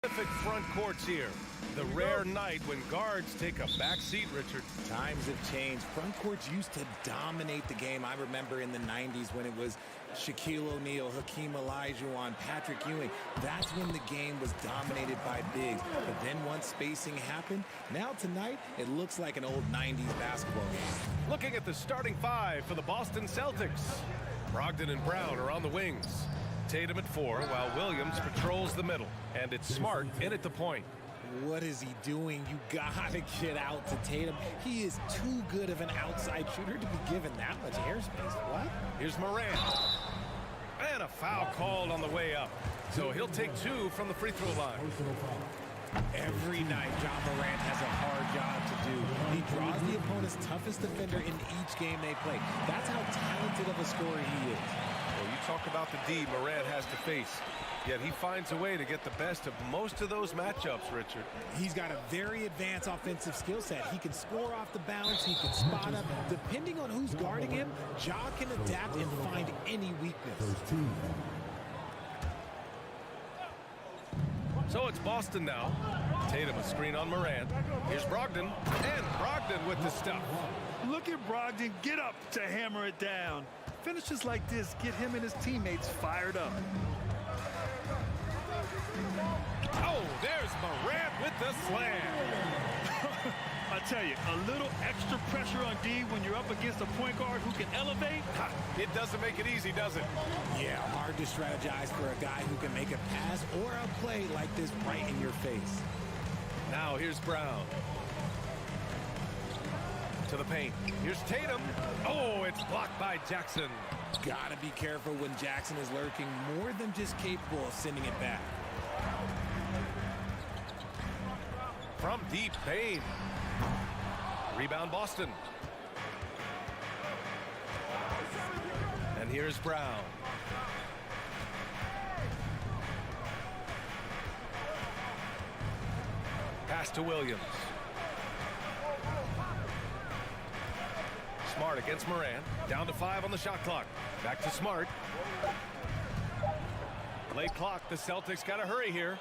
Terrific front courts here. The rare night when guards take a back seat, Richard. Times have changed. Front courts used to dominate the game. I remember in the 90s when it was Shaquille O'Neal, Hakeem Olajuwon, Patrick Ewing. That's when the game was dominated by bigs. But then once spacing happened, now tonight it looks like an old 90s basketball game. Looking at the starting five for the Boston Celtics. Brogdon and Brown are on the wings. Tatum at 4, while Williams patrols the middle. And it's Smart in at the point. What is he doing? You gotta get out to Tatum. He is too good of an outside shooter to be given that much airspace. What? Here's Morant. And a foul called on the way up. So he'll take 2 from the free throw line. Every night, John Morant has a hard job to do. He draws the opponent's toughest defender in each game they play. That's how talented of a scorer he is. Well, you talk about the D Morant has to face. Yet he finds a way to get the best of most of those matchups, Richard. He's got a very advanced offensive skill set. He can score off the bounce. He can spot up. Depending on who's guarding him, Ja can adapt and find any weakness. So it's Boston now. Tatum a screen on Morant. Here's Brogdon. And Brogdon with the stuff. Look at Brogdon get up to hammer it down. Finishes like this get him and his teammates fired up. Oh, there's Morant with the slam. I tell you, a little extra pressure on D when you're up against a point guard who can elevate. It doesn't make it easy, does it? Yeah, hard to strategize for a guy who can make a pass or a play like this right in your face. Now here's Brown. To the paint. Here's Tatum. Oh, it's blocked by Jackson. Gotta be careful when Jackson is lurking, more than just capable of sending it back. From deep, Payne. Rebound, Boston. And here's Brown. Pass to Williams. Smart against Morant. Down to 5 on the shot clock. Back to Smart. Late clock. The Celtics got to hurry here.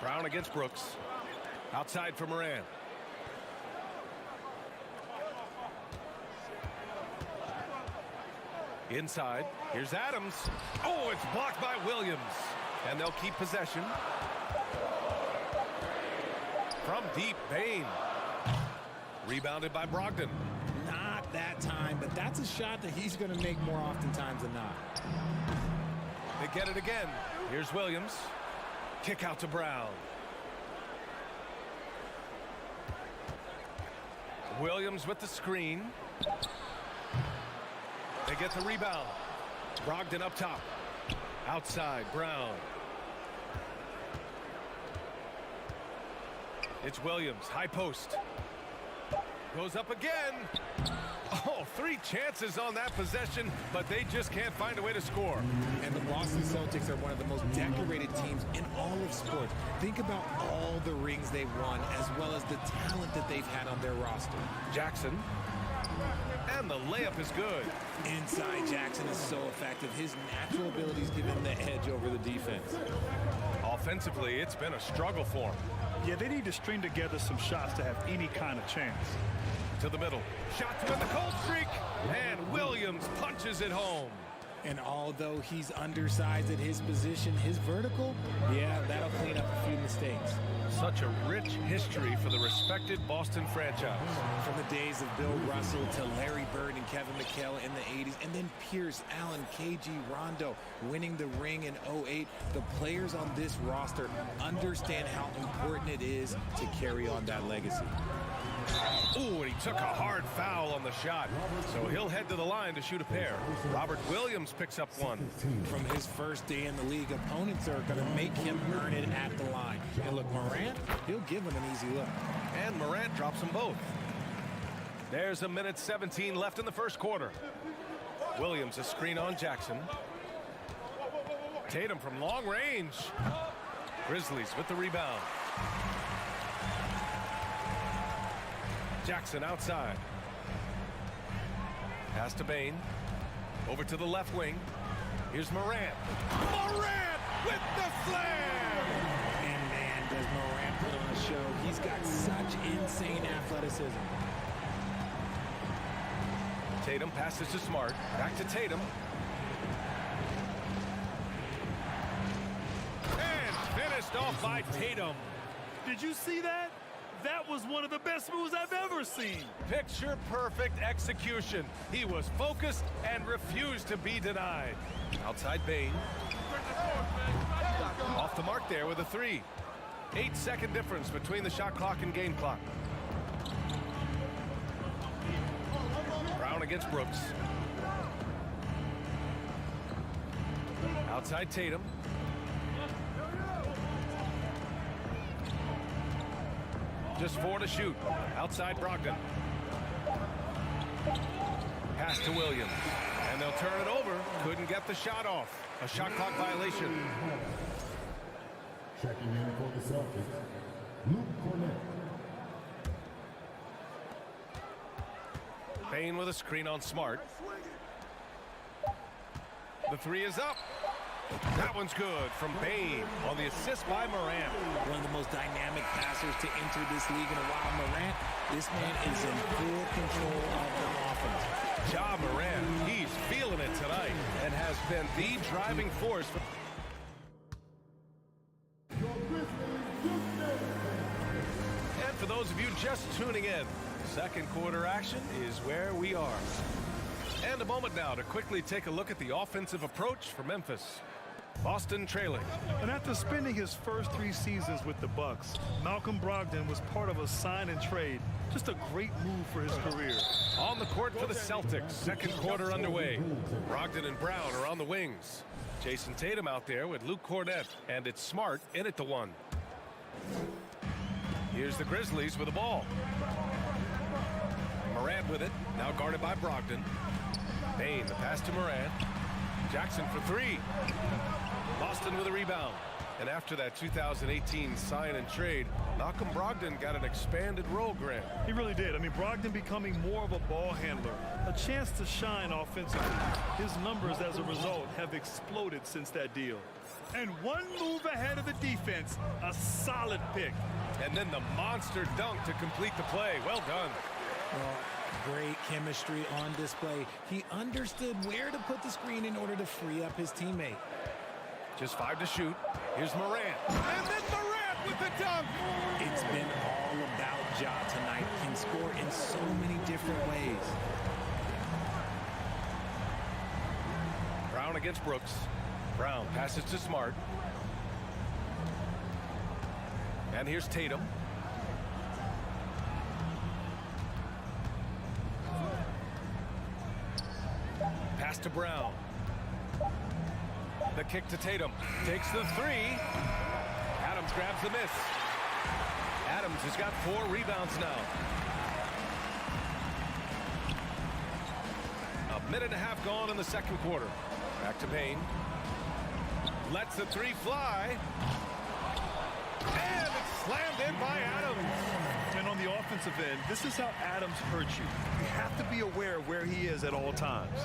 Brown against Brooks. Outside for Morant. Inside. Here's Adams. Oh, it's blocked by Williams. And they'll keep possession. From deep, Payne. Rebounded by Brogdon. Not that time, but that's a shot that he's going to make more oftentimes than not. They get it again. Here's Williams. Kick out to Brown. Williams with the screen. They get the rebound. Brogdon up top. Outside, Brown. It's Williams, high post. Goes up again. Oh, 3 chances on that possession, but they just can't find a way to score. And the Boston Celtics are one of the most decorated teams in all of sports. Think about all the rings they've won, as well as the talent that they've had on their roster. Jackson. And the layup is good. Inside Jackson is so effective. His natural abilities give him the edge over the defense. Offensively, it's been a struggle for him. Yeah, they need to string together some shots to have any kind of chance. To the middle. Shot to win the cold streak. And Williams punches it home. And although he's undersized at his position, his vertical, yeah, that'll clean up a few mistakes. Such a rich history for the respected Boston franchise. From the days of Bill Russell to Larry Bird and Kevin McHale in the 80s, and then Pierce, Allen, KG, Rondo winning the ring in 08, the players on this roster understand how important it is to carry on that legacy. Ooh, and he took a hard foul on the shot. So he'll head to the line to shoot a pair. Robert Williams picks up one. From his first day in the league, opponents are going to make him earn it at the line. And look, Morant, he'll give him an easy look. And Morant drops them both. There's a minute 17 left in the first quarter. Williams a screen on Jackson. Tatum from long range. Grizzlies with the rebound. Jackson outside. Pass to Payne. Over to the left wing. Here's Morant. Morant with the slam! And man, does Morant put on a show. He's got such insane athleticism. Tatum passes to Smart. Back to Tatum. And finished off by Tatum. Did you see that? That was one of the best moves I've ever seen. Picture perfect execution. He was focused and refused to be denied. Outside Bane. Off the mark there with a 3. 8-second difference between the shot clock and game clock. Brown against Brooks. Outside Tatum. Just 4 to shoot. Outside Brogdon. Pass to Williams. And they'll turn it over. Couldn't get the shot off. A shot clock violation. Checking in for the Celtics, Luke Cornett. Bane with a screen on Smart. The 3 is up. That one's good from Bane on the assist by Morant. One of the most dynamic passers to enter this league in a while. Morant, this man is in full control of the offense. Ja Morant, he's feeling it tonight and has been the driving force. And for those of you just tuning in, second quarter action is where we are. And a moment now to quickly take a look at the offensive approach for Memphis. Boston trailing. And after spending his first 3 seasons with the Bucks, Malcolm Brogdon was part of a sign and trade. Just a great move for his career. On the court for the Celtics, second quarter underway. Brogdon and Brown are on the wings. Jason Tatum out there with Luke Cornett, and it's Smart in at the 1. Here's the Grizzlies with the ball. Morant with it, now guarded by Brogdon. Bane, the pass to Morant. Jackson for 3. Boston with a rebound. And after that 2018 sign and trade, Malcolm Brogdon got an expanded role, Grant. He really did. I mean, Brogdon becoming more of a ball handler, a chance to shine offensively. His numbers as a result have exploded since that deal. And one move ahead of the defense, a solid pick. And then the monster dunk to complete the play. Well done. Well, great chemistry on display. He understood where to put the screen in order to free up his teammate. Just 5 to shoot. Here's Morant. And then Morant with the dunk. It's been all about Ja tonight. Can score in so many different ways. Brown against Brooks. Brown passes to Smart. And here's Tatum. Pass to Brown. The kick to Tatum. Takes the 3. Adams grabs the miss. Adams has got 4 rebounds now. A minute and a half gone in the second quarter. Back to Bane. Lets the 3 fly. And it's slammed in by Adams. And on the offensive end, this is how Adams hurts you. You have to be aware of where he is at all times.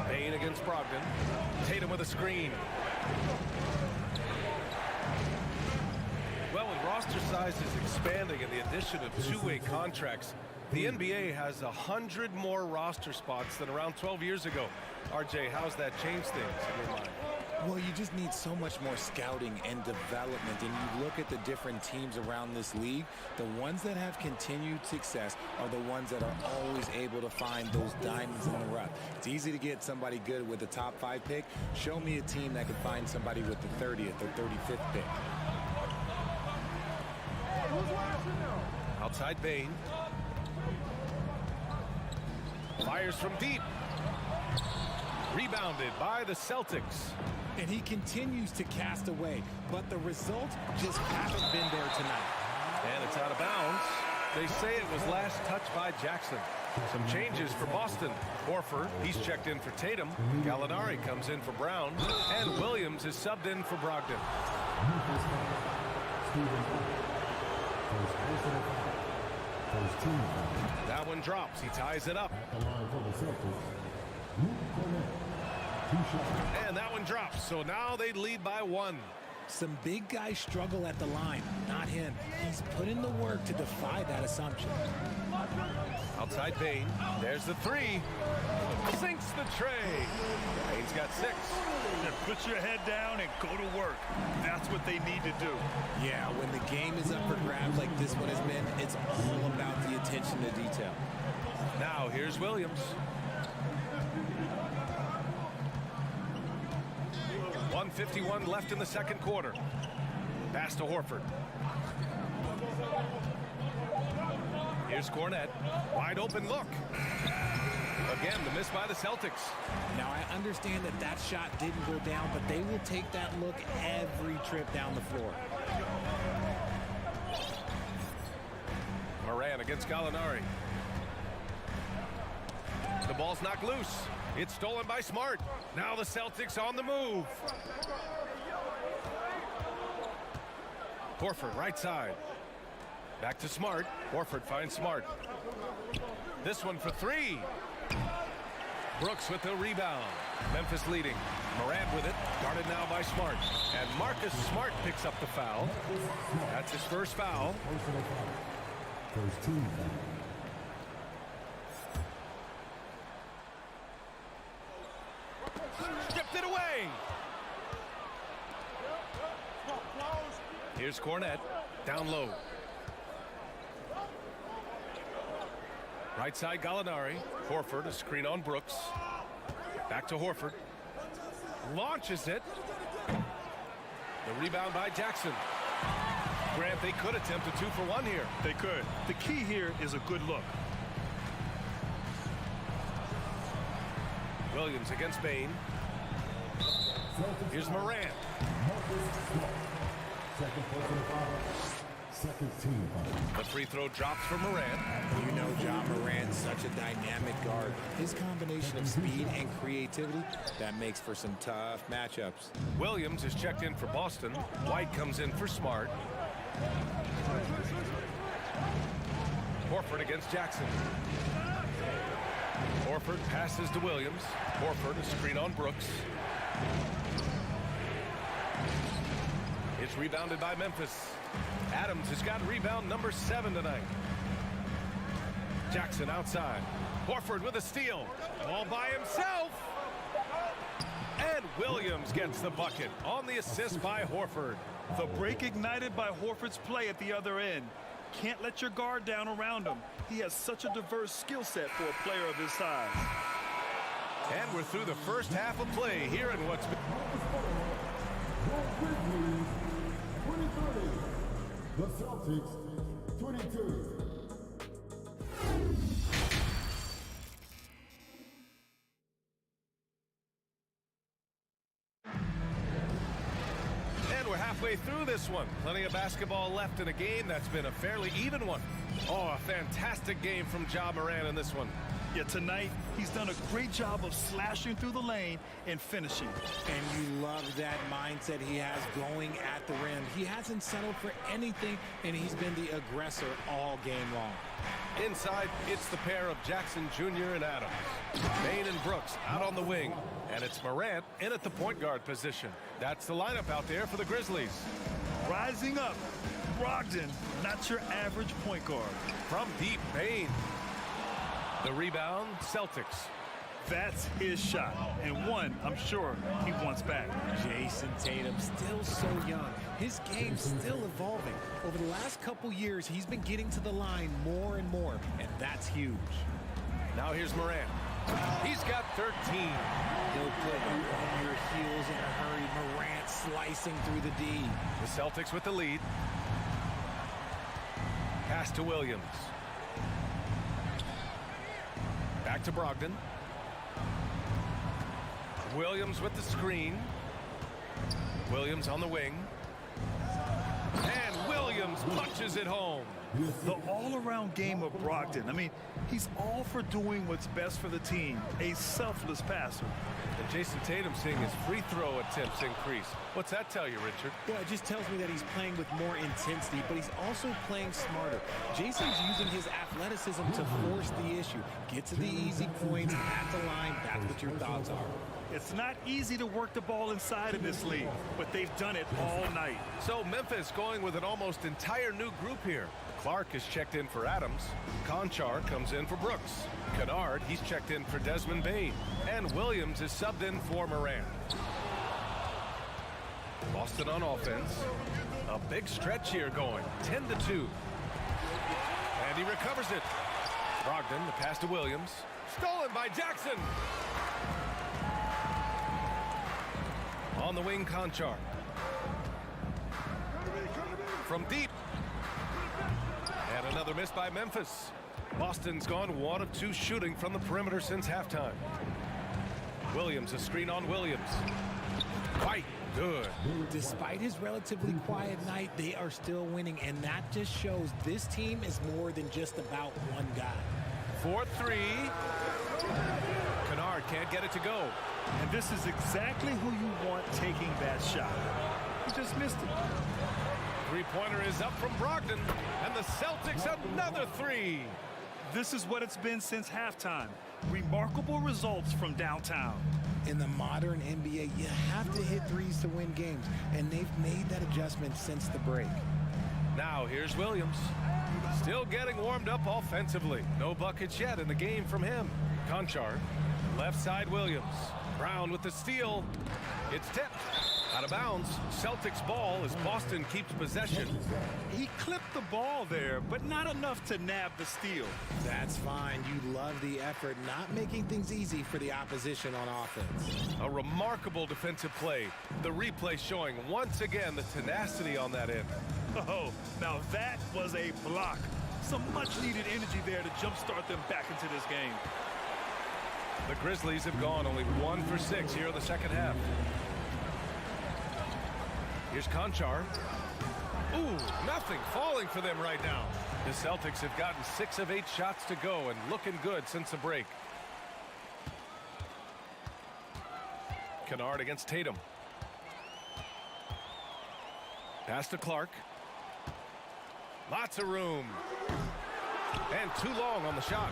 Bane against Brogdon. Tatum with a screen. Well, with roster sizes expanding and the addition of 2-way contracts, the NBA has 100 more roster spots than around 12 years ago. RJ, how's that changed things in your mind? Well, you just need so much more scouting and development. And you look at the different teams around this league, the ones that have continued success are the ones that are always able to find those diamonds in the rough. It's easy to get somebody good with the top 5 pick. Show me a team that could find somebody with the 30th or 35th pick. Outside Bane. Fires from deep. Rebounded by the Celtics. And he continues to cast away, but the results just haven't been there tonight. And it's out of bounds. They say it was last touched by Jackson. Some changes for Boston. Horford, he's checked in for Tatum. Gallinari comes in for Brown. And Williams is subbed in for Brogdon. First team foul. That one drops. He ties it up. At the line for the Celtics, Luke Cornett. 2 shots. And that one drops. So now they lead by 1. Some big guys struggle at the line, not him. He's put in the work to defy that assumption. Outside Bane. There's the 3. Sinks the tray. Bane's got 6. And put your head down and go to work. That's what they need to do. Yeah, when the game is up for grabs like this one has been, it's all about the attention to detail. Now here's Williams. 1:51 left in the second quarter. Pass to Horford. Here's Cornett. Wide open look. Again, the miss by the Celtics. Now, I understand that that shot didn't go down, but they will take that look every trip down the floor. Moran against Gallinari. The ball's knocked loose. It's stolen by Smart. Now the Celtics on the move. Horford, right side. Back to Smart. Horford finds Smart. This one for 3. Brooks with the rebound. Memphis leading. Morant with it. Guarded now by Smart. And Marcus Smart picks up the foul. That's his first foul. Personal foul. First team foul. Stripped it away. Here's Cornett. Down low. Right side Gallinari. Horford, a screen on Brooks. Back to Horford. Launches it. The rebound by Jackson. Grant, they could attempt a 2 for 1 here. They could. The key here is a good look. Williams against Bane. Here's Morant. Second personal foul. Second team foul. The free throw drops for Morant. You know John Morant's such a dynamic guard. His combination of speed and creativity, that makes for some tough matchups. Williams is checked in for Boston. White comes in for Smart. Horford against Jackson. Horford passes to Williams. Horford, a screen on Brooks. It's rebounded by Memphis. Adams has got rebound number 7 tonight. Jackson outside. Horford with a steal. All by himself. And Williams gets the bucket on the assist by Horford. The break ignited by Horford's play at the other end. Can't let your guard down around him. He has such a diverse skill set for a player of his size. And we're through the first half of play here in what's been... The Celtics 22. And we're halfway through this one. Plenty of basketball left in a game that's been a fairly even one. Oh, a fantastic game from Ja Morant in this one. Yeah, tonight, he's done a great job of slashing through the lane and finishing. And you love that mindset he has going at the rim. He hasn't settled for anything, and he's been the aggressor all game long. Inside, it's the pair of Jackson Jr. and Adams. Bane and Brooks out on the wing. And it's Morant in at the point guard position. That's the lineup out there for the Grizzlies. Rising up, Brogdon, not your average point guard. From deep, Bane. The rebound, Celtics. That's his shot, and one I'm sure he wants back. Jason Tatum, still so young. His game's still evolving. Over the last couple years, he's been getting to the line more and more, and that's huge. Now here's Morant. He's got 13. He'll put you on your heels in a hurry. Morant slicing through the D. The Celtics with the lead. Pass to Williams. Back to Brogdon. Williams with the screen. Williams on the wing. And Williams punches it home. The all-around game of Brogdon. I mean, he's all for doing what's best for the team. A selfless passer. And Jason Tatum seeing his free throw attempts increase. What's that tell you, Richard? Well, it just tells me that he's playing with more intensity, but he's also playing smarter. Jason's using his athleticism to force the issue. Get to the easy points at the line. That's what your thoughts are. It's not easy to work the ball inside in this league, but they've done it all night. So Memphis going with an almost entire new group here. Clark is checked in for Adams. Conchar comes in for Brooks. Kennard, he's checked in for Desmond Bane. And Williams is subbed in for Morant. Boston on offense. A big stretch here going. 10-2. And he recovers it. Brogdon, the pass to Williams. Stolen by Jackson. On the wing, Conchar. From deep. And another miss by Memphis. Boston's gone 1 of 2 shooting from the perimeter since halftime. Williams, a screen on Williams. Quite good. Despite his relatively quiet night, they are still winning, and that just shows this team is more than just about one guy. 4-3. Kennard can't get it to go. And this is exactly who you want taking that shot. He just missed it. Three-pointer is up from Brogdon, and the Celtics another 3. This is what it's been since halftime. Remarkable results from downtown. In the modern NBA, you have to hit threes to win games, and they've made that adjustment since the break. Now here's Williams. Still getting warmed up offensively. No buckets yet in the game from him. Conchar, left side Williams. Brown with the steal. It's tipped. Out of bounds. Celtics ball as Boston keeps possession. He clipped the ball there, but not enough to nab the steal. That's fine. You love the effort, not making things easy for the opposition on offense. A remarkable defensive play. The replay showing once again the tenacity on that end. Oh, now that was a block. Some much-needed energy there to jumpstart them back into this game. The Grizzlies have gone only 1 for 6 here in the second half. Here's Conchar. Ooh, nothing falling for them right now. The Celtics have gotten 6 of 8 shots to go and looking good since the break. Kennard against Tatum. Pass to Clark. Lots of room. And too long on the shot.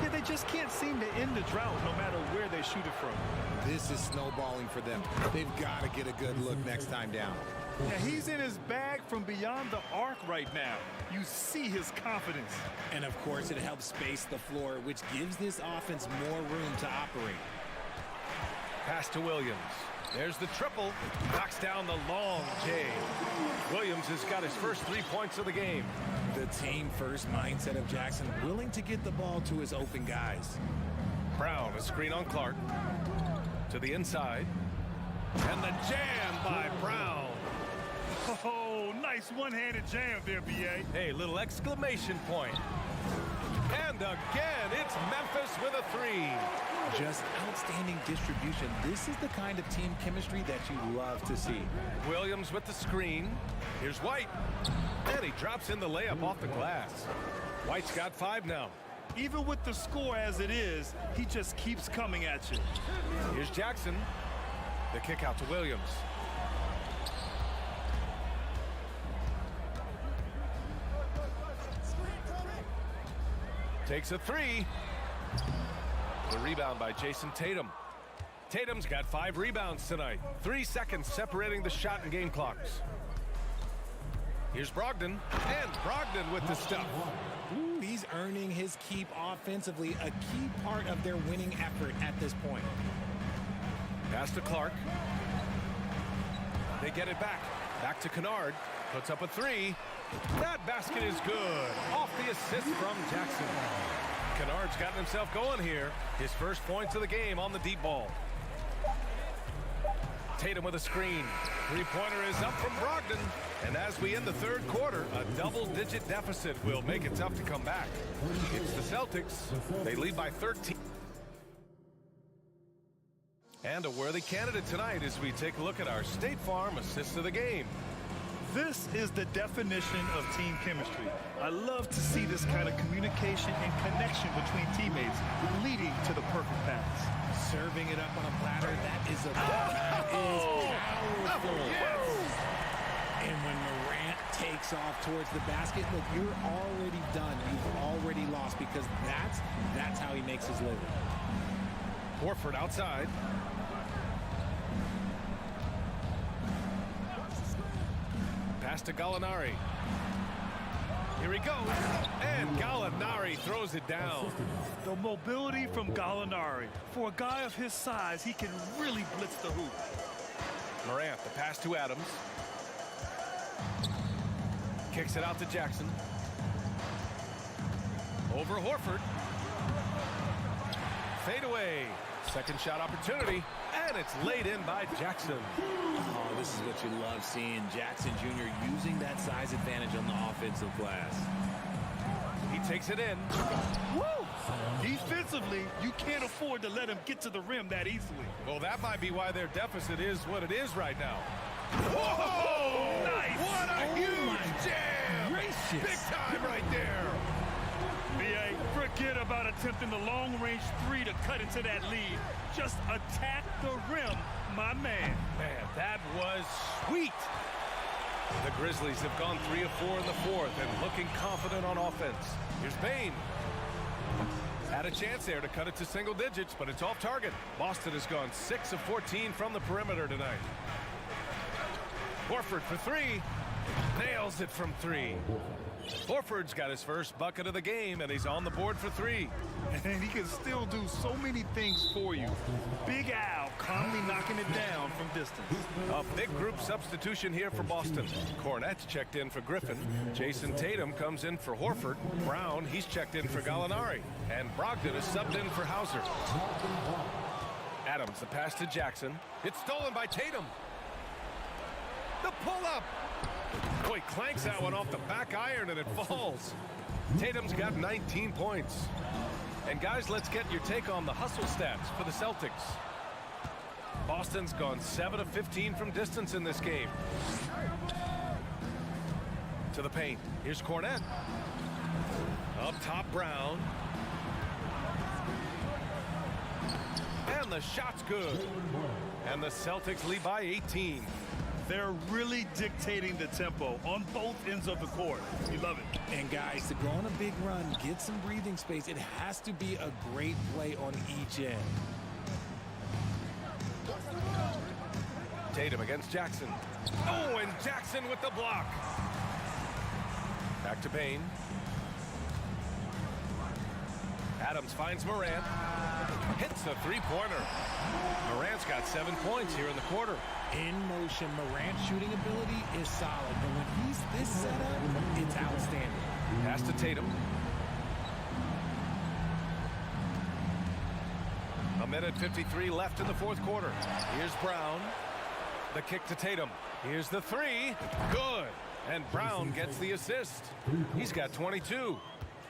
Yeah, they just can't seem to end the drought no matter where they shoot it from. This is snowballing for them. They've got to get a good look next time down. Yeah, he's in his bag from beyond the arc right now. You see his confidence. And, of course, it helps space the floor, which gives this offense more room to operate. Pass to Williams. There's the triple. Knocks down the long J. Williams has got his first 3 points of the game. The team-first mindset of Jackson, willing to get the ball to his open guys. Brown, a screen on Clark. To the inside. And the jam by Brown. Oh, nice one-handed jam there, B.A. Hey, little exclamation point. And again, it's Memphis with a 3. Just outstanding distribution. This is the kind of team chemistry that you love to see. Williams with the screen. Here's White. And he drops in the layup off the glass. White's got 5 now. Even with the score as it is, he just keeps coming at you. Here's Jackson. The kick out to Williams. Takes a 3. The rebound by Jason Tatum. Tatum's got 5 rebounds tonight. 3 seconds separating the shot and game clocks. Here's Brogdon. And Brogdon with the stuff. Ooh, he's earning his keep offensively, a key part of their winning effort at this point. Pass to Clark. They get it back. Back to Kennard. Puts up a 3. That basket is good. Off the assist from Jackson. Kennard's gotten himself going here. His first points of the game on the deep ball. Tatum with a screen. Three-pointer is up from Brogdon. And as we end the third quarter, a double-digit deficit will make it tough to come back. It's the Celtics. They lead by 13. And a worthy candidate tonight as we take a look at our State Farm assist of the game. This is the definition of team chemistry. I love to see this kind of communication and connection between teammates leading to the perfect pass. Serving it up on a platter, that is powerful. And when Morant takes off towards the basket, look, you're already done. You've already lost because that's how he makes his living. Horford outside. Pass to Gallinari. Here he goes. And Gallinari throws it down. The mobility from Gallinari. For a guy of his size, he can really blitz the hoop. Morant, the pass to Adams. Kicks it out to Jackson. Over Horford. Fade away. Second shot opportunity. And it's laid in by Jackson. Oh, this is what you love seeing. Jackson Jr. using that size advantage on the offensive glass. He takes it in. Woo! Defensively, you can't afford to let him get to the rim that easily. Well, that might be why their deficit is what it is right now. Whoa! Nice! What a huge jam! Gracious. Big time right there. B.A., forget about attempting the long-range three to cut into that lead. Just attack the rim, my man. Man, that was sweet. The Grizzlies have gone 3 of 4 in the fourth and looking confident on offense. Here's Bane. Had a chance there to cut it to single digits, but it's off target. Boston has gone 6 of 14 from the perimeter tonight. Horford for 3. Nails it from 3. Horford's got his first bucket of the game, and he's on the board for 3. And he can still do so many things for you. Big Al calmly knocking it down from distance. A big group substitution here for Boston. Cornette's checked in for Griffin. Jason Tatum comes in for Horford. Brown, he's checked in for Gallinari. And Brogdon is subbed in for Hauser. Adams, the pass to Jackson. It's stolen by Tatum. The pull-up. Boy, he clanks that one off the back iron and it falls. Tatum's got 19 points. And guys, let's get your take on the hustle stats for the Celtics. Boston's gone 7 of 15 from distance in this game. To the paint. Here's Cornette. Up top, Brown. And the shot's good. And the Celtics lead by 18. They're really dictating the tempo on both ends of the court. You love it. And guys, to go on a big run, get some breathing space, it has to be a great play on each end. Tatum against Jackson. Oh, and Jackson with the block. Back to Payne. Adams finds Morant. Hits a three-pointer. Morant's got 7 points here in the quarter. In motion, Morant's shooting ability is solid, but when he's this set up, it's outstanding. Pass to Tatum. A minute 53 left in the fourth quarter. Here's Brown. The kick to Tatum. Here's the three. Good. And Brown gets the assist. He's got 22.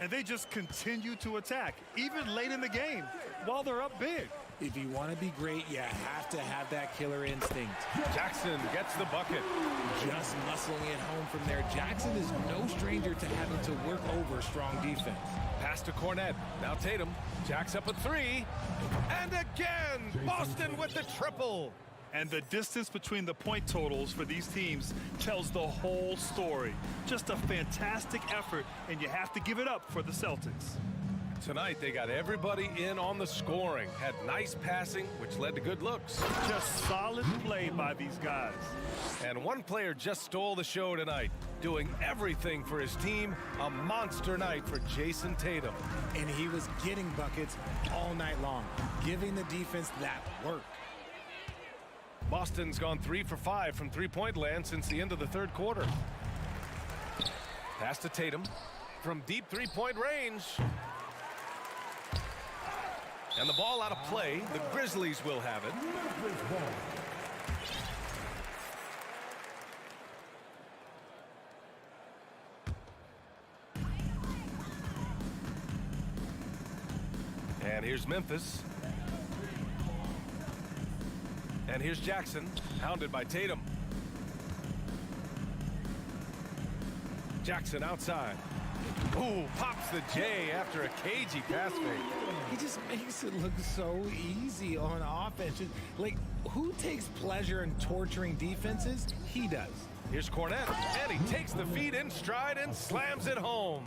And they just continue to attack, even late in the game, while they're up big. If you want to be great, you have to have that killer instinct. Jackson gets the bucket. Just muscling it home from there. Jackson is no stranger to having to work over strong defense. Pass to Cornette. Now Tatum. Jacks up a three. And again, Boston with the triple. And the distance between the point totals for these teams tells the whole story. Just a fantastic effort, and you have to give it up for the Celtics. Tonight, they got everybody in on the scoring. Had nice passing, which led to good looks. Just solid play by these guys. And one player just stole the show tonight, doing everything for his team. A monster night for Jason Tatum. And he was getting buckets all night long, giving the defense that work. Boston's gone 3 for 5 from three-point land since the end of the third quarter. Pass to Tatum from deep three-point range. And the ball out of play. The Grizzlies will have it. And here's Memphis. And here's Jackson, hounded by Tatum. Jackson outside. Ooh, pops the J after a cagey pass fake. He just makes it look so easy on offense. Like, who takes pleasure in torturing defenses? He does. Here's Cornette, and he takes the feed in stride and slams it home.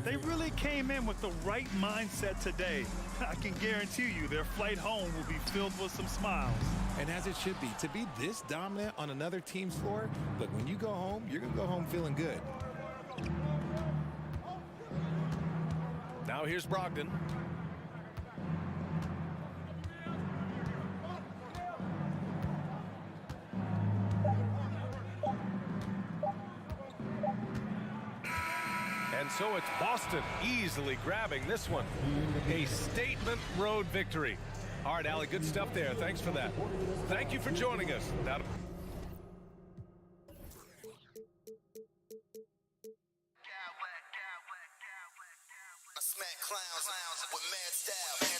They really came in with the right mindset today. I can guarantee you their flight home will be filled with some smiles. And as it should be, to be this dominant on another team's floor, look, when you go home, you're going to go home feeling good. Now here's Brogdon. And so it's Boston easily grabbing this one. A statement road victory. All right, Allie, good stuff there. Thanks for that. Thank you for joining us. Now to smack clowns with mad style.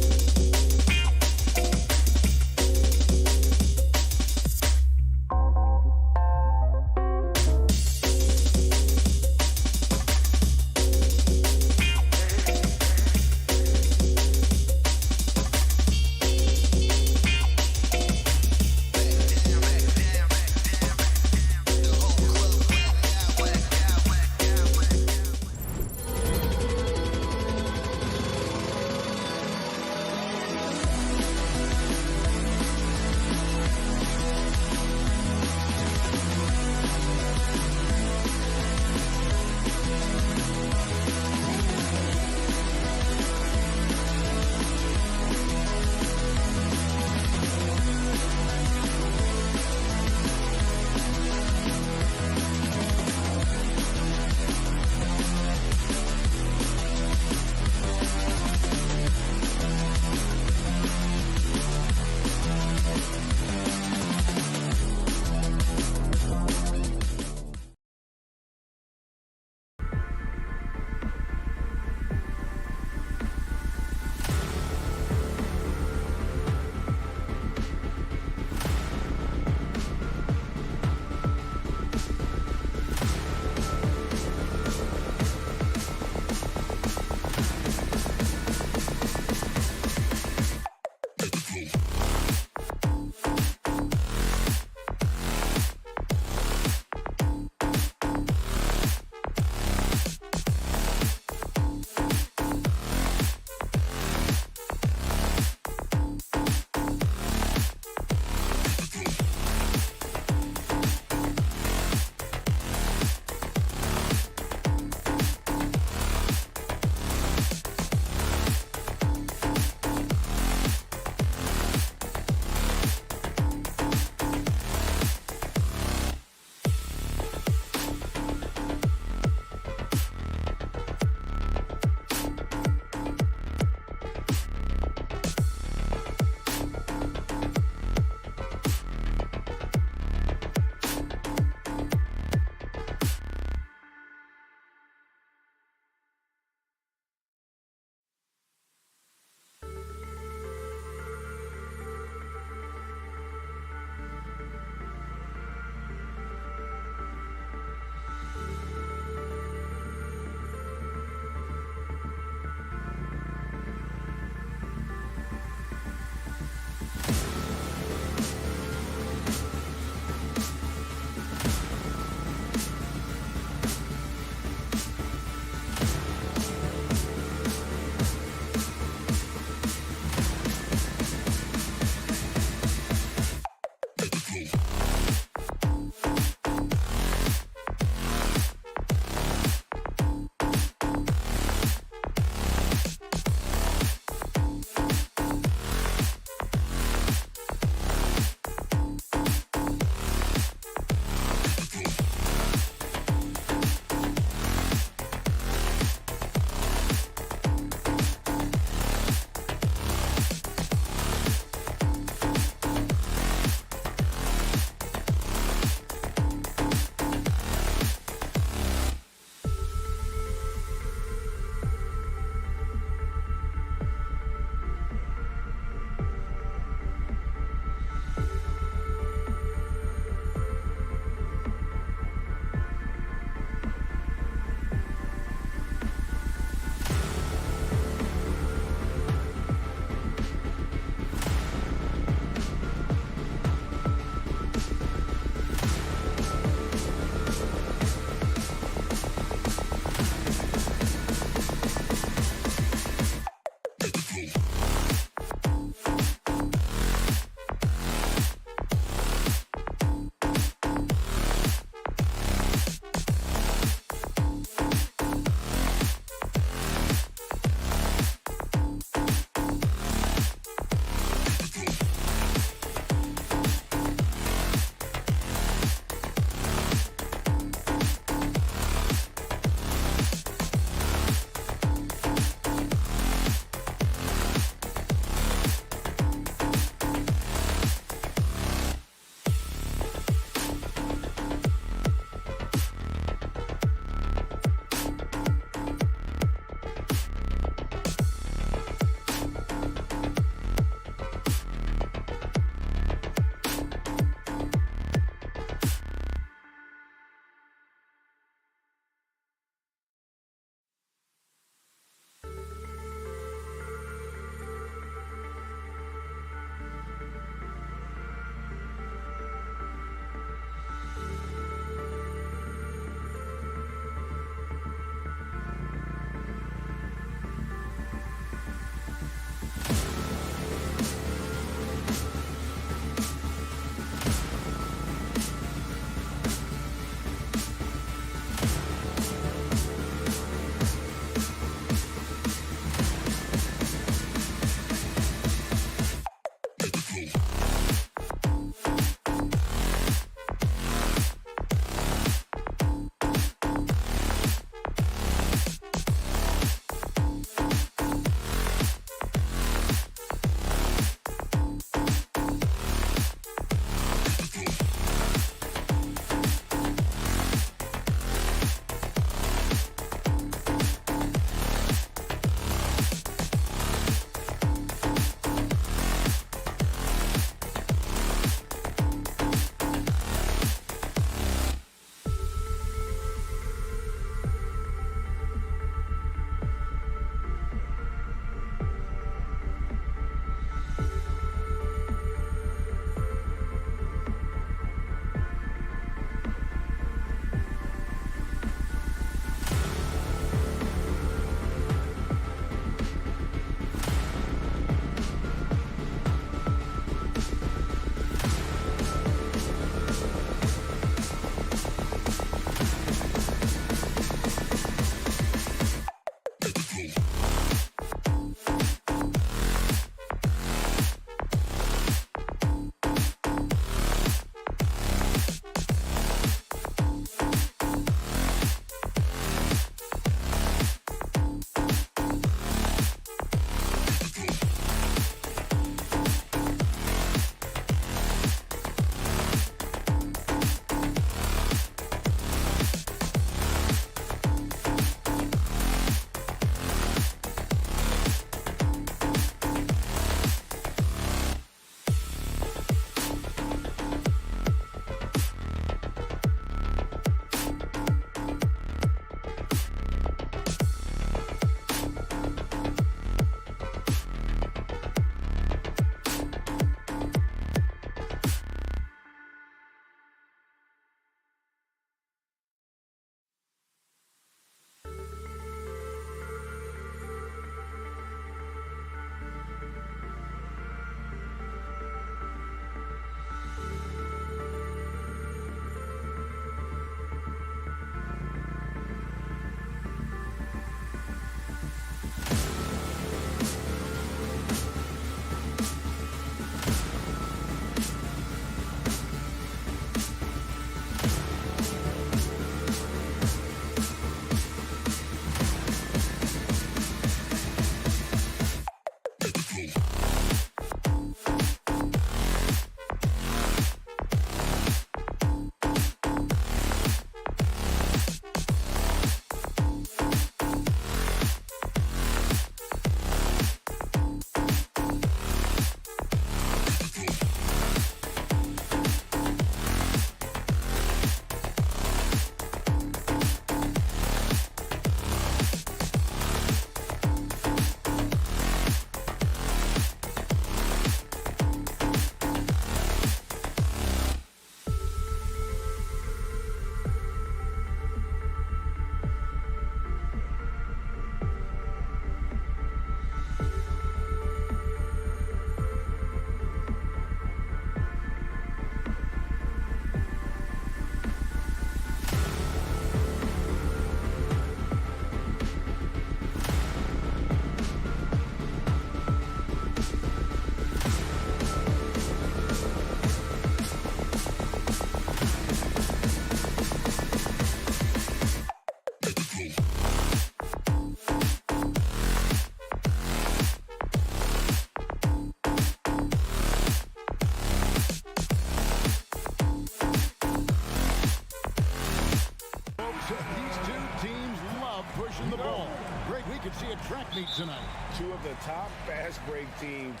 ball. Great, we could see a track meet tonight. Two of the top fast break teams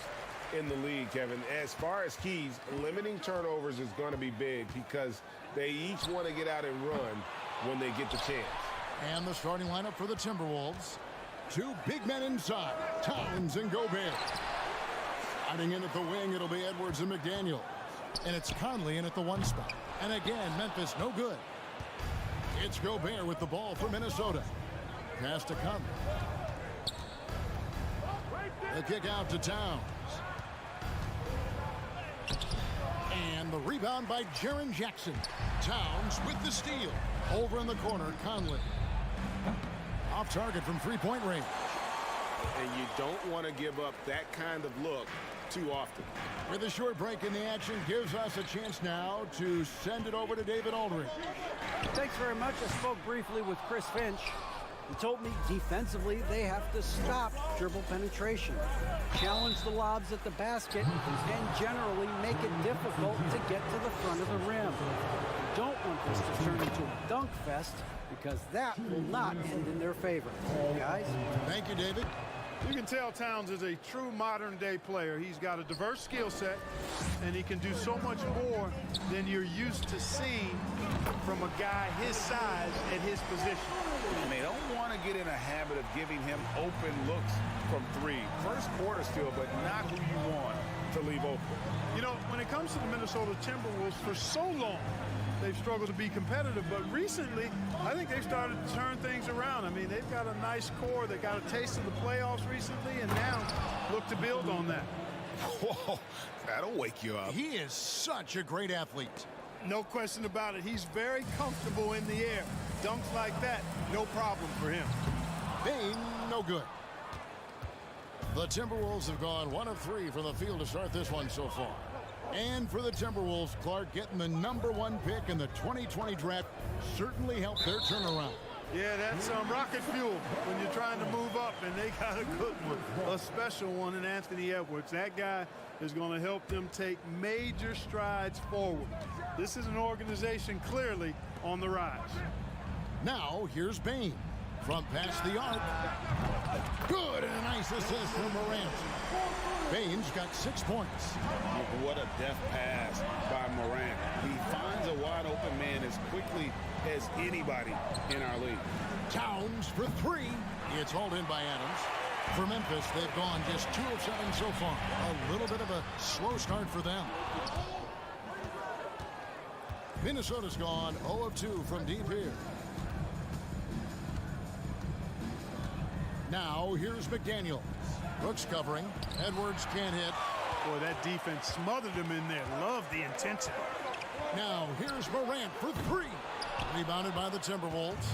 in the league, Kevin. As far as keys, limiting turnovers is going to be big because they each want to get out and run when they get the chance. And the starting lineup for the Timberwolves. Two big men inside, Towns and Gobert. Sliding in at the wing, it'll be Edwards and McDaniel. And it's Conley in at the one spot. And again, Memphis no good. It's Gobert with the ball for Minnesota. Pass to Conley. The kick out to Towns. And the rebound by Jaren Jackson. Towns with the steal. Over in the corner, Conley. Off target from three-point range. And you don't want to give up that kind of look too often. With a short break in the action, gives us a chance now to send it over to David Aldridge. Thanks very much. I spoke briefly with Chris Finch. He told me defensively they have to stop dribble penetration, challenge the lobs at the basket, and generally make it difficult to get to the front of the rim. You don't want this to turn into a dunk fest because that will not end in their favor. Guys? Thank you, David. You can tell Towns is a true modern-day player. He's got a diverse skill set, and he can do so much more than you're used to seeing from a guy his size at his position. And they don't want to get in a habit of giving him open looks from three. First quarter still, but not who you want to leave open. You know, when it comes to the Minnesota Timberwolves, for so long, they've struggled to be competitive, but recently, I think they've started to turn things around. I mean, they've got a nice core. They got a taste of the playoffs recently, and now look to build on that. Whoa, that'll wake you up. He is such a great athlete. No question about it. He's very comfortable in the air. Dunks like that, no problem for him. Bain, no good. The Timberwolves have gone 1 of 3 from the field to start this one so far. And for the Timberwolves, Clark getting the #1 pick in the 2020 draft certainly helped their turnaround. Yeah, that's rocket fuel when you're trying to move up, and they got a good one, a special one in Anthony Edwards. That guy is going to help them take major strides forward. This is an organization clearly on the rise. Now, here's Bain from past the arc. Good, and a nice assist from Morant. Bain's got 6 points. What a deft pass by Morant. He finds a wide open man as quickly as anybody in our league. Towns for 3. It's hauled in by Adams. For Memphis, they've gone just 2 of 7 so far. A little bit of a slow start for them. Minnesota's gone 0 of 2 from deep here. Now, here's McDaniel. Brooks covering. Edwards can't hit. Boy, that defense smothered him in there. Love the intensity. Now, here's Morant for 3. Rebounded by the Timberwolves.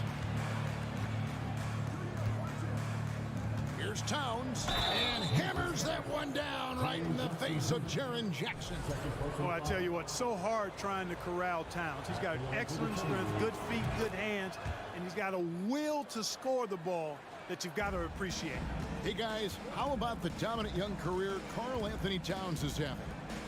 Here's Towns. And hammers that one down right in the face of Jaren Jackson. Well, I tell you what, so hard trying to corral Towns. He's got excellent strength, good feet, good hands, and he's got a will to score the ball that you've got to appreciate. Hey, guys, how about the dominant young career Karl Anthony Towns is having?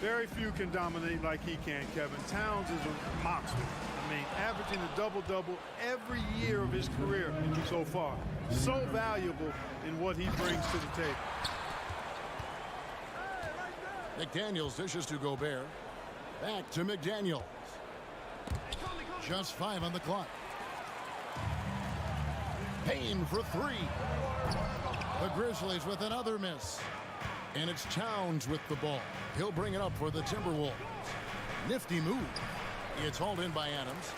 Very few can dominate like he can, Kevin. Towns is a monster. I mean, averaging a double-double every year of his career so far. So valuable in what he brings to the table. McDaniels dishes to Gobert. Back to McDaniels. Just 5 on the clock. Payne for 3. The Grizzlies with another miss. And it's Towns with the ball. He'll bring it up for the Timberwolves. Nifty move. It's hauled in by Adams.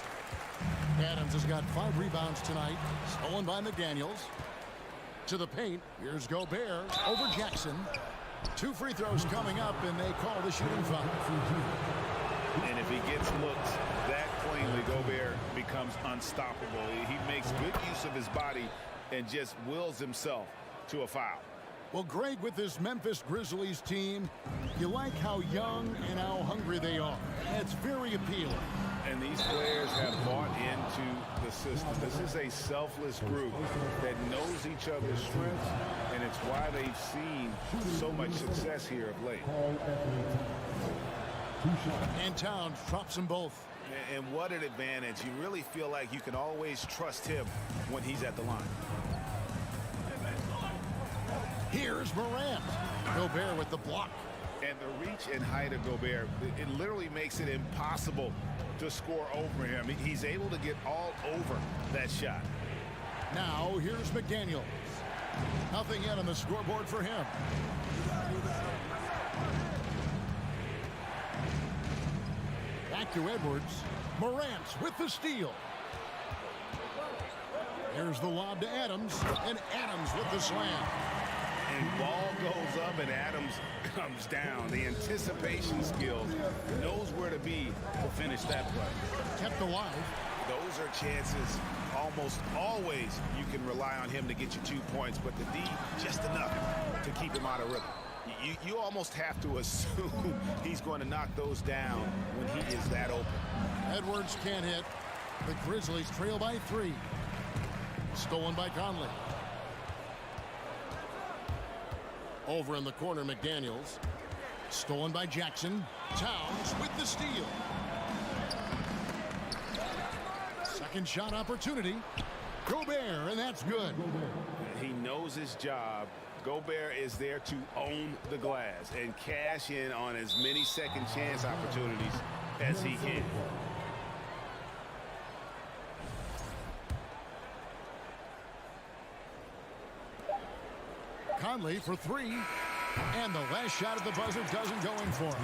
Adams has got 5 rebounds tonight. Stolen by McDaniels. To the paint. Here's Gobert over Jackson. 2 free throws coming up, and they call the shooting foul. And if he gets looks that cleanly, Gobert becomes unstoppable. He makes good use of his body and just wills himself to a foul. Well, Greg, with this Memphis Grizzlies team, you like how young and how hungry they are. It's very appealing. And these players have bought into the system. This is a selfless group that knows each other's strengths, and it's why they've seen so much success here of late. And Towns drops them both. And what an advantage. You really feel like you can always trust him when he's at the line. Here's Morant. Gobert with the block. And the reach and height of Gobert, it literally makes it impossible to score over him. He's able to get all over that shot. Now here's McDaniels. Nothing yet on the scoreboard for him. Back to Edwards. Morant with the steal. Here's the lob to Adams, and Adams with the slam. And ball goes up and Adams comes down. The anticipation skills, knows where to be to finish that play. Kept alive. Those are chances almost always you can rely on him to get you 2 points, but the D, just enough to keep him out of rhythm. You almost have to assume he's going to knock those down when he is that open. Edwards can't hit. The Grizzlies trail by 3. Stolen by Conley. Over in the corner, McDaniels. Stolen by Jackson. Towns with the steal. Second shot opportunity. Gobert, and that's good. He knows his job. Gobert is there to own the glass and cash in on as many second chance opportunities as he can. Conley for 3. And the last shot at the buzzer doesn't go in for him.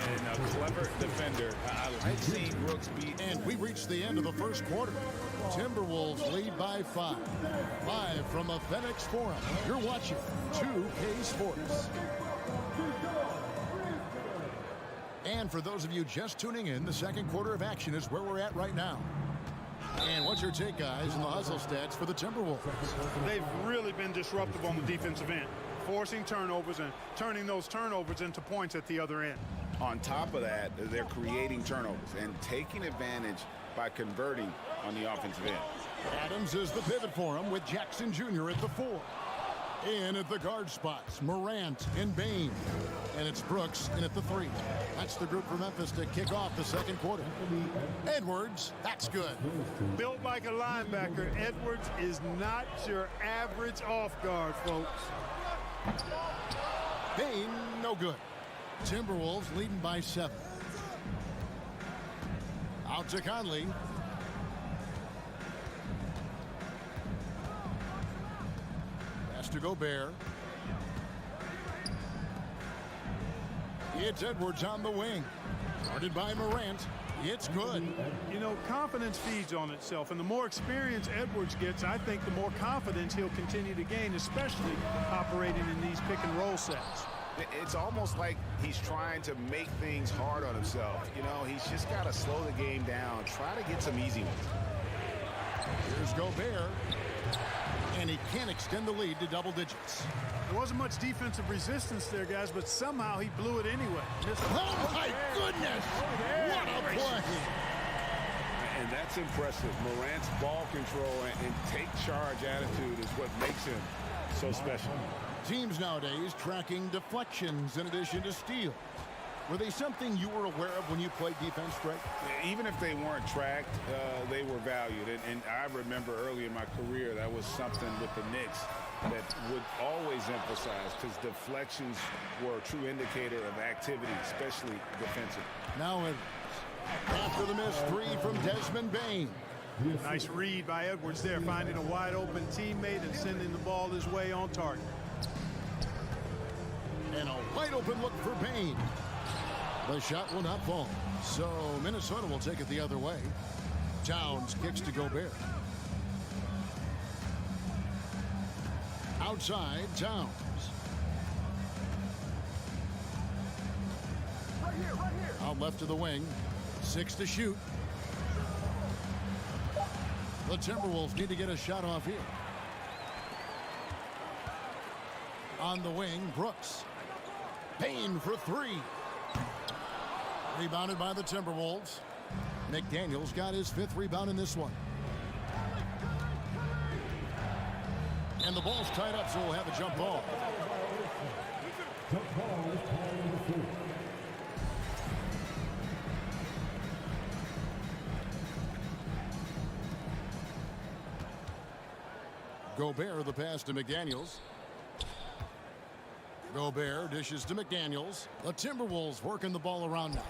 And a clever defender. I like seeing Brooks beat. And we reached the end of the first quarter. Timberwolves lead by 5. Live from the FedEx Forum, you're watching 2K Sports. And for those of you just tuning in, the second quarter of action is where we're at right now. And what's your take, guys, in the hustle stats for the Timberwolves? They've really been disruptive on the defensive end, forcing turnovers and turning those turnovers into points at the other end. On top of that, they're creating turnovers and taking advantage by converting on the offensive end. Adams is the pivot for him with Jackson Jr. at the 4. In at the guard spots, Morant and Bane. And it's Brooks in at the 3. That's the group for Memphis to kick off the second quarter. Edwards, that's good. Built like a linebacker, Edwards is not your average off guard, folks. Bane, no good. Timberwolves leading by 7. Out to Conley. Pass to Gobert. It's Edwards on the wing. Guarded by Morant. It's good. You know, confidence feeds on itself, and the more experience Edwards gets, I think the more confidence he'll continue to gain, especially operating in these pick and roll sets. It's almost like he's trying to make things hard on himself. You know, he's just got to slow the game down, try to get some easy ones. Here's Gobert. And he can't extend the lead to double digits. There wasn't much defensive resistance there, guys, but somehow he blew it anyway. Oh, my goodness! What a play! And that's impressive. Morant's ball control and take charge attitude is what makes him so special. Teams nowadays tracking deflections in addition to steals. Were they something you were aware of when you played defense, Greg? Even if they weren't tracked, they were valued. And I remember early in my career, that was something with the Knicks that would always emphasize, because deflections were a true indicator of activity, especially defensive. Now, after the missed 3 from Desmond Bane. Nice read by Edwards there, finding a wide open teammate and sending the ball his way on target. And a wide open look for Bane. The shot will not fall. So Minnesota will take it the other way. Towns kicks to Gobert. Outside, Towns. Right here. Out left to the wing. 6 to shoot. The Timberwolves need to get a shot off here. On the wing, Brooks. Payne for 3. Rebounded by the Timberwolves. McDaniels got his 5th rebound in this one. And the ball's tied up, so we'll have a jump ball. Jump ball is called on the 4. Gobert the pass to McDaniels. Gobert dishes to McDaniels. The Timberwolves working the ball around now.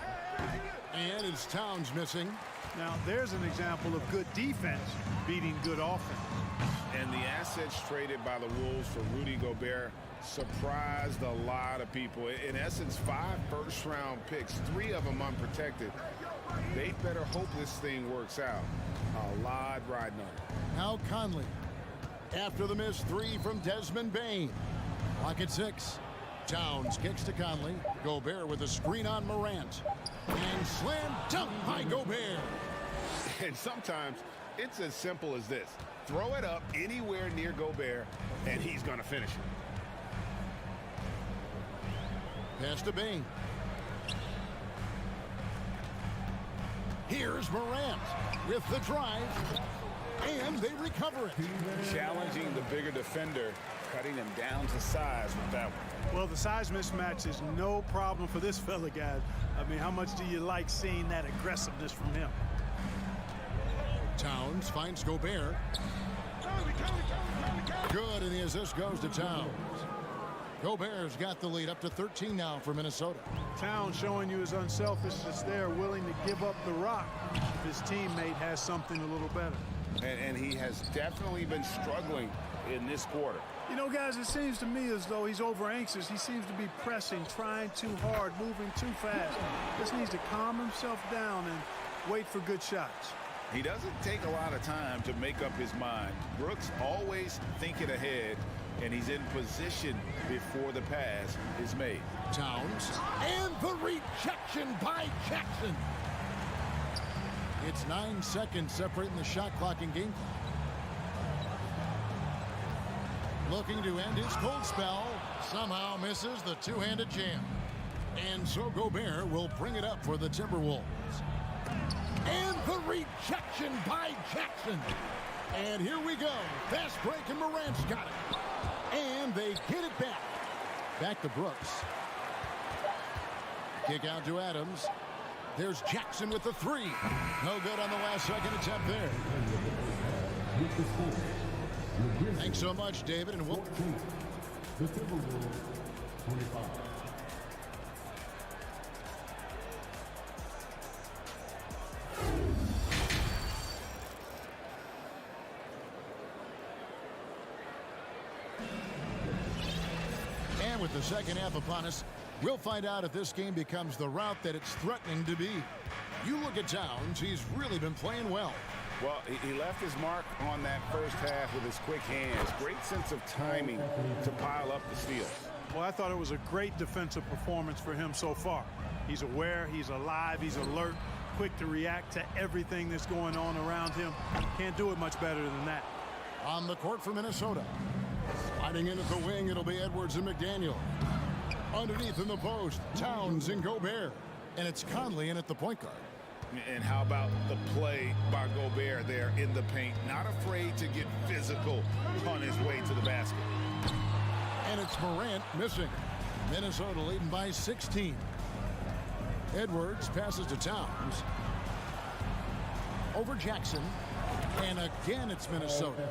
And it's Towns missing. Now, there's an example of good defense beating good offense. And the assets traded by the Wolves for Rudy Gobert surprised a lot of people. In essence, 5 first-round picks, 3 of them unprotected. They better hope this thing works out. A lot riding on it. Now Conley. After the missed 3 from Desmond Bane. Clock at 6. Towns kicks to Conley. Gobert with a screen on Morant. And slam dunk by Gobert. And sometimes it's as simple as this. Throw it up anywhere near Gobert, and he's going to finish it. Pass to Bane. Here's Morant with the drive. And they recover it. Challenging the bigger defender, cutting him down to size with that one. Well, the size mismatch is no problem for this fella, guys. I mean, how much do you like seeing that aggressiveness from him? Towns finds Gobert. Good, and the assist goes to Towns. Gobert's got the lead up to 13 now for Minnesota. Towns showing you his unselfishness there, willing to give up the rock if his teammate has something a little better. And he has definitely been struggling in this quarter. You know, guys, it seems to me as though he's over anxious. He seems to be pressing, trying too hard, moving too fast. Just needs to calm himself down and wait for good shots. He doesn't take a lot of time to make up his mind. Brooks always thinking ahead, and he's in position before the pass is made. Towns, and the rejection by Jackson. It's 9 seconds separating the shot clock and game clock. Looking to end his cold spell, somehow misses the two-handed jam. And so Gobert will bring it up for the Timberwolves. And the rejection by Jackson. And here we go. Fast break, and Morant's got it. And they get it back. Back to Brooks. Kick out to Adams. There's Jackson with the 3. No good on the last second attempt there. Thanks so much, David, and we'll... The Timberwolves, 25. And with the second half upon us, we'll find out if this game becomes the route that it's threatening to be. You look at Towns, he's really been playing well. Well, he left his mark on that first half with his quick hands. Great sense of timing to pile up the steals. Well, I thought it was a great defensive performance for him so far. He's aware, he's alive, he's alert, quick to react to everything that's going on around him. Can't do it much better than that. On the court for Minnesota. Sliding in at the wing, it'll be Edwards and McDaniel. Underneath in the post, Towns and Gobert. And it's Conley in at the point guard. And how about the play by Gobert there in the paint? Not afraid to get physical on his way to the basket. And it's Morant missing. Minnesota leading by 16. Edwards passes to Towns. Over Jackson. And again, it's Minnesota.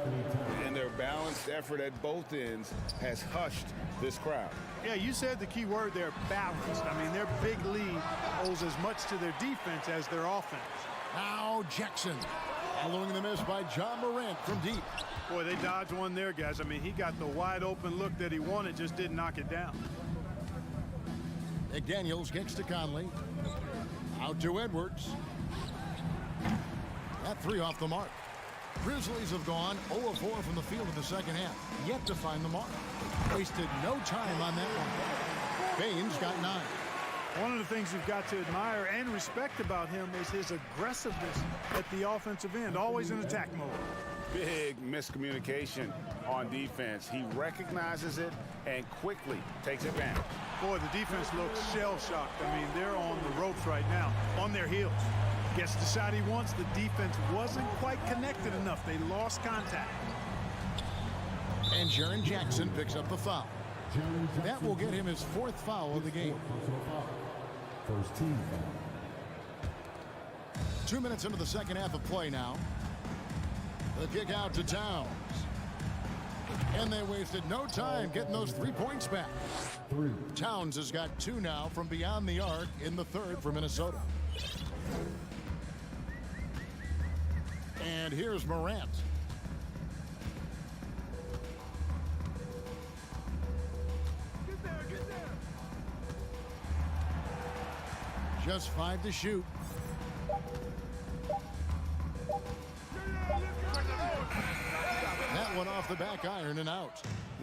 And their balanced effort at both ends has hushed this crowd. Yeah, you said the key word there, balanced. I mean, their big lead owes as much to their defense as their offense. Now Jackson. Following the miss by John Morant from deep. Boy, they dodged one there, guys. I mean, he got the wide open look that he wanted, just didn't knock it down. McDaniels kicks to Conley. Out to Edwards. That 3 off the mark. Grizzlies have gone 0 of 4 from the field in the second half. Yet to find the mark. Wasted no time on that one. Bane's got 9. One of the things you've got to admire and respect about him is his aggressiveness at the offensive end, always in attack mode. Big miscommunication on defense. He recognizes it and quickly takes advantage. Boy, the defense looks shell-shocked. I mean, they're on the ropes right now, on their heels. Gets the shot he wants. The defense wasn't quite connected enough. They lost contact. And Jaren Jackson picks up the foul. That will get him his 4th foul of the game. First team foul. 2 minutes into the second half of play now. The kick out to Towns. And they wasted no time getting those 3 points back. Towns has got 2 now from beyond the arc in the third for Minnesota. And here's Morant. Just 5 to shoot. That one off the back iron and out.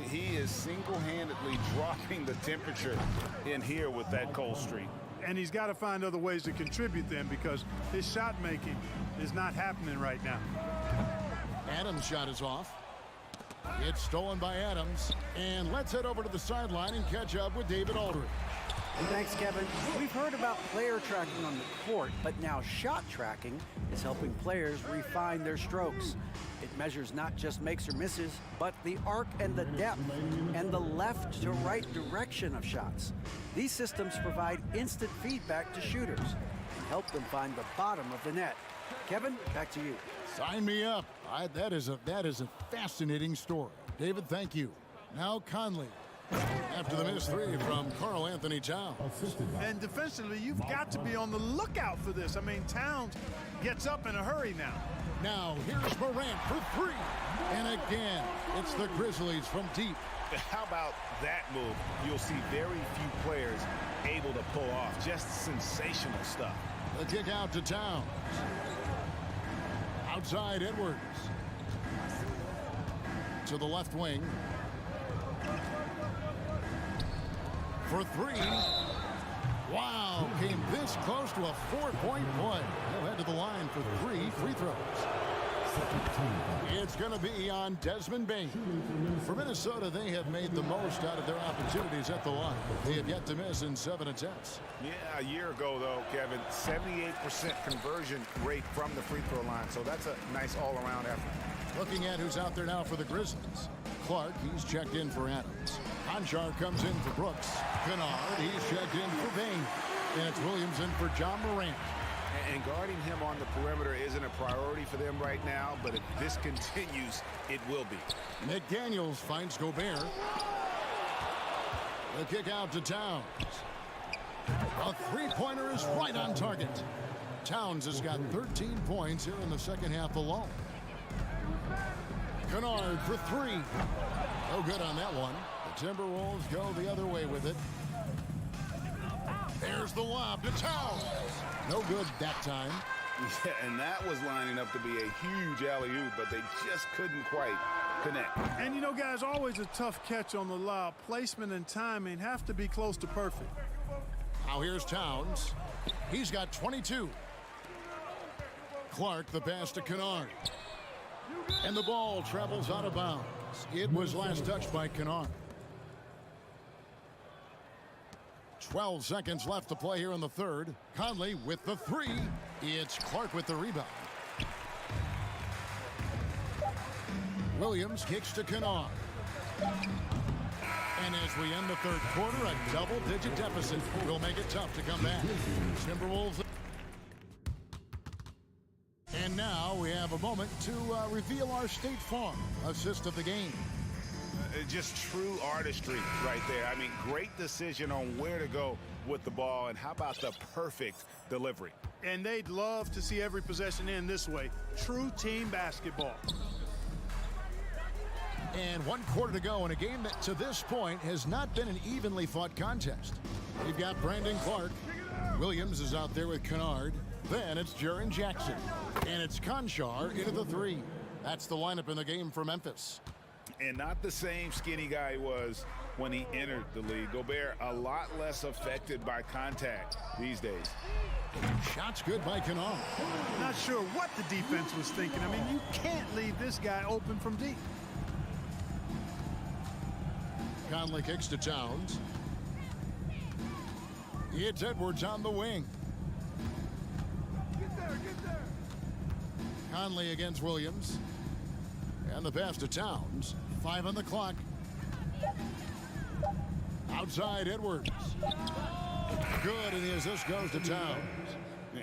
He is single-handedly dropping the temperature in here with that cold streak. And he's got to find other ways to contribute then, because his shot making is not happening right now. Adams' shot is off. It's stolen by Adams. And let's head over to the sideline and catch up with David Aldridge. Thanks, Kevin. We've heard about player tracking on the court, but now shot tracking is helping players refine their strokes. It measures not just makes or misses, but the arc and the depth and the left to right direction of shots. These systems provide instant feedback to shooters and help them find the bottom of the net. Kevin, back to you. Sign me up. That is a fascinating story. David, thank you. Now Conley. After the missed 3 from Karl Anthony Towns. And defensively, you've got to be on the lookout for this. I mean, Towns gets up in a hurry now. Now here's Morant for 3. And again, it's the Grizzlies from deep. How about that move? You'll see very few players able to pull off. Just sensational stuff. The kick out to Towns. Outside Edwards. To the left wing. For 3. Wow, came this close to a 4-point play. He'll head to the line for 3 free throws. It's going to be on Desmond Bane. For Minnesota, they have made the most out of their opportunities at the line. They have yet to miss in 7 attempts. Yeah, a year ago, though, Kevin, 78% conversion rate from the free throw line. So that's a nice all-around effort. Looking at who's out there now for the Grizzlies. Clark, he's checked in for Adams. Conchar comes in for Brooks. Kennard, he's checked in for Bane. And it's Williams in for John Morant. And guarding him on the perimeter isn't a priority for them right now, but if this continues, it will be. McDaniels finds Gobert. The kick out to Towns. A 3-pointer is right on target. Towns has got 13 points here in the second half alone. Kennard for 3. No good on that one. The Timberwolves go the other way with it. There's the lob to Towns. No good that time. Yeah, and that was lining up to be a huge alley-oop, but they just couldn't quite connect. And, you know, guys, always a tough catch on the lob. Placement and timing have to be close to perfect. Now here's Towns. He's got 22. Clark, the pass to Kennard. And the ball travels out of bounds. It was last touched by Kennard. 12 seconds left to play here in the third. Conley with the 3. It's Clark with the rebound. Williams kicks to Kennard. And as we end the third quarter, a double-digit deficit will make it tough to come back. Timberwolves. And now we have a moment to reveal our State Farm assist of the game. Just true artistry right there. I mean, great decision on where to go with the ball, and how about the perfect delivery? And they'd love to see every possession end this way. True team basketball. And 1 quarter to go in a game that to this point has not been an evenly fought contest. We've got Brandon Clark. Williams is out there with Kennard. Then it's Jaren Jackson. And it's Conchar into the 3. That's the lineup in the game for Memphis. And not the same skinny guy he was when he entered the league. Gobert a lot less affected by contact these days. Shots good by Kennard. Not sure what the defense was thinking. I mean, you can't leave this guy open from deep. Conley kicks to Towns. It's Edwards on the wing. Get there. Conley against Williams. And the pass to Towns. 5 on the clock. Outside Edwards. Good, and the assist goes to Towns.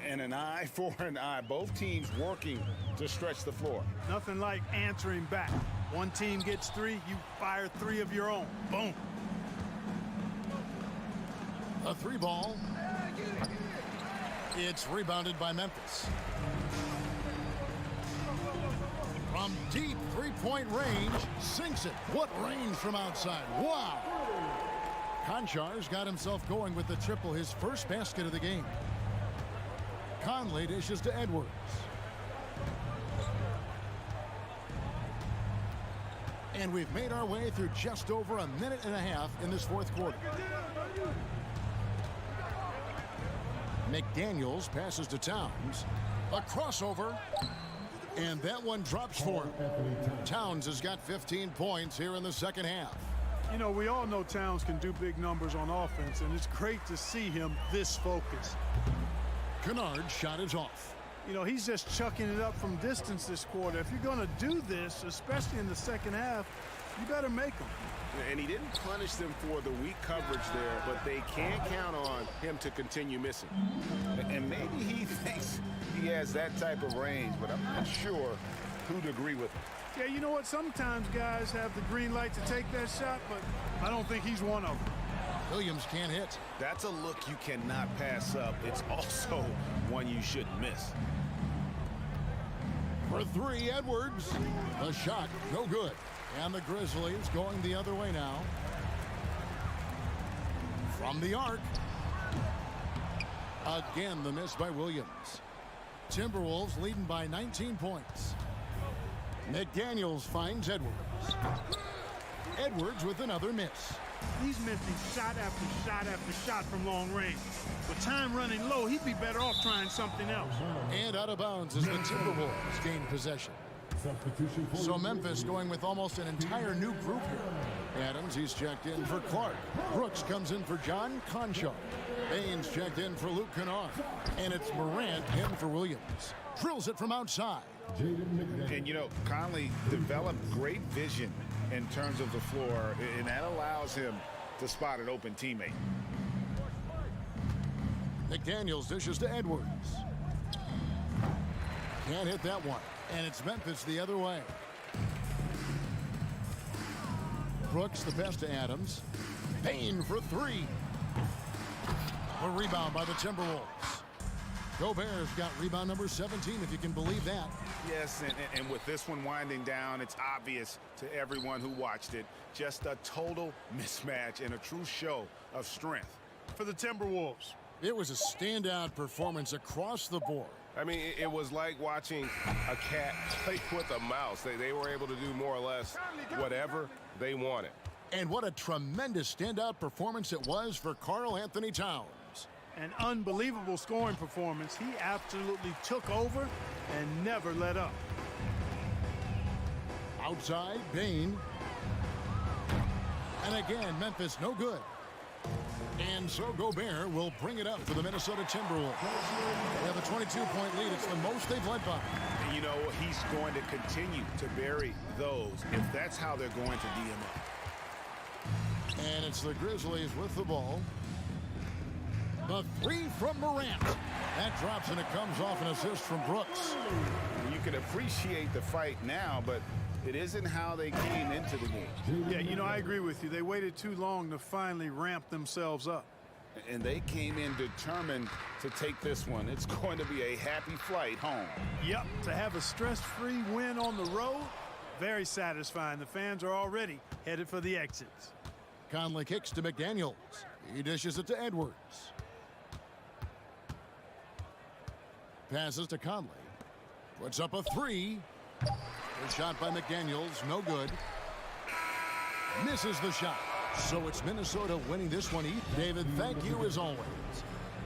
And an eye for an eye. Both teams working to stretch the floor. Nothing like answering back. One team gets 3, you fire 3 of your own. Boom. A 3 ball. It's rebounded by Memphis. From deep 3-point range, sinks it. What range from outside. Wow. Konchar's got himself going with the triple, his first basket of the game. Conley dishes to Edwards. And we've made our way through just over a minute and a half in this fourth quarter. McDaniels passes to Towns. A crossover. And that one drops for him. Towns has got 15 points here in the second half. You know, we all know Towns can do big numbers on offense, and it's great to see him this focused. Kennard's shot is off. You know, he's just chucking it up from distance this quarter. If you're going to do this, especially in the second half, you better make them. And he didn't punish them for the weak coverage there, but they can't count on him to continue missing. And maybe he thinks he has that type of range, but I'm not sure who'd agree with him. Yeah, you know what? Sometimes guys have the green light to take that shot, but I don't think he's one of them. Williams can't hit. That's a look you cannot pass up. It's also one you shouldn't miss. For 3, Edwards. The shot, no good. And the Grizzlies going the other way now. From the arc. Again, the miss by Williams. Timberwolves leading by 19 points. McDaniels finds Edwards. Edwards with another miss. He's missing shot after shot after shot from long range. With time running low, he'd be better off trying something else. And out of bounds as the Timberwolves gain possession. So Memphis going with almost an entire new group here. Adams, he's checked in for Clark. Brooks comes in for John Konchar. Baines checked in for Luke Kennard. And it's Morant in for Williams. Drills it from outside. And, you know, Conley developed great vision in terms of the floor, and that allows him to spot an open teammate. McDaniels dishes to Edwards. Can't hit that one. And it's Memphis the other way. Brooks the pass to Adams. Payne for 3. A rebound by the Timberwolves. Gobert's got rebound number 17, if you can believe that. Yes, and with this one winding down, it's obvious to everyone who watched it. Just a total mismatch and a true show of strength. For the Timberwolves. It was a standout performance across the board. I mean, it was like watching a cat play with a mouse. They were able to do more or less whatever they wanted. And what a tremendous standout performance it was for Karl Anthony Towns. An unbelievable scoring performance. He absolutely took over and never let up. Outside, Bain. And again, Memphis no good. And so Gobert will bring it up for the Minnesota Timberwolves. They have a 22-point lead. It's the most they've led by. You know, he's going to continue to bury those if that's how they're going to D him up. And it's the Grizzlies with the ball. The 3 from Morant. That drops and it comes off an assist from Brooks. You can appreciate the fight now, but it isn't how they came into the game. Yeah, you know, I agree with you. They waited too long to finally ramp themselves up. And they came in determined to take this one. It's going to be a happy flight home. Yep, to have a stress-free win on the road, very satisfying. The fans are already headed for the exits. Conley kicks to McDaniels. He dishes it to Edwards. Passes to Conley. Puts up a 3. Good shot by McDaniels. No good. Misses the shot. So it's Minnesota winning this one. David, thank you as always.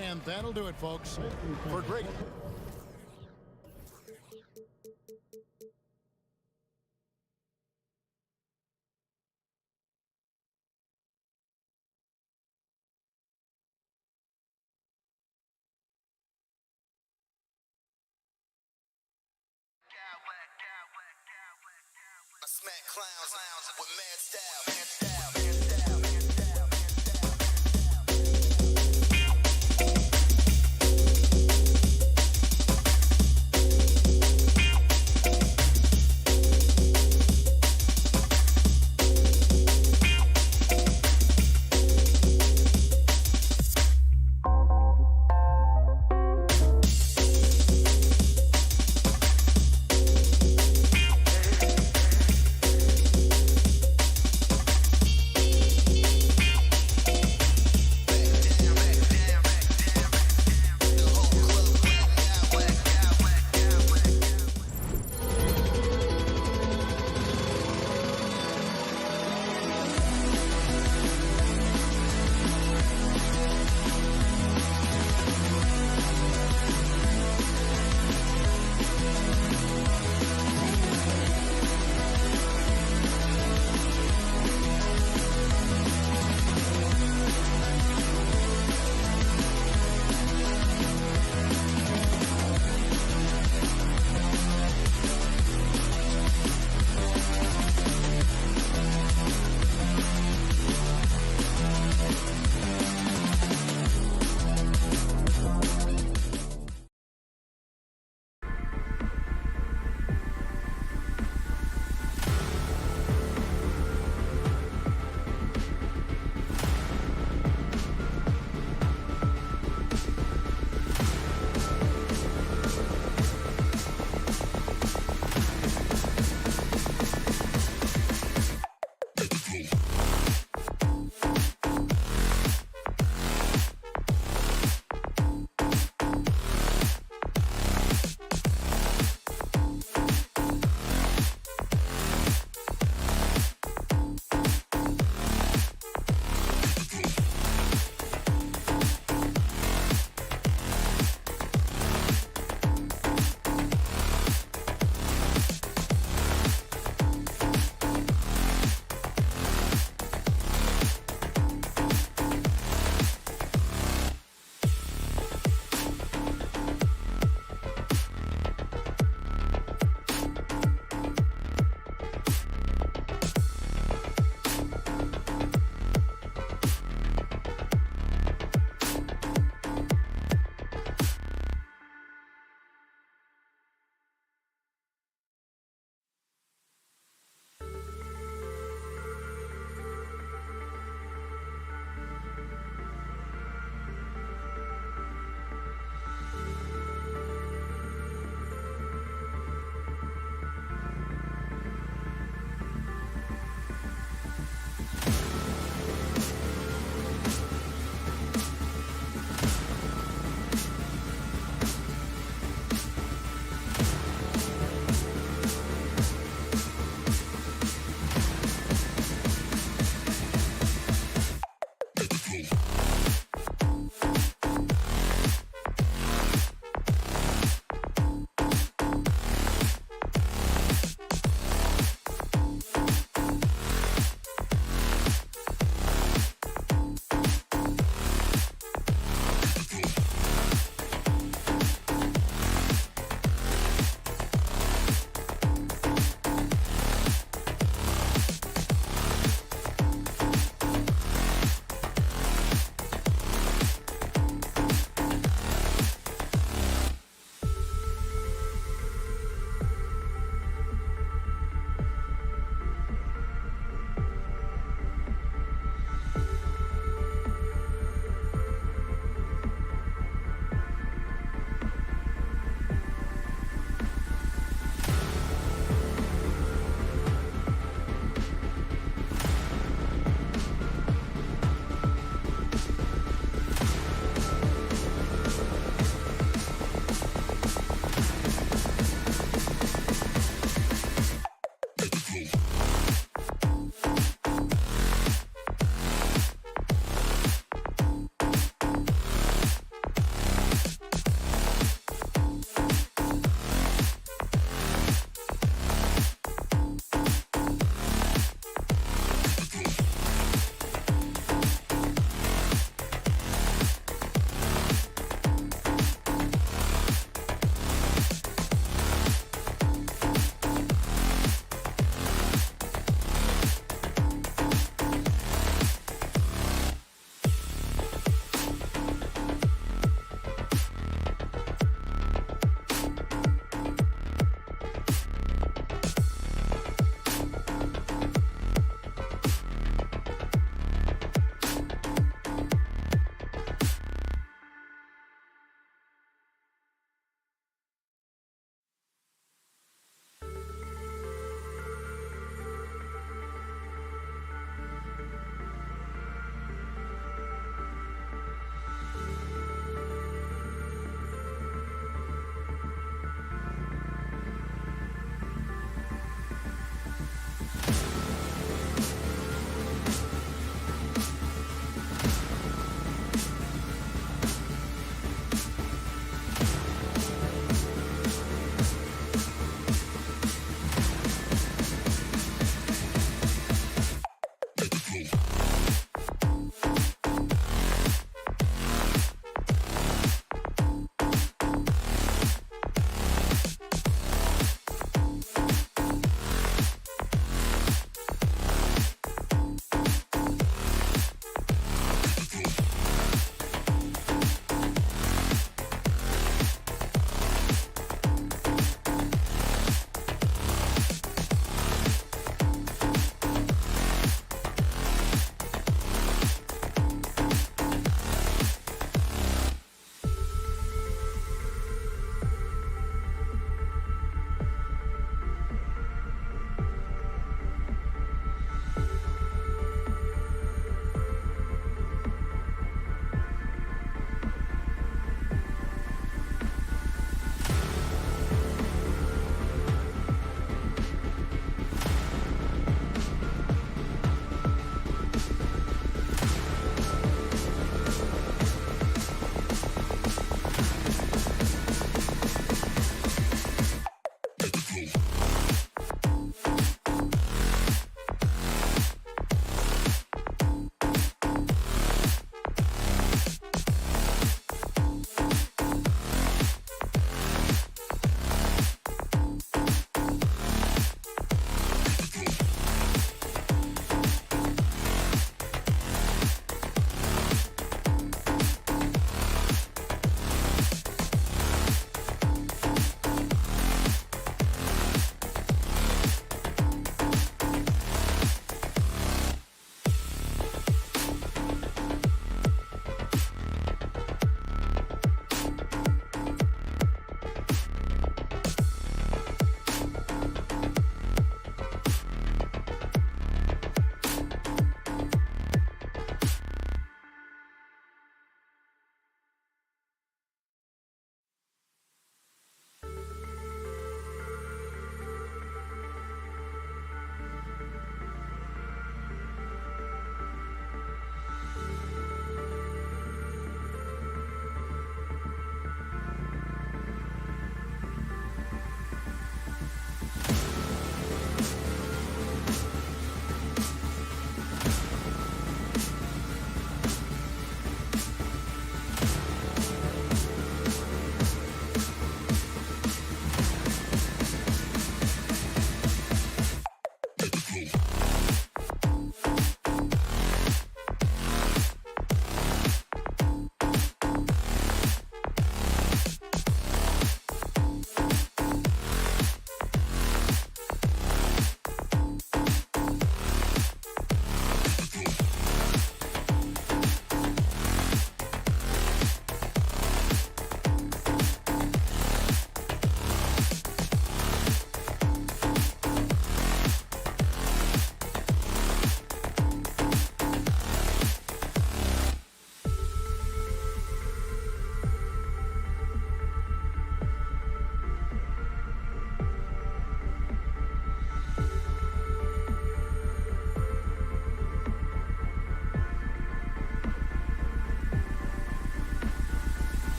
And that'll do it, folks, for Greg. Smack clowns with mad style.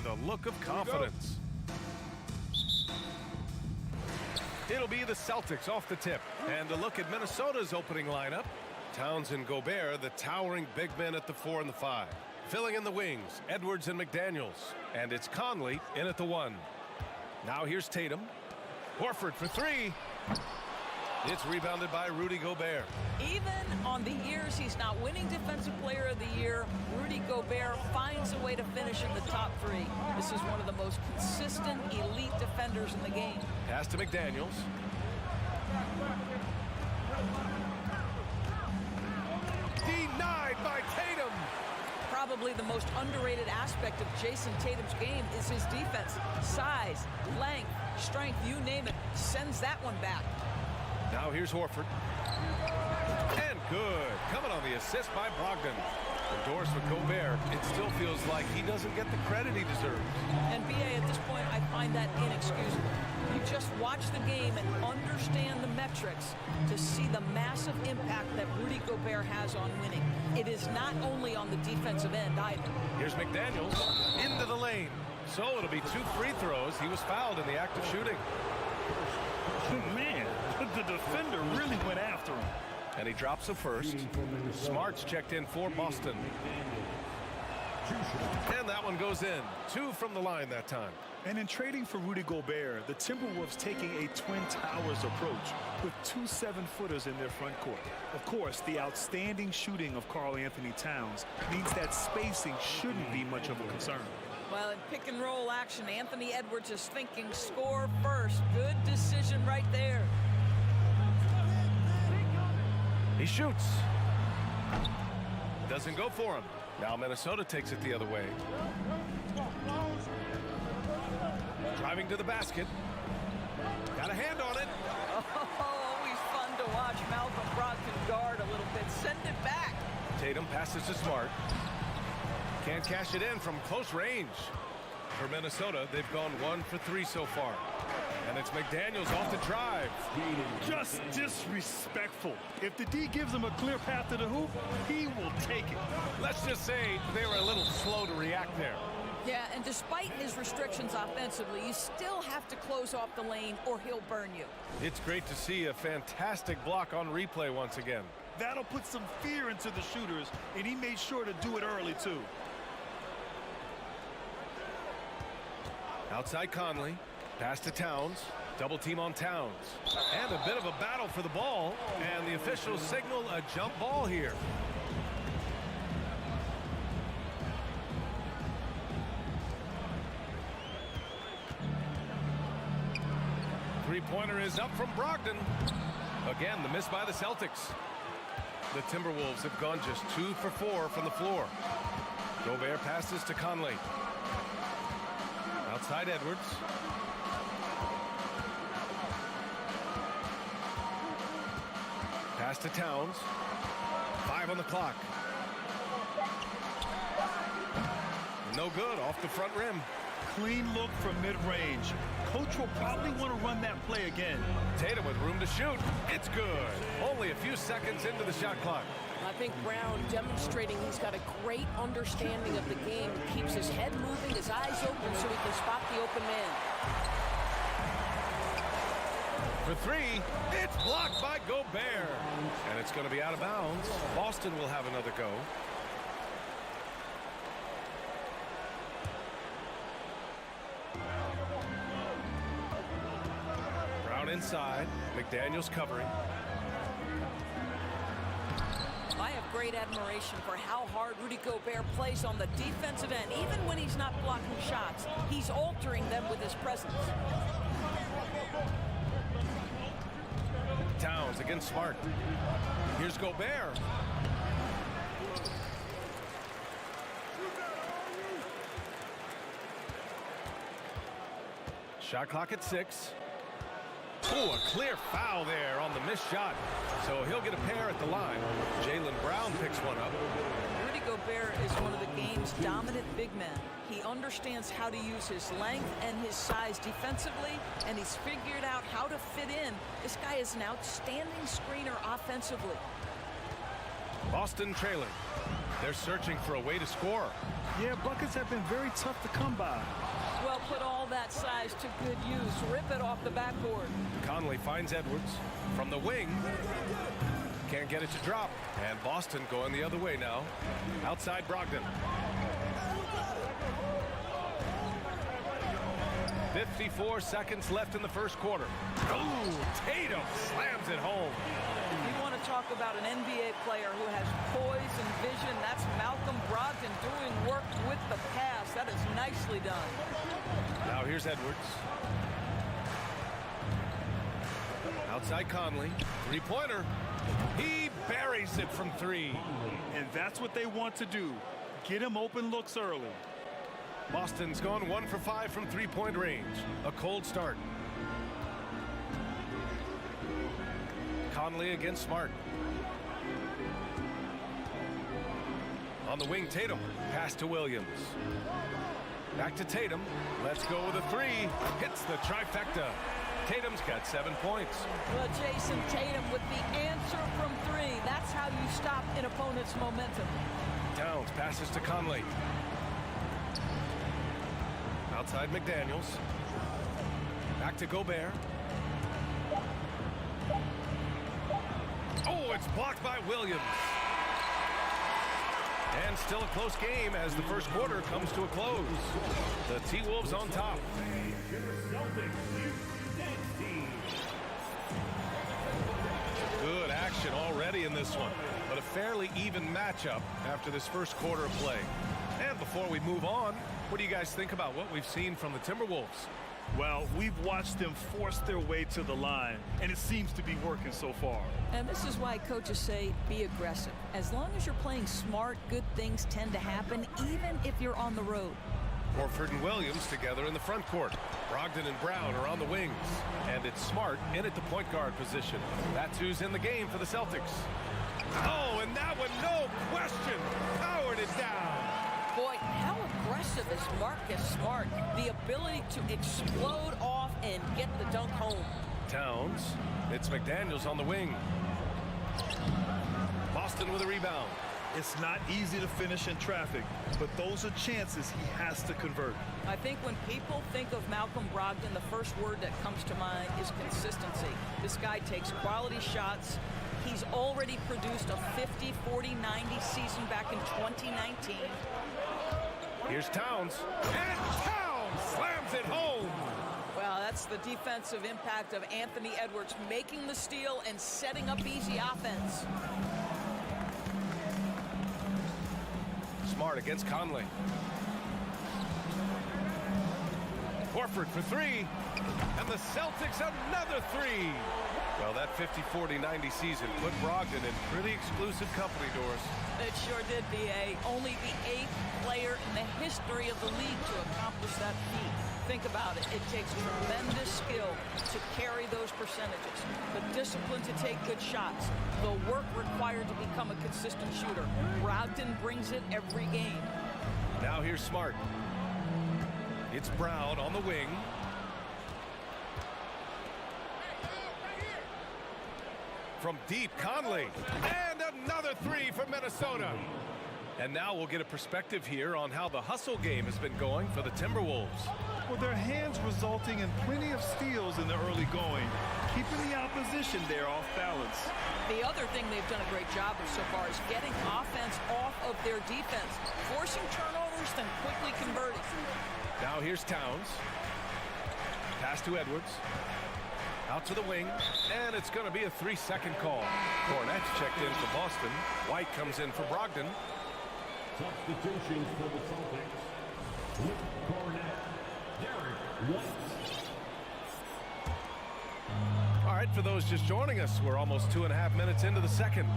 with a look of confidence. It'll be the Celtics off the tip. And a look at Minnesota's opening lineup. Towns and Gobert, the towering big men at the 4 and the 5. Filling in the wings, Edwards and McDaniels. And it's Conley in at the 1. Now here's Tatum. Horford for 3. It's rebounded by Rudy Gobert. Even on the years he's not winning Defensive Player of the Year, Rudy Gobert finds a way to finish in the top 3. This is one of the most consistent elite defenders in the game. Pass to McDaniels. Denied by Tatum. Probably the most underrated aspect of Jason Tatum's game is his defense. Size, length, strength, you name it, sends that one back. Now here's Horford. And good. Coming on the assist by Brogdon. Endorsed with Gobert. It still feels like he doesn't get the credit he deserves. And BA, at this point, I find that inexcusable. You just watch the game and understand the metrics to see the massive impact that Rudy Gobert has on winning. It is not only on the defensive end either. Here's McDaniels into the lane. So it'll be 2 free throws. He was fouled in the act of shooting. Man, the defender really went after him. And he drops the first. Smart's checked in for Boston. And that one goes in. 2 from the line that time. And in trading for Rudy Gobert, the Timberwolves taking a Twin Towers approach with 2 7-footers in their front court. Of course, the outstanding shooting of Karl Anthony Towns means that spacing shouldn't be much of a concern. Well, in pick and roll action, Anthony Edwards is thinking score first. Good decision right there. He shoots. Doesn't go for him. Now Minnesota takes it the other way. Driving to the basket. Got a hand on it. Oh, always fun to watch Malcolm Brogdon guard a little bit. Send it back. Tatum passes to Smart. Can't cash it in from close range. For Minnesota, they've gone 1 for 3 so far. And it's McDaniels off the drive. Just disrespectful. If the D gives him a clear path to the hoop, he will take it. Let's just say they were a little slow to react there. Yeah, and despite his restrictions offensively, you still have to close off the lane or he'll burn you. It's great to see a fantastic block on replay once again. That'll put some fear into the shooters, and he made sure to do it early, too. Outside Conley. Pass to Towns. Double team on Towns. And a bit of a battle for the ball. And the officials signal a jump ball here. Three-pointer is up from Brogdon. Again, the miss by the Celtics. The Timberwolves have gone just 2 for 4 from the floor. Gobert passes to Conley. Outside Edwards. Pass to Towns. 5 on the clock. No good, off the front rim. Clean look from mid-range. Coach will probably want to run that play again. Tatum with room to shoot. It's good. Only a few seconds into the shot clock. I think Brown demonstrating he's got a great understanding of the game. He keeps his head moving, his eyes open so he can spot the open man. For 3, it's blocked by Gobert. And it's going to be out of bounds. Boston will have another go. Brown inside. McDaniels covering. I have great admiration for how hard Rudy Gobert plays on the defensive end. Even when he's not blocking shots, he's altering them with his presence. Towns against Smart. Here's Gobert. Shot clock at 6. Oh, a clear foul there on the missed shot. So he'll get a pair at the line. Jaylen Brown picks one up. Rudy Gobert is one of the game's dominant big men. He understands how to use his length and his size defensively, and he's figured out how to fit in. This guy is an outstanding screener offensively. Boston trailing. They're searching for a way to score. Yeah, buckets have been very tough to come by. Well, put all that size to good use. Rip it off the backboard. Conley finds Edwards from the wing. Can't get it to drop. And Boston going the other way now. Outside Brogdon. 54 seconds left in the first quarter. Oh, Tatum slams it home. If you want to talk about an NBA player who has poise and vision, that's Malcolm Brogdon doing work with the pass. That is nicely done. Now here's Edwards. Outside Conley. Three-pointer. He buries it from three. And that's what they want to do. Get him open looks early. Boston's gone 1 for 5 from three-point range. A cold start. Conley against Smart. On the wing, Tatum. Pass to Williams. Back to Tatum. Let's go with a three. Hits the trifecta. Tatum's got 7 points. Well, Jason Tatum with the answer from three. That's how you stop an opponent's momentum. Towns passes to Conley. Outside McDaniels. Back to Gobert. Oh, it's blocked by Williams. And still a close game as the first quarter comes to a close. The T-Wolves on top. Good action already in this one, but a fairly even matchup after this first quarter of play. And before we move on, what do you guys think about what we've seen from the Timberwolves? Well, we've watched them force their way to the line, and it seems to be working so far. And this is why coaches say be aggressive. As long as you're playing smart, good things tend to happen, even if you're on the road. Horford and Williams together in the front court. Brogdon and Brown are on the wings. And it's Smart in at the point guard position. That's who's in the game for the Celtics. Oh, and that one, no question, powered it down. Boy, how aggressive is Marcus Smart? The ability to explode off and get the dunk home. Towns. It's McDaniels on the wing. Boston with a rebound. It's not easy to finish in traffic, but those are chances he has to convert. I think when people think of Malcolm Brogdon, the first word that comes to mind is consistency. This guy takes quality shots. He's already produced a 50, 40, 90 season back in 2019. Here's Towns. And Towns slams it home. Well, that's the defensive impact of Anthony Edwards making the steal and setting up easy offense. Smart against Conley. Horford for three. And the Celtics another three. Well, that 50, 40, 90 season put Brogdon in pretty exclusive company, Doris. It sure did, B.A. Only the 8th player in the history of the league to accomplish that feat. Think about it. It takes tremendous skill to carry those percentages. The discipline to take good shots. The work required to become a consistent shooter. Brogdon brings it every game. Now here's Smart. It's Brown on the wing. From deep, Conley. And another three for Minnesota. And now we'll get a perspective here on how the hustle game has been going for the Timberwolves. Well, their hands resulting in plenty of steals in the early going, keeping the opposition there off balance. The other thing they've done a great job of so far is getting offense off of their defense, forcing turnovers, then quickly converting. Now here's Towns. Pass to Edwards. Out to the wing, and it's going to be a 3-second call. Cornett's checked in for Boston. White comes in for Brogdon. Substitutions for the Celtics. Luke Cornett, Derek White. All right, for those just joining us, we're almost 2.5 minutes into the second.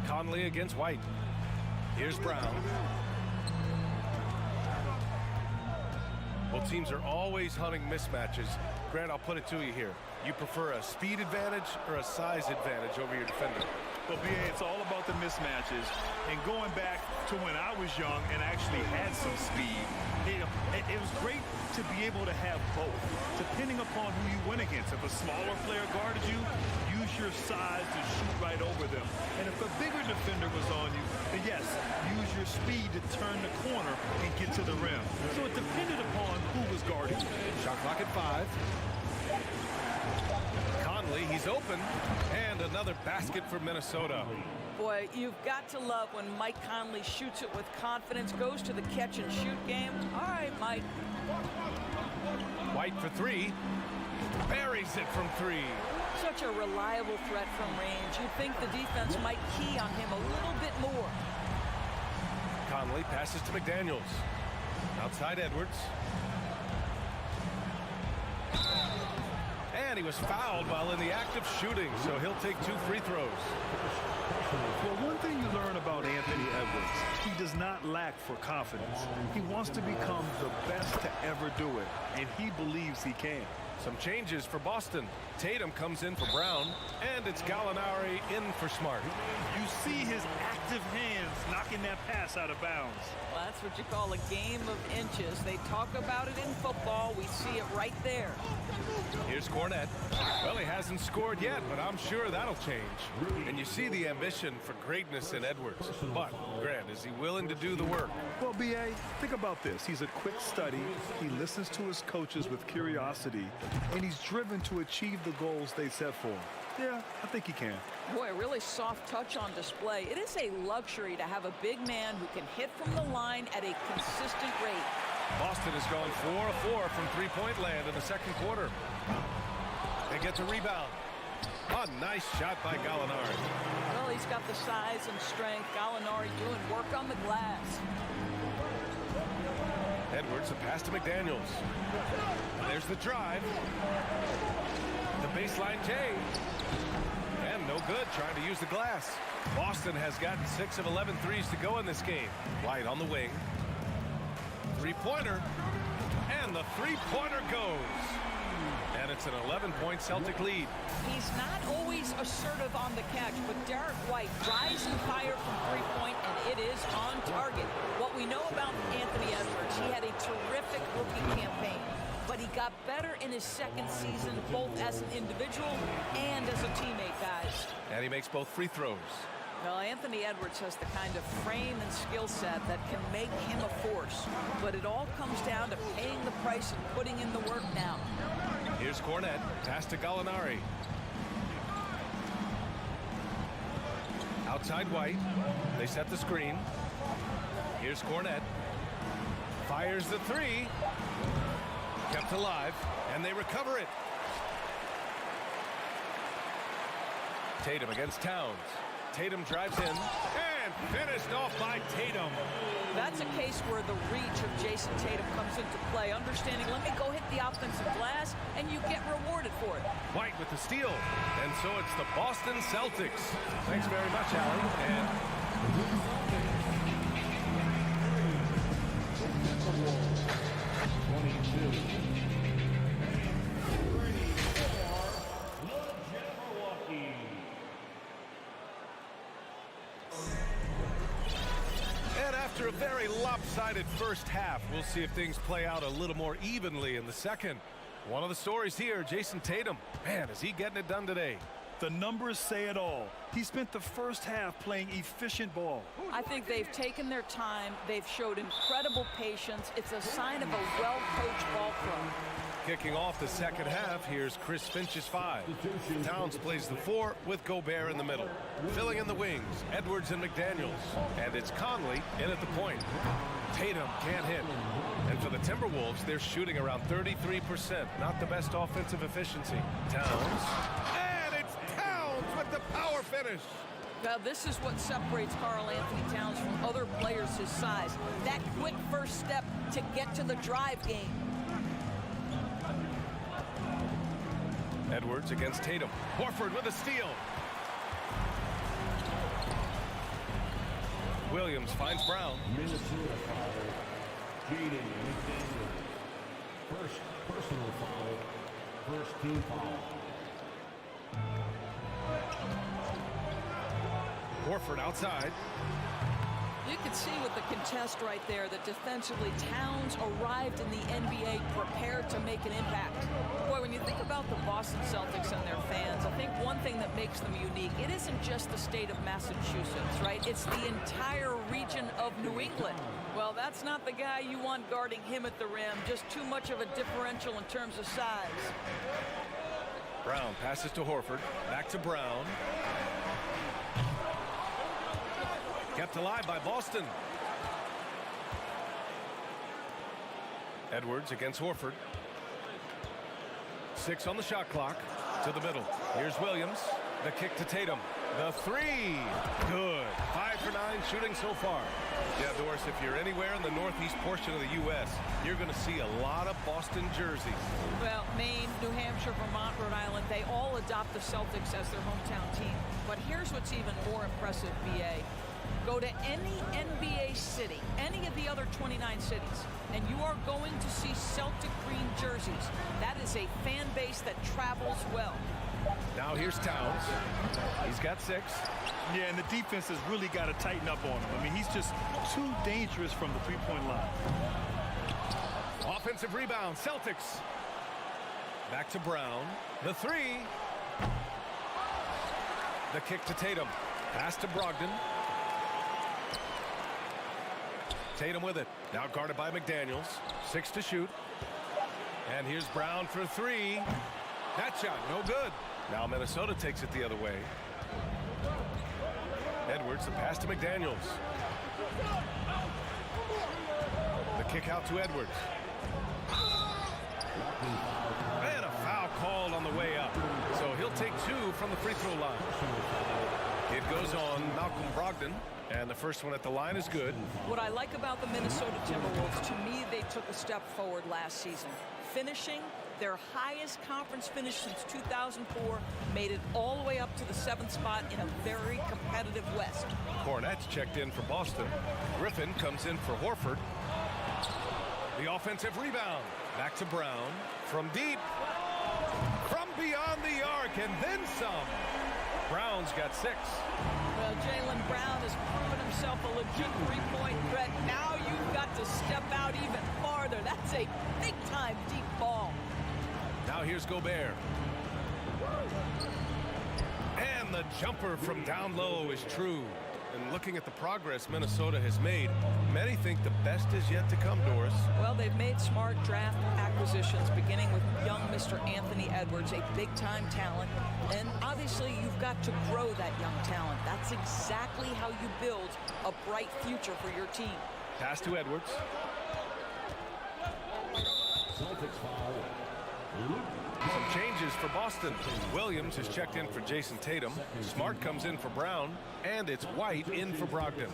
Conley against White. Here's Brown. Well, teams are always hunting mismatches. Grant, I'll put it to you here. You prefer a speed advantage or a size advantage over your defender? Well, BA, it's all about the mismatches. And going back to when I was young and actually had some speed, it was great to be able to have both, depending upon who you win against. If a smaller player guarded you, use your size to shoot right over them. And if a bigger defender was on you, then yes, use your speed to turn the corner and get to the rim. So it depended upon who was guarding you. Shot clock at 5. Conley, he's open. And another basket for Minnesota. Boy, you've got to love when Mike Conley shoots it with confidence, goes to the catch-and-shoot game. All right, Mike. White for 3. Buries it from 3. Such a reliable threat from range. You'd think the defense might key on him a little bit more. Conley passes to McDaniels. Outside Edwards. And he was fouled while in the act of shooting, so he'll take 2 free throws. Well, one thing you learn about Anthony Edwards, he does not lack for confidence. He wants to become the best to ever do it, and he believes he can. Some changes for Boston. Tatum comes in for Brown, and it's Gallinari in for Smart. You see his active hands knocking that pass out of bounds. Well, that's what you call a game of inches. They talk about it in football. We see it right there. Here's Cornette. Well, he hasn't scored yet, but I'm sure that'll change. And you see the ambition for greatness in Edwards. But, Grant, is he willing to do the work? Well, B.A., think about this. He's a quick study. He listens to his coaches with curiosity, and he's driven to achieve the goals they set for him. Yeah, I think he can. Boy, a really soft touch on display. It is a luxury to have a big man who can hit from the line at a consistent rate. Boston has gone 4 of 4 from three-point land in the second quarter. They get the rebound. A nice shot by Gallinari. Well, he's got the size and strength. Gallinari doing work on the glass. Edwards, a pass to McDaniels. And there's the drive. The baseline J. And no good, trying to use the glass. Boston has gotten 6 of 11 threes to go in this game. White on the wing. Three-pointer. And the three-pointer goes. And it's an 11-point Celtic lead. He's not always assertive on the catch, but Derek White rising fire from three-point, and it is on target. What we know about Anthony Edwards, he had a terrific rookie campaign, but he got better in his second season, both as an individual and as a teammate, guys. And he makes both free throws. Well, Anthony Edwards has the kind of frame and skill set that can make him a force, but it all comes down to paying the price and putting in the work now. Here's Cornette, pass to Gallinari. Outside White, they set the screen. Here's Cornette. Fires the 3. Kept alive, and they recover it. Tatum against Towns. Tatum drives in, and finished off by Tatum. That's a case where the reach of Jason Tatum comes into play. Understanding, let me go hit the offensive glass, and you get rewarded for it. White with the steal, and so it's the Boston Celtics. Thanks very much, Allie. And after a very lopsided first half, we'll see if things play out a little more evenly in the second. One of the stories here, Jason Tatum. Man, is he getting it done today? The numbers say it all. He spent the first half playing efficient ball. I think they've taken their time. They've showed incredible patience. It's a sign of a well-coached ball club. Kicking off the second half, here's Chris Finch's 5. Towns plays the 4 with Gobert in the middle. Filling in the wings, Edwards and McDaniels. And it's Conley in at the point. Tatum can't hit. And for the Timberwolves, they're shooting around 33%. Not the best offensive efficiency. Towns. And it's Towns with the power finish. Now, this is what separates Karl Anthony Towns from other players his size. That quick first step to get to the drive game. Edwards against Tatum. Horford with a steal. Williams finds Brown. Minnesota foul. Jaden McDaniel. First personal foul. First team foul. Horford outside. You can see with the contest right there that defensively Towns arrived in the NBA there to make an impact. Boy, when you think about the Boston Celtics and their fans, I think one thing that makes them unique, it isn't just the state of Massachusetts, right? It's the entire region of New England. Well, that's not the guy you want guarding him at the rim. Just too much of a differential in terms of size. Brown passes to Horford. Back to Brown. Kept alive by Boston. Edwards against Horford. 6 on the shot clock. To the middle. Here's Williams. The kick to Tatum. The three. Good. 5 for 9 shooting so far. Yeah, Doris, if you're anywhere in the northeast portion of the U.S., you're going to see a lot of Boston jerseys. Well, Maine, New Hampshire, Vermont, Rhode Island, they all adopt the Celtics as their hometown team. But here's what's even more impressive, BA. Go to any NBA city, any of the other 29 cities, and you are going to see Celtic green jerseys. That is a fan base that travels well. Now here's Towns. He's got 6. Yeah, and the defense has really got to tighten up on him. I mean, he's just too dangerous from the three-point line. Offensive rebound, Celtics. Back to Brown. The three. The kick to Tatum. Pass to Brogdon. Tatum with it. Now guarded by McDaniels. 6 to shoot. And here's Brown for 3. That shot, no good. Now Minnesota takes it the other way. Edwards, the pass to McDaniels. The kick out to Edwards. And a foul called on the way up. So he'll take 2 from the free throw line. It goes on Malcolm Brogdon. And the first one at the line is good. What I like about the Minnesota Timberwolves, to me, they took a step forward last season. Finishing their highest conference finish since 2004, made it all the way up to the 7th spot in a very competitive West. Cornette's checked in for Boston. Griffin comes in for Horford. The offensive rebound. Back to Brown. From deep. From beyond the arc, and then some. Brown's got 6. Well, Jaylen Brown has proven himself a legit three-point threat. Now you've got to step out even farther. That's a big-time deep ball. Now here's Gobert. And the jumper from down low is true. And looking at the progress Minnesota has made, many think the best is yet to come, Doris. Well, they've made smart draft acquisitions, beginning with young Mr. Anthony Edwards, a big-time talent. And obviously, you've got to grow that young talent. That's exactly how you build a bright future for your team. Pass to Edwards. Celtics foul. Some changes for Boston. Williams is checked in for Jason Tatum. Smart comes in for Brown. And it's White in for Brogdon.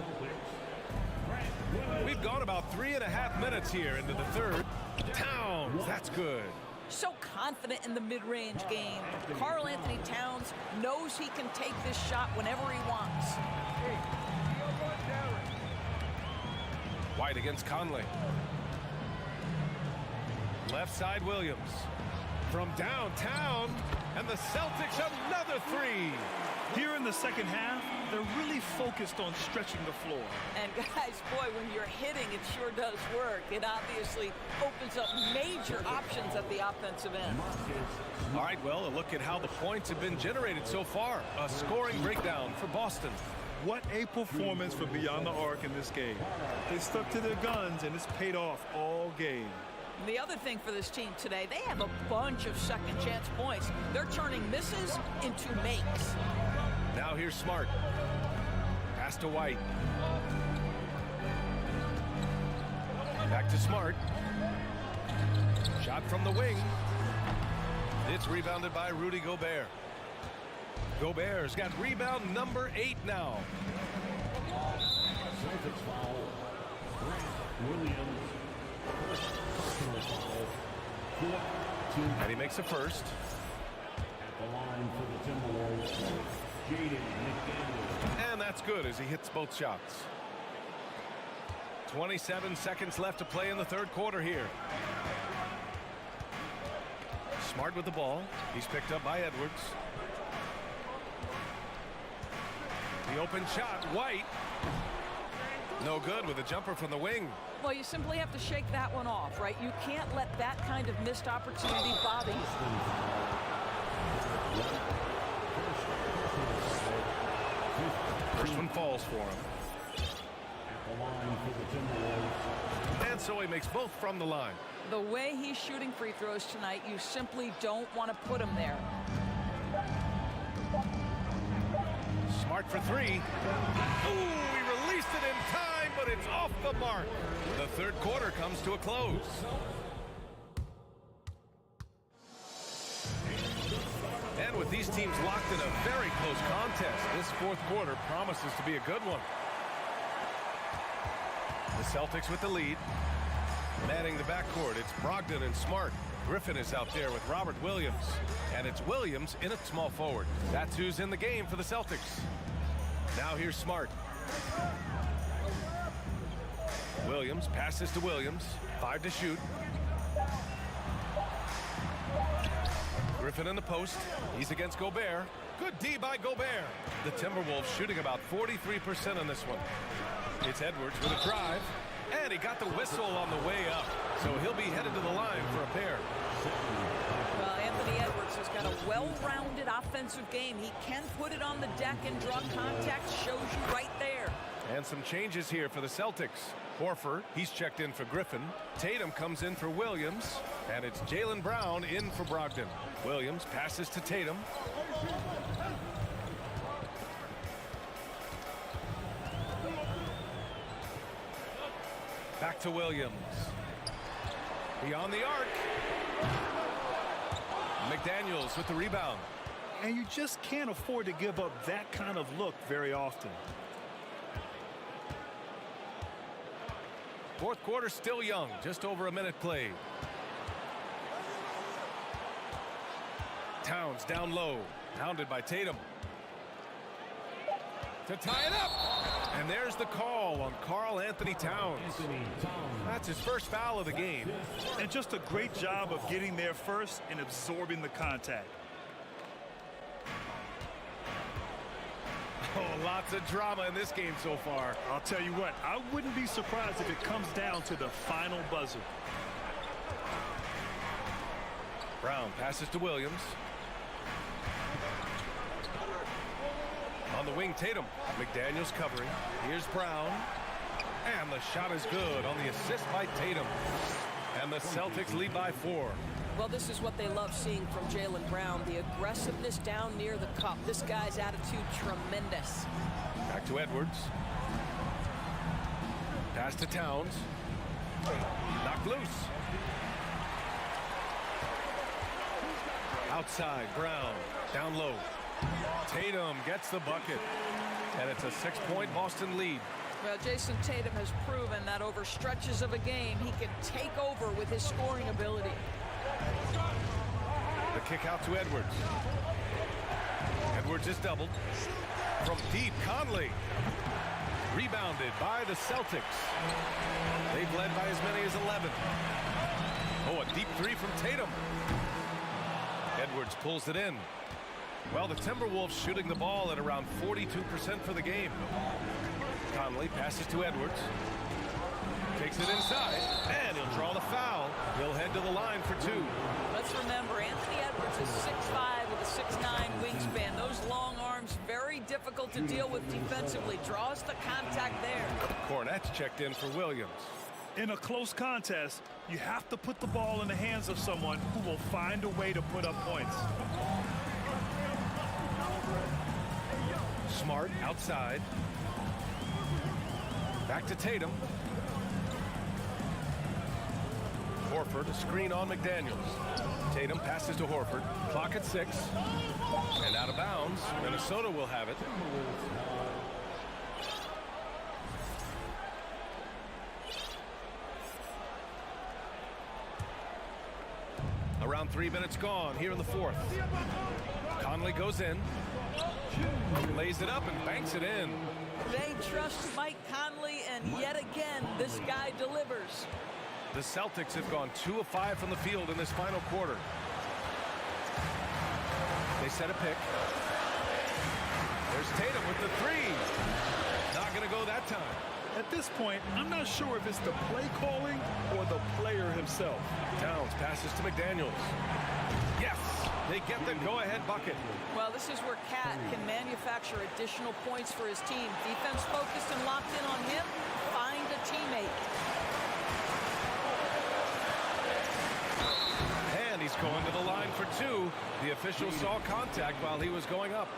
We've gone about 3.5 minutes here into the third. Towns, that's good. So confident in the mid-range game. Karl Anthony Towns knows he can take this shot whenever he wants. White against Conley. Left side Williams. From downtown, and the Celtics another 3. Here in the second half, they're really focused on stretching the floor. And guys, boy, when you're hitting, it sure does work. It obviously opens up major options at the offensive end. All right, well, a look at how the points have been generated so far. A scoring breakdown for Boston. What a performance from beyond the arc in this game. They stuck to their guns, and it's paid off all game. The other thing for this team today, they have a bunch of second chance points. They're turning misses into makes. Now here's Smart. Pass to White. Back to Smart. Shot from the wing. It's rebounded by Rudy Gobert. Gobert's got rebound number 8 now. Celtics foul. Williams. And he makes a first. At the line for the Timberwolves, Jaden McDaniels. And that's good as he hits both shots. 27 seconds left to play in the third quarter here. Smart with the ball. He's picked up by Edwards. The open shot, White. No good with a jumper from the wing. Well, you simply have to shake that one off, right? You can't let that kind of missed opportunity bother you. First one falls for him. At the line for the Timberwolves. And so he makes both from the line. The way he's shooting free throws tonight, you simply don't want to put him there. Smart for three. Ooh, he released it in time, but it's off the mark. The third quarter comes to a close. And with these teams locked in a very close contest, this fourth quarter promises to be a good one. The Celtics with the lead. Manning the backcourt, it's Brogdon and Smart. Griffin is out there with Robert Williams. And it's Williams in at small forward. That's who's in the game for the Celtics. Now here's Smart. Williams passes to Williams. 5 to shoot. Griffin in the post. He's against Gobert. Good D by Gobert. The Timberwolves shooting about 43% on this one. It's Edwards with a drive. And he got the whistle on the way up. So he'll be headed to the line for a pair. Well, Anthony Edwards has got a well-rounded offensive game. He can put it on the deck and draw contact. Shows you right there. And some changes here for the Celtics. Horford, he's checked in for Griffin. Tatum comes in for Williams. And it's Jaylen Brown in for Brogdon. Williams passes to Tatum. Back to Williams. Beyond the arc. McDaniels with the rebound. And you just can't afford to give up that kind of look very often. Fourth quarter still young, just over a minute played. Towns down low, pounded by Tatum. To tie it up. And there's the call on Karl Anthony Towns. That's his first foul of the game. And just a great job of getting there first and absorbing the contact. Oh, lots of drama in this game so far. I'll tell you what, I wouldn't be surprised if it comes down to the final buzzer. Brown passes to Williams. On the wing, Tatum. McDaniels covering. Here's Brown. And the shot is good on the assist by Tatum. And the Celtics lead by 4. Well, this is what they love seeing from Jaylen Brown. The aggressiveness down near the cup. This guy's attitude, tremendous. Back to Edwards. Pass to Towns. Knocked loose. Outside, Brown. Down low. Tatum gets the bucket. And it's a 6-point Boston lead. Well, Jason Tatum has proven that over stretches of a game, he can take over with his scoring ability. The kick out to Edwards. Edwards is doubled. From deep, Conley. Rebounded by the Celtics. They've led by as many as 11. Oh, a deep three from Tatum. Edwards pulls it in. Well, the Timberwolves shooting the ball at around 42% for the game. Conley passes to Edwards. Takes it inside, and he'll draw the foul. He'll head to the line for 2. Let's remember, Anthony Edwards is 6'5" with a 6'9" wingspan. Those long arms, very difficult to deal with defensively. Draws the contact there. Cornette's checked in for Williams. In a close contest, you have to put the ball in the hands of someone who will find a way to put up points. Smart outside. Back to Tatum. Horford, a screen on McDaniels. Tatum passes to Horford. Clock at 6. And out of bounds. Minnesota will have it. Around 3 minutes gone here in the fourth. Conley goes in. Lays it up and banks it in. They trust Mike Conley, and yet again, this guy delivers. The Celtics have gone 2 of 5 from the field in this final quarter. They set a pick. There's Tatum with the 3. Not going to go that time. At this point, I'm not sure if it's the play calling or the player himself. Towns passes to McDaniels. Yes, they get the go-ahead bucket. Well, this is where Cat can manufacture additional points for his team. Defense focused and locked in on him. Find a teammate. And he's going to the line for two. The official saw contact while he was going up.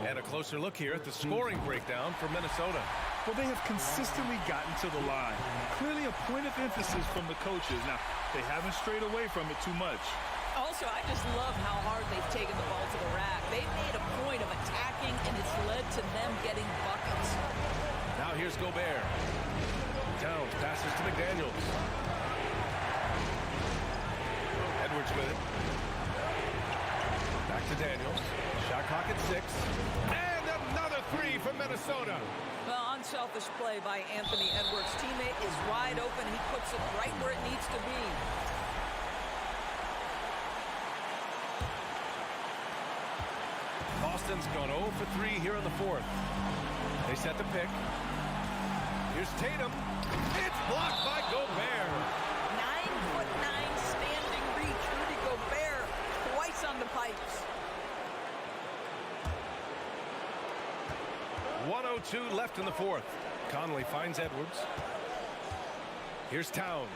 And a closer look here at the scoring breakdown for Minnesota. Well, they have consistently gotten to the line. Clearly a point of emphasis from the coaches. Now, they haven't strayed away from it too much. Also, I just love how hard they've taken the ball to the rack. They've made a point of attacking, and it's led to them getting buckets. Now here's Gobert. Towns passes to McDaniels. Edwards with it. Back to Daniels. Shot clock at 6. And another three from Minnesota. Well, unselfish play by Anthony Edwards. Teammate is wide open. He puts it right where it needs to be. Boston's gone 0 for 3 here in the fourth. They set the pick. Here's Tatum. It's blocked by Gobert. 9'9" standing reach. Rudy Gobert twice on the pipes. 1:02 left in the fourth. Conley finds Edwards. Here's Towns.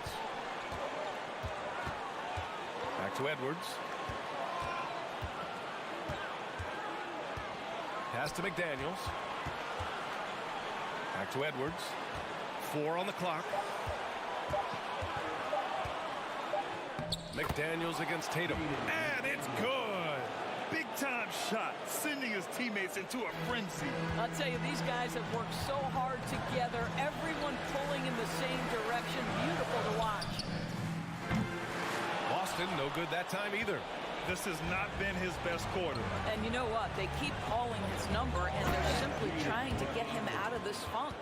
Back to Edwards. Pass to McDaniels. Back to Edwards. 4 on the clock. McDaniels against Tatum. And it's good. Big-time shot, sending his teammates into a frenzy. I'll tell you, these guys have worked so hard together. Everyone pulling in the same direction. Beautiful to watch. Boston, no good that time either. This has not been his best quarter. And you know what? They keep calling his number, and they're simply trying to get him out of this funk.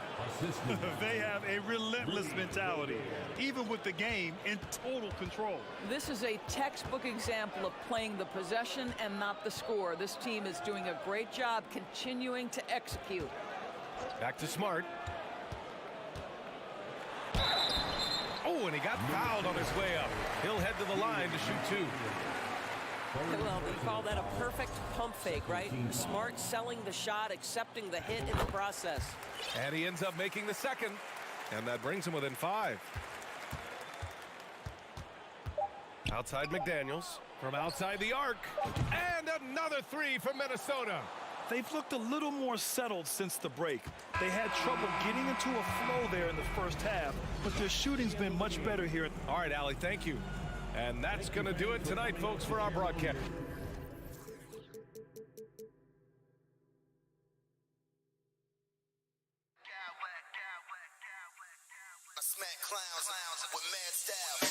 They have a relentless mentality, even with the game in total control. This is a textbook example of playing the possession and not the score. This team is doing a great job continuing to execute. Back to Smart. Oh, and he got fouled on his way up. He'll head to the line to shoot 2. Well, they call that a perfect pump fake, right? Smart selling the shot, accepting the hit in the process. And he ends up making the second. And that brings him within 5. Outside McDaniels. From outside the arc. And another 3 from Minnesota. They've looked a little more settled since the break. They had trouble getting into a flow there in the first half, but their shooting's been much better here. All right, Allie, thank you. And that's going to do it tonight, folks, for our broadcast. I smack clowns with mad style.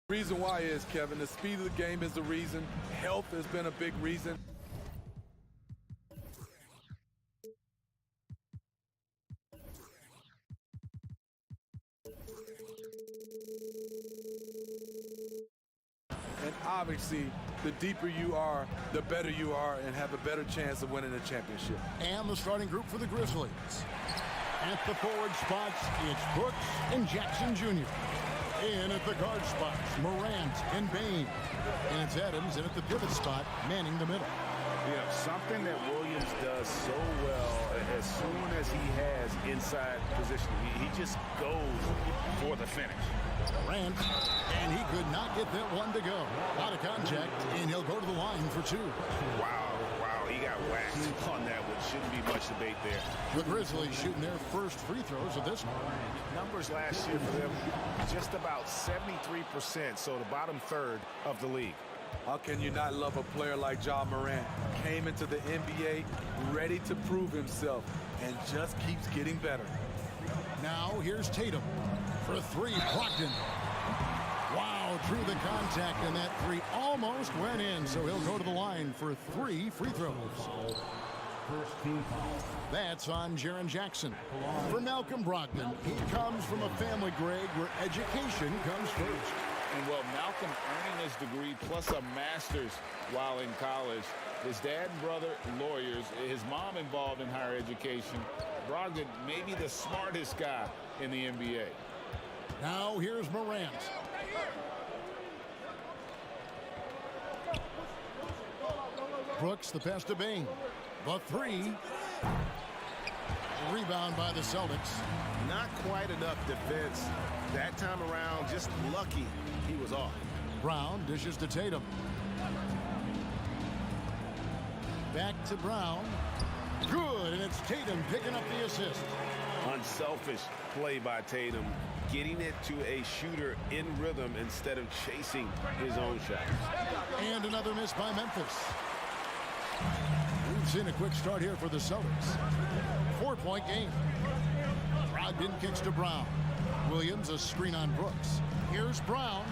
Reason why is, Kevin, the speed of the game is the reason. Health has been a big reason. And obviously, the deeper you are, the better you are and have a better chance of winning a championship. And the starting group for the Grizzlies. At the forward spots, it's Brooks and Jackson Jr. In at the guard spots, Morant and Bane. And it's Adams in at the pivot spot, manning the middle. Yeah, something that Williams does so well as soon as he has inside position. He just goes for the finish. Morant, and he could not get that one to go. Out of contact, and he'll go to the line for two. Wow, he got waxed on that one. Shouldn't be much debate there. The Grizzlies shooting their first free throws of this one. Numbers last year for them, just about 73%, so the bottom third of the league. How can you not love a player like Ja Morant? Came into the NBA ready to prove himself and just keeps getting better. Now here's Tatum for three. Brogdon. Wow, through the contact, and that three almost went in, so he'll go to the line for 3 free throws. First team foul. That's on Jaren Jackson. For Malcolm Brogdon, he comes from a family, Greg, where education comes first. And well, Malcolm earning his degree plus a master's while in college. His dad and brother, lawyers. His mom involved in higher education. Brogdon may be the smartest guy in the NBA. Now here's Morant. Brooks, the pass to Bane. The three. Rebound by the Celtics. Not quite enough defense. That time around, just lucky he was off. Brown dishes to Tatum. Back to Brown. Good, and it's Tatum picking up the assist. Unselfish play by Tatum, getting it to a shooter in rhythm instead of chasing his own shot. And another miss by Memphis. We've seen a quick start here for the Celtics. 4-point game. Brogdon kicks to Brown. Williams a screen on Brooks. Here's Brown.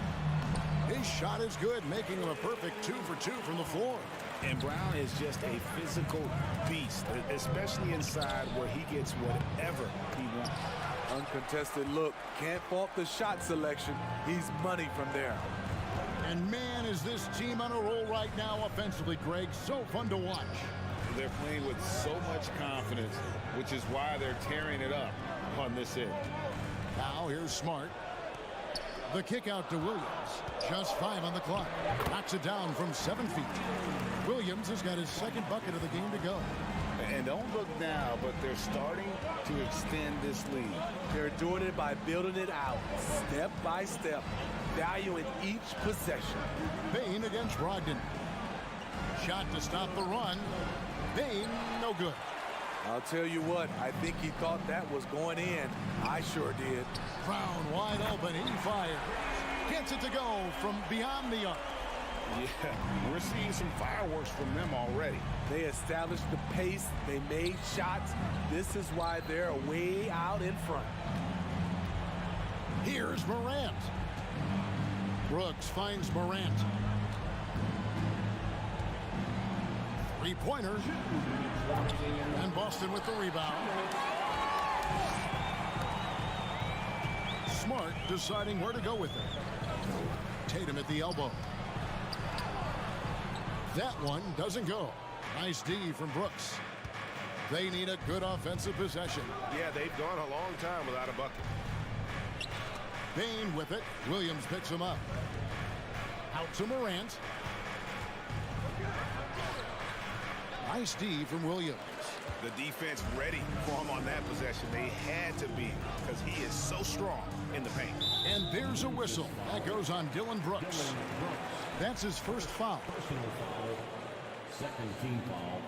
His shot is good, making him a perfect 2 for 2 from the floor. And Brown is just a physical beast, especially inside where he gets whatever he wants. Uncontested look. Can't fault the shot selection. He's money from there. And man, is this team on a roll right now offensively, Greg. So fun to watch. They're playing with so much confidence, which is why they're tearing it up on this end. Now here's Smart. The kick out to Williams. Just 5 on the clock. Knocks it down from 7 feet. Williams has got his second bucket of the game to go. And don't look now, but they're starting to extend this lead. They're doing it by building it out, step by step, valuing each possession. Bane against Brogdon. Shot to stop the run. Bane, no good. I'll tell you what, I think he thought that was going in. I sure did. Brown wide open, he fires. Gets it to go from beyond the arc. Yeah, we're seeing some fireworks from them already. They established the pace, they made shots. This is why they're way out in front. Here's Morant. Brooks finds Morant. Three-pointer. And Boston with the rebound. Smart deciding where to go with it. Tatum at the elbow. That one doesn't go. Nice D from Brooks. They need a good offensive possession. Yeah, they've gone a long time without a bucket. Bane with it. Williams picks him up. Out to Morant. Nice D from Williams. The defense ready for him on that possession. They had to be, because he is so strong in the paint. And there's a whistle. That goes on Dylan Brooks. That's his first foul. Personal foul. Second team foul.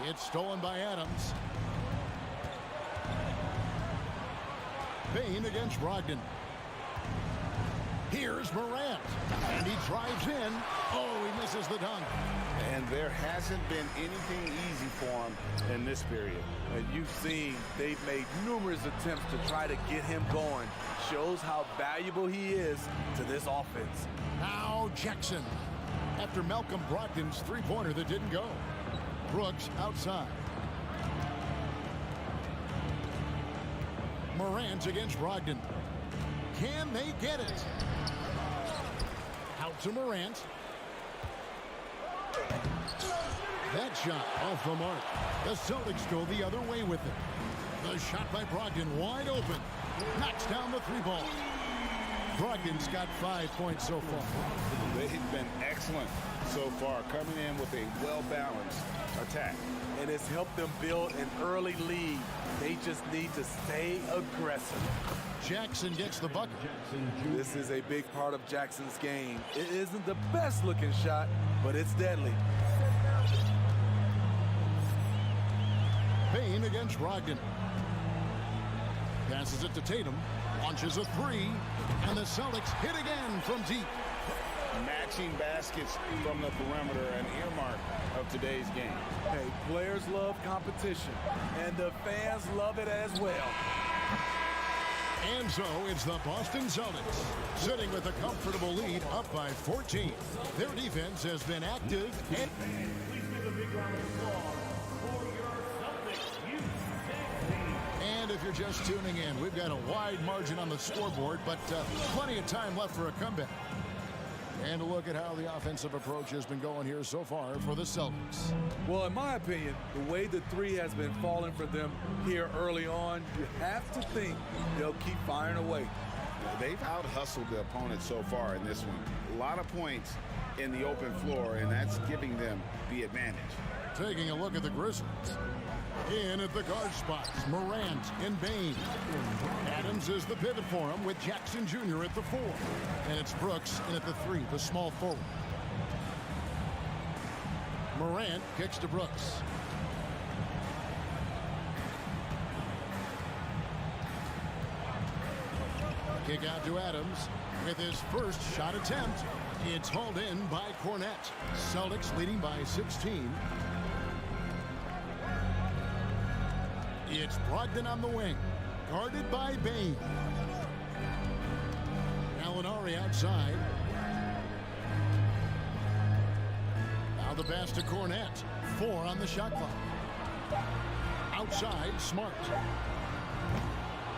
It's stolen by Adams. Bane against Brogdon. Here's Morant. And he drives in. Oh, he misses the dunk. And there hasn't been anything easy for him in this period. And you've seen they've made numerous attempts to try to get him going. Shows how valuable he is to this offense. Now Jackson. After Malcolm Brogdon's three-pointer that didn't go. Brooks outside. Morant against Brogdon. Can they get it? Out to Morant. That shot off the mark. The Celtics go the other way with it. The shot by Brogdon wide open. Knocks down the three ball. Brogdon's got 5 points so far. They've been excellent so far, coming in with a well-balanced attack. And it's helped them build an early lead. They just need to stay aggressive. Jackson gets the bucket. This is a big part of Jackson's game. It isn't the best looking shot, but it's deadly. Payne against Brogdon. Passes it to Tatum. Launches a three. And the Celtics hit again from deep. Matching baskets from the perimeter, an earmark of today's game. Hey, players love competition, and the fans love it as well. And so it's the Boston Celtics sitting with a comfortable lead up by 14. Their defense has been active and if you're just tuning in, we've got a wide margin on the scoreboard, but plenty of time left for a comeback. And a look at how the offensive approach has been going here so far for the Celtics. Well, in my opinion, the way the three has been falling for them here early on, you have to think they'll keep firing away. They've out-hustled the opponent so far in this one. A lot of points in the open floor, and that's giving them the advantage. Taking a look at the Grizzlies. In at the guard spots, Morant and Bane. Adams is the pivot for him with Jackson Jr. at the 4. And it's Brooks in at the 3, the small forward. Morant kicks to Brooks. Kick out to Adams with his first shot attempt. It's hauled in by Cornette. Celtics leading by 16. It's Brogdon on the wing, guarded by Bane. Gallinari outside. Now the pass to Cornette. 4 on the shot clock. Outside, Smart.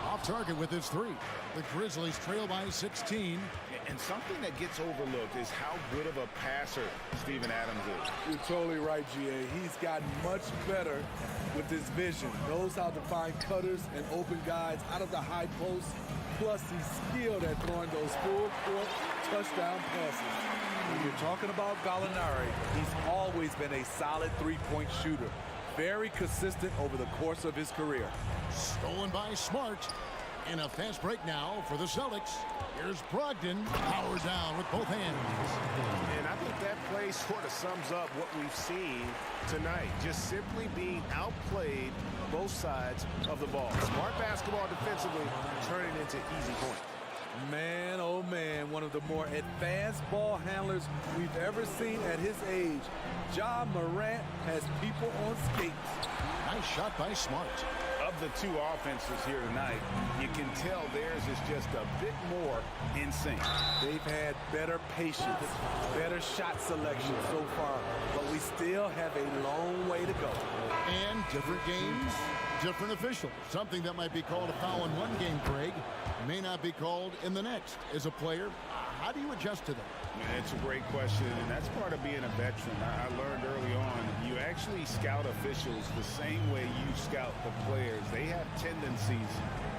Off target with his 3. The Grizzlies trail by 16. And something that gets overlooked is how good of a passer Steven Adams is. You're totally right, GA. He's gotten much better with his vision. Knows how to find cutters and open guys out of the high post. Plus, he's skilled at throwing those full-court touchdown passes. When you're talking about Gallinari, he's always been a solid three-point shooter. Very consistent over the course of his career. Stolen by Smart. And a fast break now for the Celtics. Here's Brogdon, power down with both hands. And I think that play sort of sums up what we've seen tonight. Just simply being outplayed both sides of the ball. Smart basketball defensively, turning into easy points. Man, oh man, one of the more advanced ball handlers we've ever seen at his age. Ja Morant has people on skates. Nice shot by Smart. Of the two offenses here tonight, you can tell theirs is just a bit more in sync. They've had better patience, better shot selection so far, but we still have a long way to go. And different games, different officials. Something that might be called a foul in one game, Craig, may not be called in the next. As a player, how do you adjust to that? It's a great question, and that's part of being a veteran. I learned early on, you actually scout officials the same way you scout the players. They have tendencies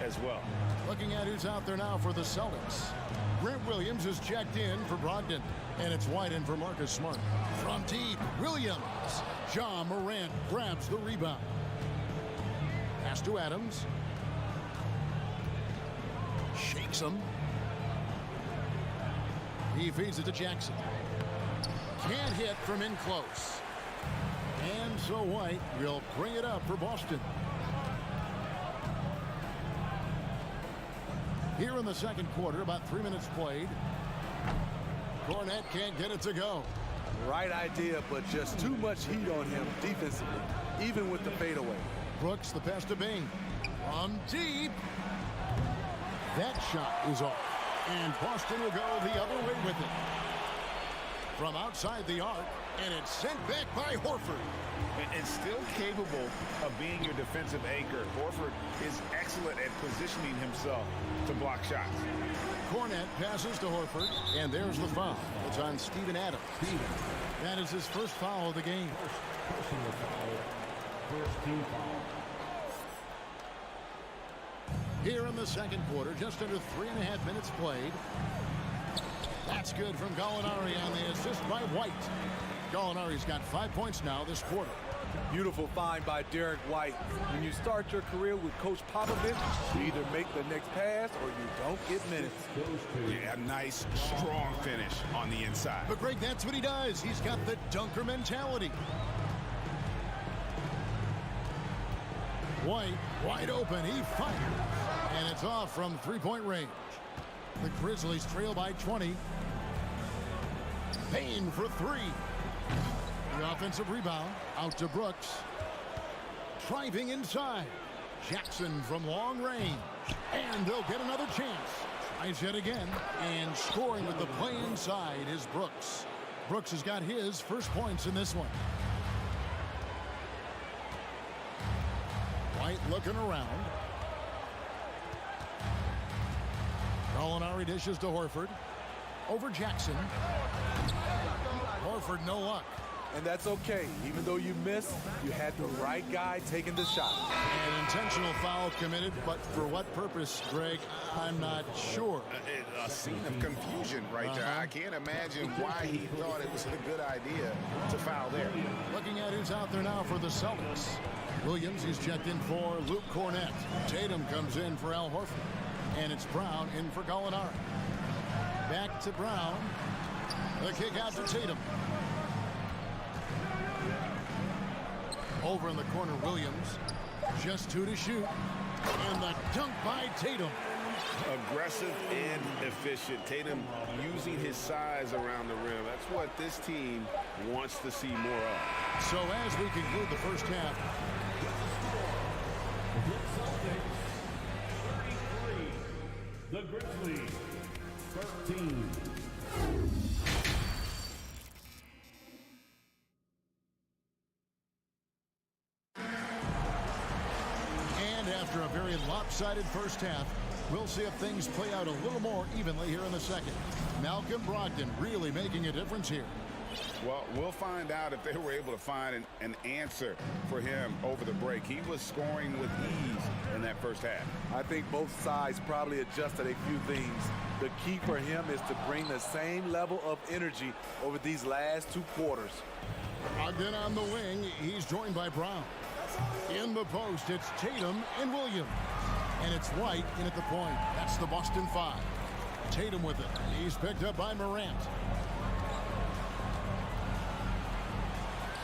as well. Looking at who's out there now for the Celtics. Grant Williams is checked in for Brogdon, and it's wide in for Marcus Smart. From deep, Williams. Ja Morant grabs the rebound. Pass to Adams. Shakes him. He feeds it to Jackson. Can't hit from in close. And so White will bring it up for Boston. Here in the second quarter, about 3 minutes played. Cornette can't get it to go. Right idea, but just too much heat on him defensively, even with the fadeaway. Brooks, the pass to Bane. From deep. That shot is off. And Boston will go the other way with it. From outside the arc, and it's sent back by Horford. And still capable of being your defensive anchor. Horford is excellent at positioning himself to block shots. Cornette passes to Horford, and there's the foul. It's on Steven Adams. That is his first foul of the game. Personal foul. First team foul. Here in the second quarter, just under 3.5 minutes played. That's good from Gallinari on the assist by White. Gallinari's got 5 points now this quarter. Beautiful find by Derek White. When you start your career with Coach Popovich, you either make the next pass or you don't get minutes. Yeah, a nice, strong finish on the inside. But Greg, that's what he does. He's got the dunker mentality. White, wide open. He fires. And it's off from three-point range. The Grizzlies trail by 20. Payne for three. The offensive rebound out to Brooks. Driving inside. Jackson from long range. And they'll get another chance. Tries yet again. And scoring with the play inside is Brooks. Brooks has got his first points in this one. White looking around. Gallinari dishes to Horford. Over Jackson. Horford, no luck. And that's okay. Even though you missed, you had the right guy taking the shot. An intentional foul committed, but for what purpose, Greg? I'm not sure. A scene of confusion right there. I can't imagine why he thought it was a good idea to foul there. Looking at who's out there now for the Celtics. Williams, he's checked in for Luke Cornette. Tatum comes in for Al Horford. And it's Brown in for Gallinari. Back to Brown. The kick out to Tatum. Over in the corner, Williams. Just two to shoot. And the dunk by Tatum. Aggressive and efficient. Tatum using his size around the rim. That's what this team wants to see more of. So as we conclude the first half. The Grizzlies, 13. And after a very lopsided first half, we'll see if things play out a little more evenly here in the second. Malcolm Brogdon really making a difference here. Well, we'll find out if they were able to find an answer for him over the break. He was scoring with ease in that first half. I think both sides probably adjusted a few things. The key for him is to bring the same level of energy over these last two quarters. Brogdon on the wing. He's joined by Brown. In the post, it's Tatum and Williams. And it's White in at the point. That's the Boston Five. Tatum with it. He's picked up by Morant.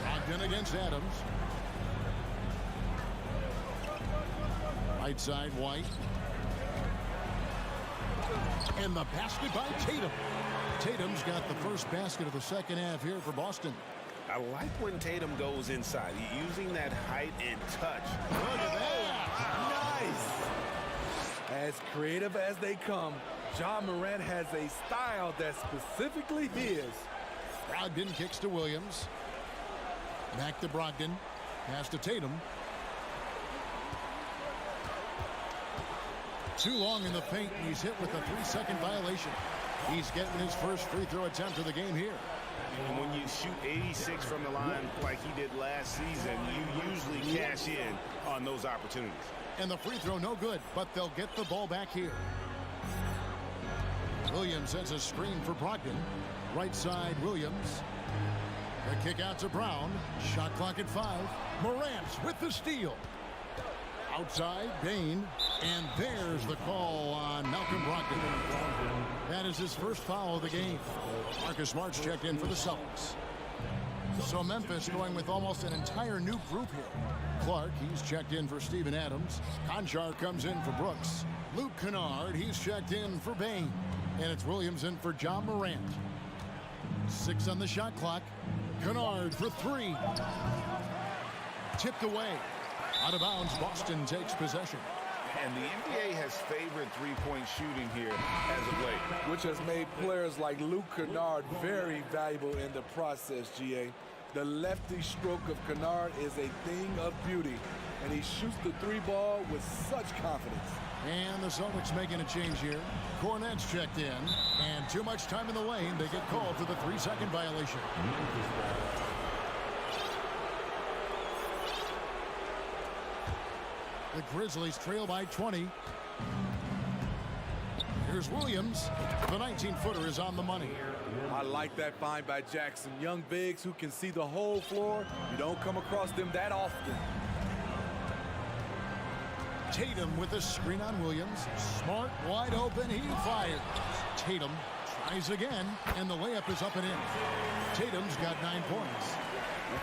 Brogdon against Adams. Right side, White. And the basket by Tatum. Tatum's got the first basket of the second half here for Boston. I like when Tatum goes inside. He's using that height and touch. Look at that. Nice. As creative as they come, Ja Morant has a style that's specifically his. Brogdon kicks to Williams. Back to Brogdon. Pass to Tatum. Too long in the paint, and he's hit with a 3-second violation. He's getting his first free throw attempt of the game here. And when you shoot 86 from the line like he did last season, you usually cash in on those opportunities. And the free throw no good, but they'll get the ball back here. Williams sends a screen for Brogdon. Right side, Williams. The kick out to Brown. Shot clock at 5. Morant with the steal. Outside, Bane. And there's the call on Malcolm Brogdon. That is his first foul of the game. Marcus Smart's checked in for the Celtics. So Memphis going with almost an entire new group here. Clark, he's checked in for Steven Adams. Conchar comes in for Brooks. Luke Kennard, he's checked in for Bane. And it's Williams in for John Morant. 6 on the shot clock. Kennard for 3. Tipped away. Out of bounds, Boston takes possession. And the NBA has favored three-point shooting here as of late. Which has made players like Luke Kennard very valuable in the process, GA. The lefty stroke of Kennard is a thing of beauty, and he shoots the 3 ball with such confidence. And the Celtics making a change here. Cornette's checked in, and too much time in the lane. They get called for the 3-second violation. The Grizzlies trail by 20. Here's Williams. The 19-footer is on the money. I like that find by Jackson. Young bigs who can see the whole floor. You don't come across them that often. Tatum with a screen on Williams. Smart, wide open, he fires. Tatum tries again, and the layup is up and in. Tatum's got 9 points.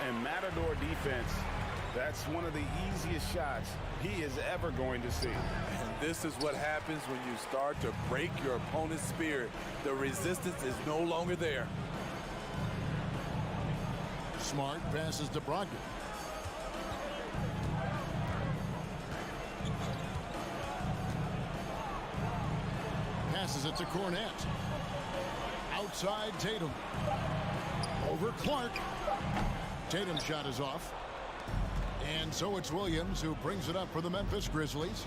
And Matador defense, that's one of the easiest shots he is ever going to see. And this is what happens when you start to break your opponent's spirit. The resistance is no longer there. Smart passes to Brogdon. Passes it to Cornette. Outside Tatum. Over Clark. Tatum's shot is off. And so it's Williams who brings it up for the Memphis Grizzlies.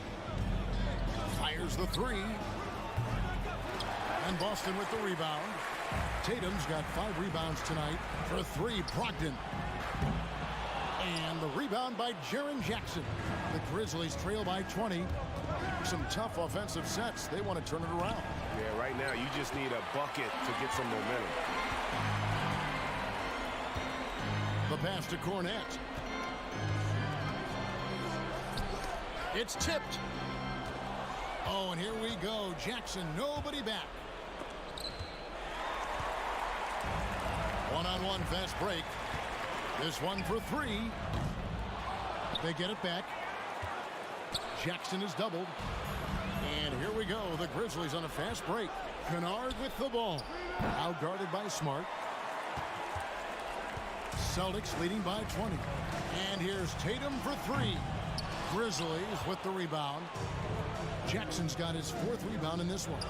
Fires the 3. And Boston with the rebound. Tatum's got 5 rebounds tonight for 3. Brogdon. And the rebound by Jaren Jackson. The Grizzlies trail by 20. Some tough offensive sets. They want to turn it around. Yeah, right now you just need a bucket to get some momentum. The pass to Cornette. It's tipped. Oh, and here we go. Jackson, nobody back. One-on-one fast break. This one for 3. They get it back. Jackson is doubled. And here we go. The Grizzlies on a fast break. Kennard with the ball. Out guarded by Smart. Celtics leading by 20. And here's Tatum for 3. Grizzlies with the rebound. Jackson's got his 4th rebound in this one.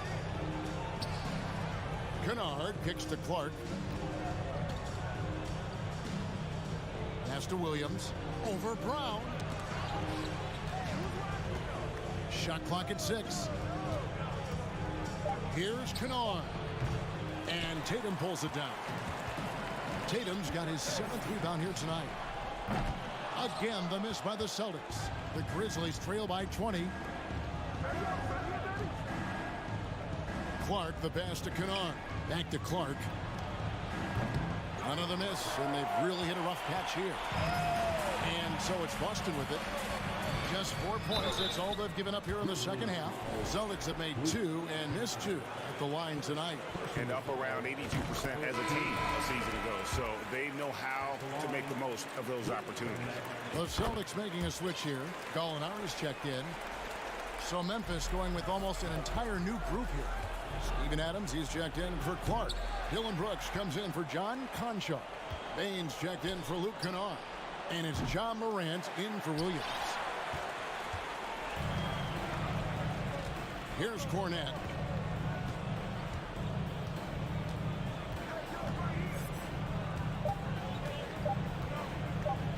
Kennard kicks to Clark. Pass to Williams. Over Brown. Shot clock at 6. Here's Kennard. And Tatum pulls it down. Tatum's got his 7th rebound here tonight. Again, the miss by the Celtics. The Grizzlies trail by 20. Clark, the pass to Kennard. Back to Clark. Another miss, and they've really hit a rough patch here. And so it's Boston with it. Just 4 points. That's all they've given up here in the second half. Celtics have made 2 and missed 2 at the line tonight. And up around 82% as a team a season ago. So they know how to make the most of those opportunities. The Celtics making a switch here. Gallinari's checked in. So Memphis going with almost an entire new group here. Steven Adams, he's checked in for Clark. Dylan Brooks comes in for John Conchar. Baines checked in for Luke Kennard. And it's John Morant in for Williams. Here's Cornette.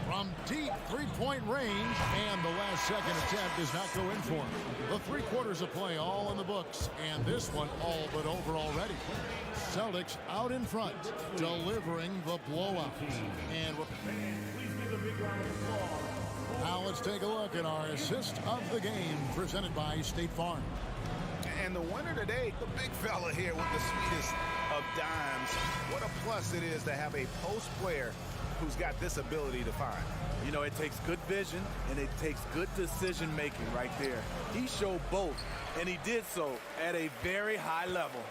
From deep three-point range, and the last second attempt does not go in for him. The 3 quarters of play all in the books, and this one all but over already. Celtics out in front, delivering the blowout. And now let's take a look at our assist of the game presented by State Farm. And the winner today, the big fella here with the sweetest of dimes. What a plus it is to have a post player who's got this ability to find. You know, it takes good vision and it takes good decision making right there. He showed both, and he did so at a very high level.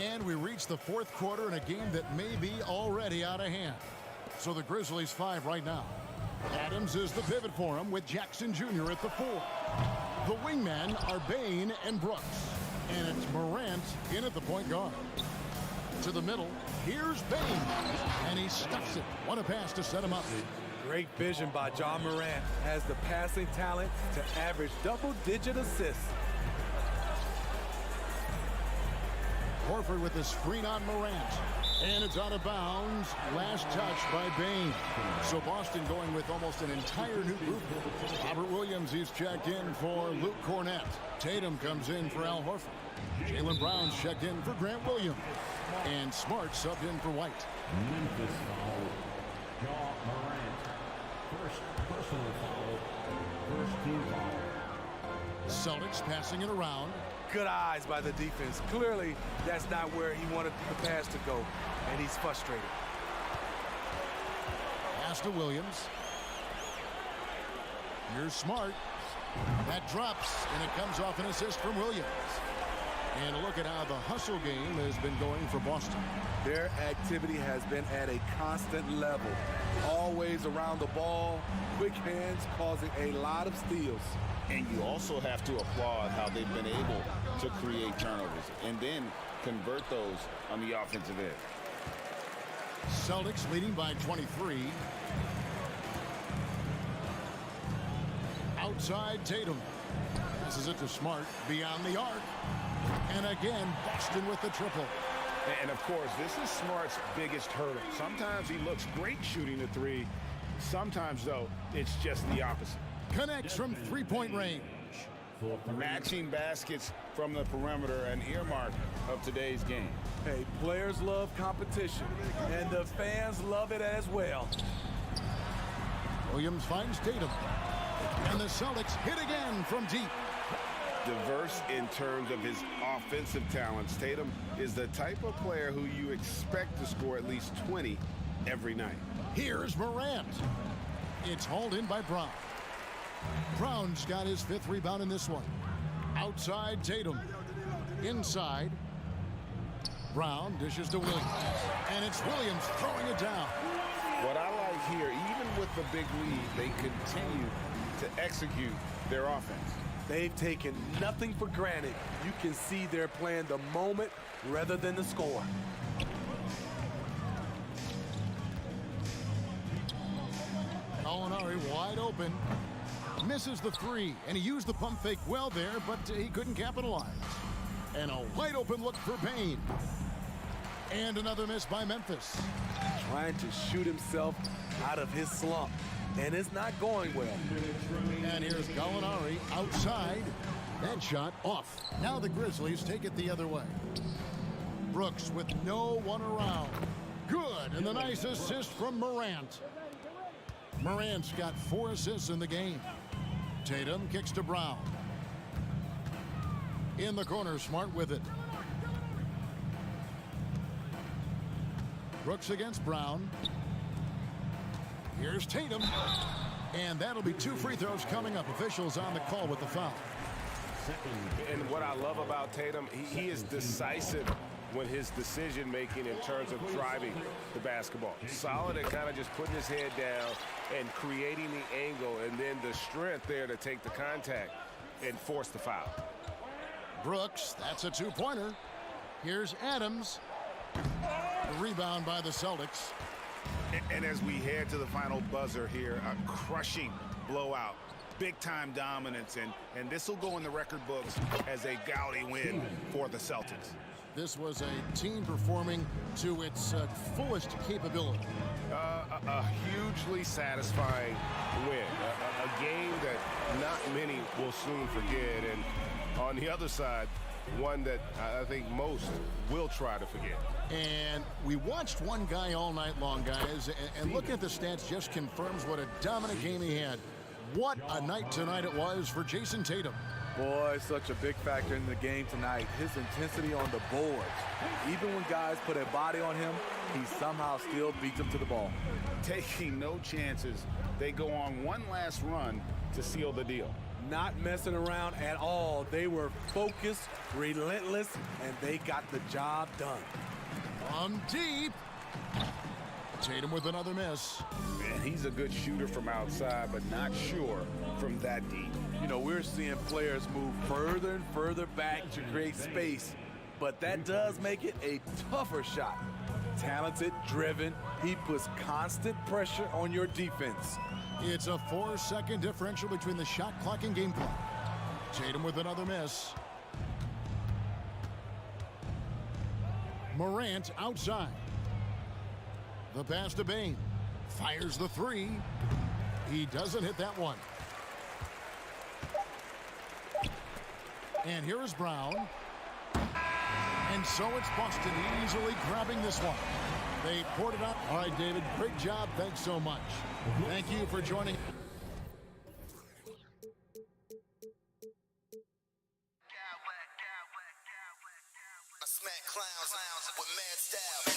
And we reach the 4th quarter in a game that may be already out of hand. So the Grizzlies 5 right now. Adams is the pivot for him with Jackson Jr. at the 4. The wingmen are Bain and Brooks. And it's Morant in at the point guard. To the middle. Here's Bain. And he stuffs it. What a pass to set him up. Great vision by John Morant. Has the passing talent to average double-digit assists. Horford with the screen on Morant. And it's out of bounds. Last touch by Bain. So Boston going with almost an entire new group. Robert Williams, he's checked in for Luke Cornett. Tatum comes in for Al Horford. Jaylen Brown's checked in for Grant Williams. And Smart subbed in for White. Memphis foul. Ja Morant. First personal foul. First team foul. Celtics passing it around. Good eyes by the defense. Clearly, that's not where he wanted the pass to go, and he's frustrated. Pass to Williams. Here's Smart. That drops, and it comes off an assist from Williams. And look at how the hustle game has been going for Boston. Their activity has been at a constant level. Always around the ball, quick hands causing a lot of steals. And you also have to applaud how they've been able to create turnovers and then convert those on the offensive end. Celtics leading by 23. Outside Tatum. Passes it to Smart beyond the arc. And again, Boston with the triple. And of course, this is Smart's biggest hurdle. Sometimes he looks great shooting the three. Sometimes, though, it's just the opposite. Connects from three-point range. Matching baskets from the perimeter, an earmark of today's game. Hey, players love competition, and the fans love it as well. Williams finds Tatum. And the Celtics hit again from deep. Diverse in terms of his offensive talents. Tatum is the type of player who you expect to score at least 20 every night. Here's Morant. It's hauled in by Brown. Brown's got his 5th rebound in this one. Outside Tatum. Inside. Brown dishes to Williams. And it's Williams throwing it down. What I like here, even with the big lead, they continue to execute their offense. They've taken nothing for granted. You can see they're playing the moment rather than the score. Gallinari wide open. Misses the three, and he used the pump fake well there, but he couldn't capitalize. And a wide open look for Payne. And another miss by Memphis. Trying to shoot himself out of his slump, and it's not going well. And here's Gallinari outside. That shot off. Now the Grizzlies take it the other way. Brooks with no one around. Good, and the nice assist from Morant. Morant's got 4 assists in the game. Tatum kicks to Brown. In the corner, Smart with it. Brooks against Brown. Here's Tatum. And that'll be 2 free throws coming up. Officials on the call with the foul. And what I love about Tatum, he is decisive when his decision-making in terms of driving the basketball. Solid at kind of just putting his head down and creating the angle, and then the strength there to take the contact and force the foul. Brooks, that's a 2-pointer. Here's Adams. The rebound by the Celtics. And as we head to the final buzzer here, a crushing blowout. Big-time dominance, and this will go in the record books as a gaudy win for the Celtics. This was a team performing to its fullest capability. A hugely satisfying win. A game that not many will soon forget. And on the other side, one that I think most will try to forget. And we watched one guy all night long, guys, and looking at the stats just confirms what a dominant game he had. What a night tonight it was for Jason Tatum. Boy, such a big factor in the game tonight. His intensity on the boards. Even when guys put a body on him, he somehow still beats them to the ball. Taking no chances, they go on one last run to seal the deal. Not messing around at all. They were focused, relentless, and they got the job done. From deep. Tatum with another miss. Man, he's a good shooter from outside, but not sure from that deep. You know, we're seeing players move further and further back to create space. but that does make it a tougher shot. Talented, driven, he puts constant pressure on your defense. It's a 4-second differential between the shot clock and game clock. Tatum with another miss. Morant outside. The pass to Bane. Fires the three. He doesn't hit that one. And here is Brown. And so it's Boston easily grabbing this one. They poured it out. All right, David, great job. Thanks so much. Thank you for joining. I smack clowns with mad style.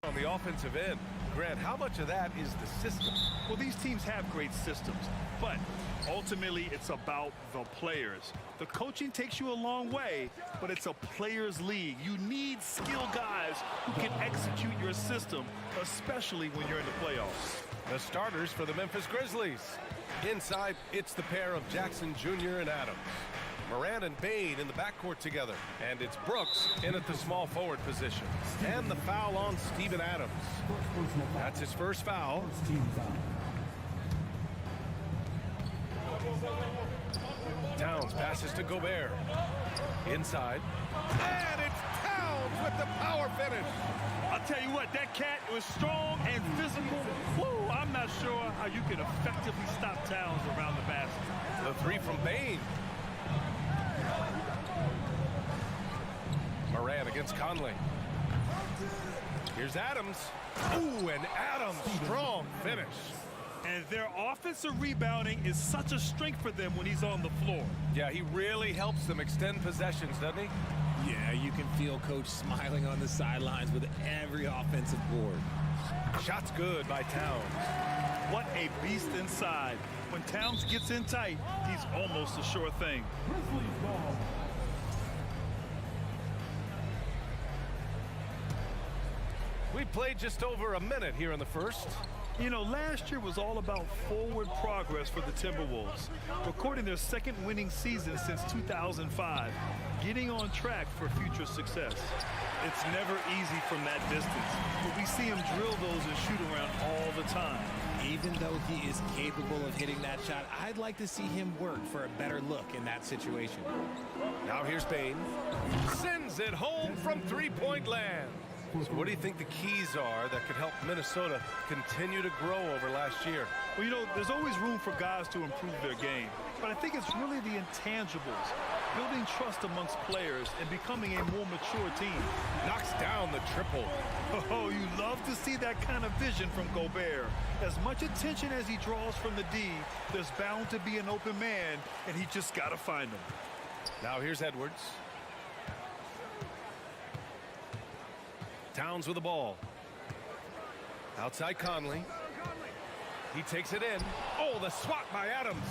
On the offensive end, Grant, how much of that is the system? Well, these teams have great systems, but ultimately it's about the players. The coaching takes you a long way, but it's a players' league. You need skilled guys who can execute your system, especially when you're in the playoffs. The starters for the Memphis Grizzlies. Inside, it's the pair of Jackson Jr. and Adams. Morant and Bane in the backcourt together. And it's Brooks in at the small forward position. And the foul on Steven Adams. That's his first foul. Towns passes to Gobert. Inside. And it's Towns with the power finish. I'll tell you what, that cat was strong and physical. Woo, I'm not sure how you can effectively stop Towns around the basket. The three from Bane. Morant against Conley. Here's Adams. Ooh, and Adams, strong finish. And their offensive rebounding is such a strength for them when he's on the floor. Yeah, he really helps them extend possessions, doesn't he? Yeah, you can feel Coach smiling on the sidelines with every offensive board. Shot's good by Towns. What a beast inside. When Towns gets in tight, he's almost a sure thing. We played just over a minute here in the first. You know, last year was all about forward progress for the Timberwolves, recording their second winning season since 2005, getting on track for future success. It's never easy from that distance, but we see him drill those and shoot around all the time. Even though he is capable of hitting that shot, I'd like to see him work for a better look in that situation. Now here's Bane. Sends it home from three-point land. So what do you think the keys are that could help Minnesota continue to grow over last year? Well, you know, there's always room for guys to improve their game, but I think it's really the intangibles, building trust amongst players and becoming a more mature team. Knocks down the triple. Oh, you love to see that kind of vision from Gobert. As much attention as he draws from the D, there's bound to be an open man, and he just got to find him. Now here's Edwards. Towns with the ball. Outside Conley. He takes it in. Oh, the swat by Adams.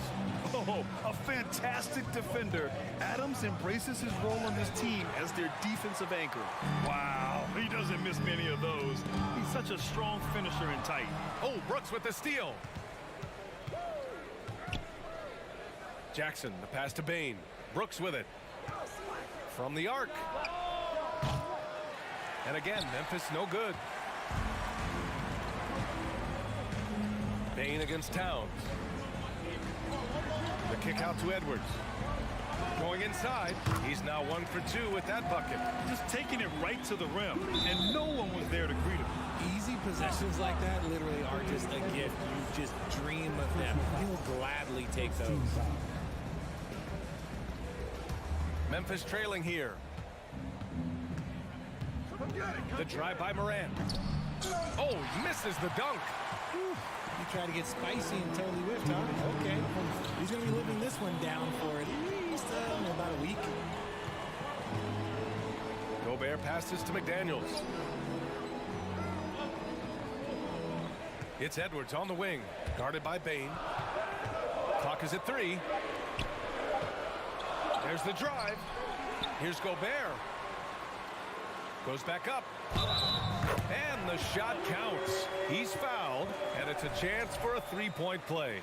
Oh, a fantastic defender. Adams embraces his role on this team as their defensive anchor. Wow, he doesn't miss many of those. He's such a strong finisher in tight. Oh, Brooks with the steal. Jackson, the pass to Bane. Brooks with it. From the arc. And again, Memphis no good. Bane against Towns. The kick out to Edwards. Going inside. He's now 1 for 2 with that bucket. Just taking it right to the rim, and no one was there to greet him. Easy possessions like that literally are just a gift. You just dream of them. He'll gladly take those. Memphis trailing here. The drive by Morant. Oh, misses the dunk. You try to get spicy and totally whiffed, huh? Okay. He's going to be living this one down for at least about a week. Gobert passes to McDaniels. It's Edwards on the wing, guarded by Bane. Clock is at 3. There's the drive. Here's Gobert. Goes back up. And the shot counts. He's fouled, and it's a chance for a three-point play.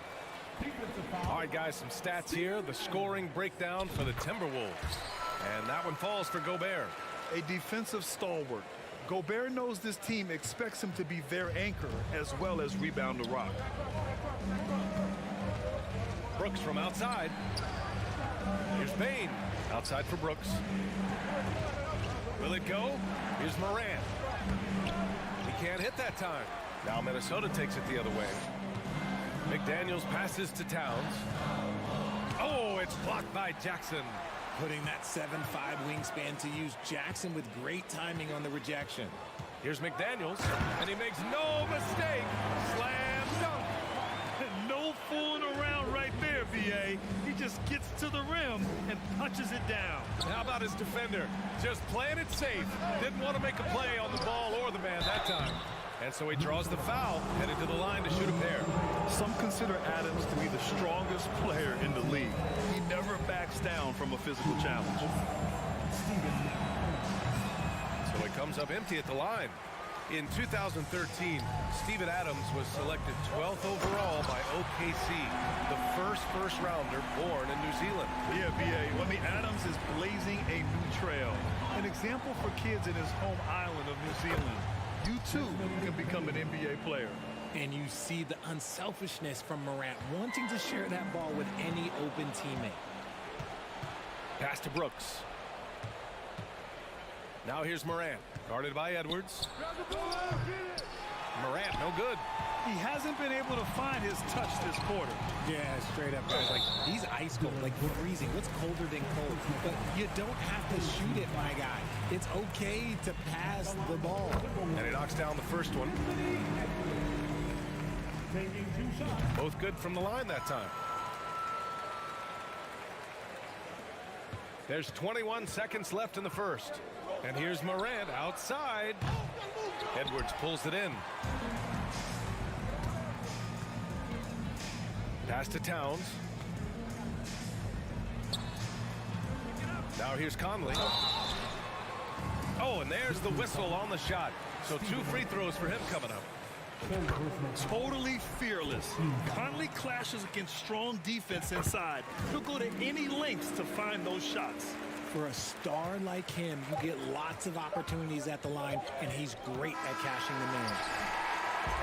All right, guys, some stats here. The scoring breakdown for the Timberwolves. And that one falls for Gobert. A defensive stalwart. Gobert knows this team expects him to be their anchor as well as rebound the rock. Brooks from outside. Here's Bane. Outside for Brooks. Will it go? Here's Morant. He can't hit that time. Now Minnesota takes it the other way. McDaniels passes to Towns. Oh, it's blocked by Jackson. Putting that 7'5" wingspan to use. Jackson with great timing on the rejection. Here's McDaniels, and he makes no mistake. Slam dunk. No fooling around right there, VA. He just gets to the rim and punches it down. How about his defender? Just playing it safe. Didn't want to make a play on the ball or the man that time. And so he draws the foul, headed to the line to shoot a pair. Some consider Adams to be the strongest player in the league. He never backs down from a physical challenge. So he comes up empty at the line. In 2013, Steven Adams was selected 12th overall by OKC, the first rounder born in New Zealand. Yeah, B.A. I mean, Adams is blazing a new trail. An example for kids in his home island of New Zealand. You, too, can become an NBA player. And you see the unselfishness from Morant, wanting to share that ball with any open teammate. Pass to Brooks. Now here's Morant, guarded by Edwards. Morant, no good. He hasn't been able to find his touch this quarter. Yeah, straight up, guys. Like, he's ice cold, like freezing. What's colder than cold? But you don't have to shoot it, my guy. It's okay to pass the ball. And he knocks down the first one. Both good from the line that time. There's 21 seconds left in the first. And here's Morant outside. Edwards pulls it in. Pass to Towns. Now here's Conley. Oh, and there's the whistle on the shot. So 2 free throws for him coming up. Totally fearless. Conley clashes against strong defense inside. He'll go to any lengths to find those shots. For a star like him, you get lots of opportunities at the line, and he's great at cashing them in.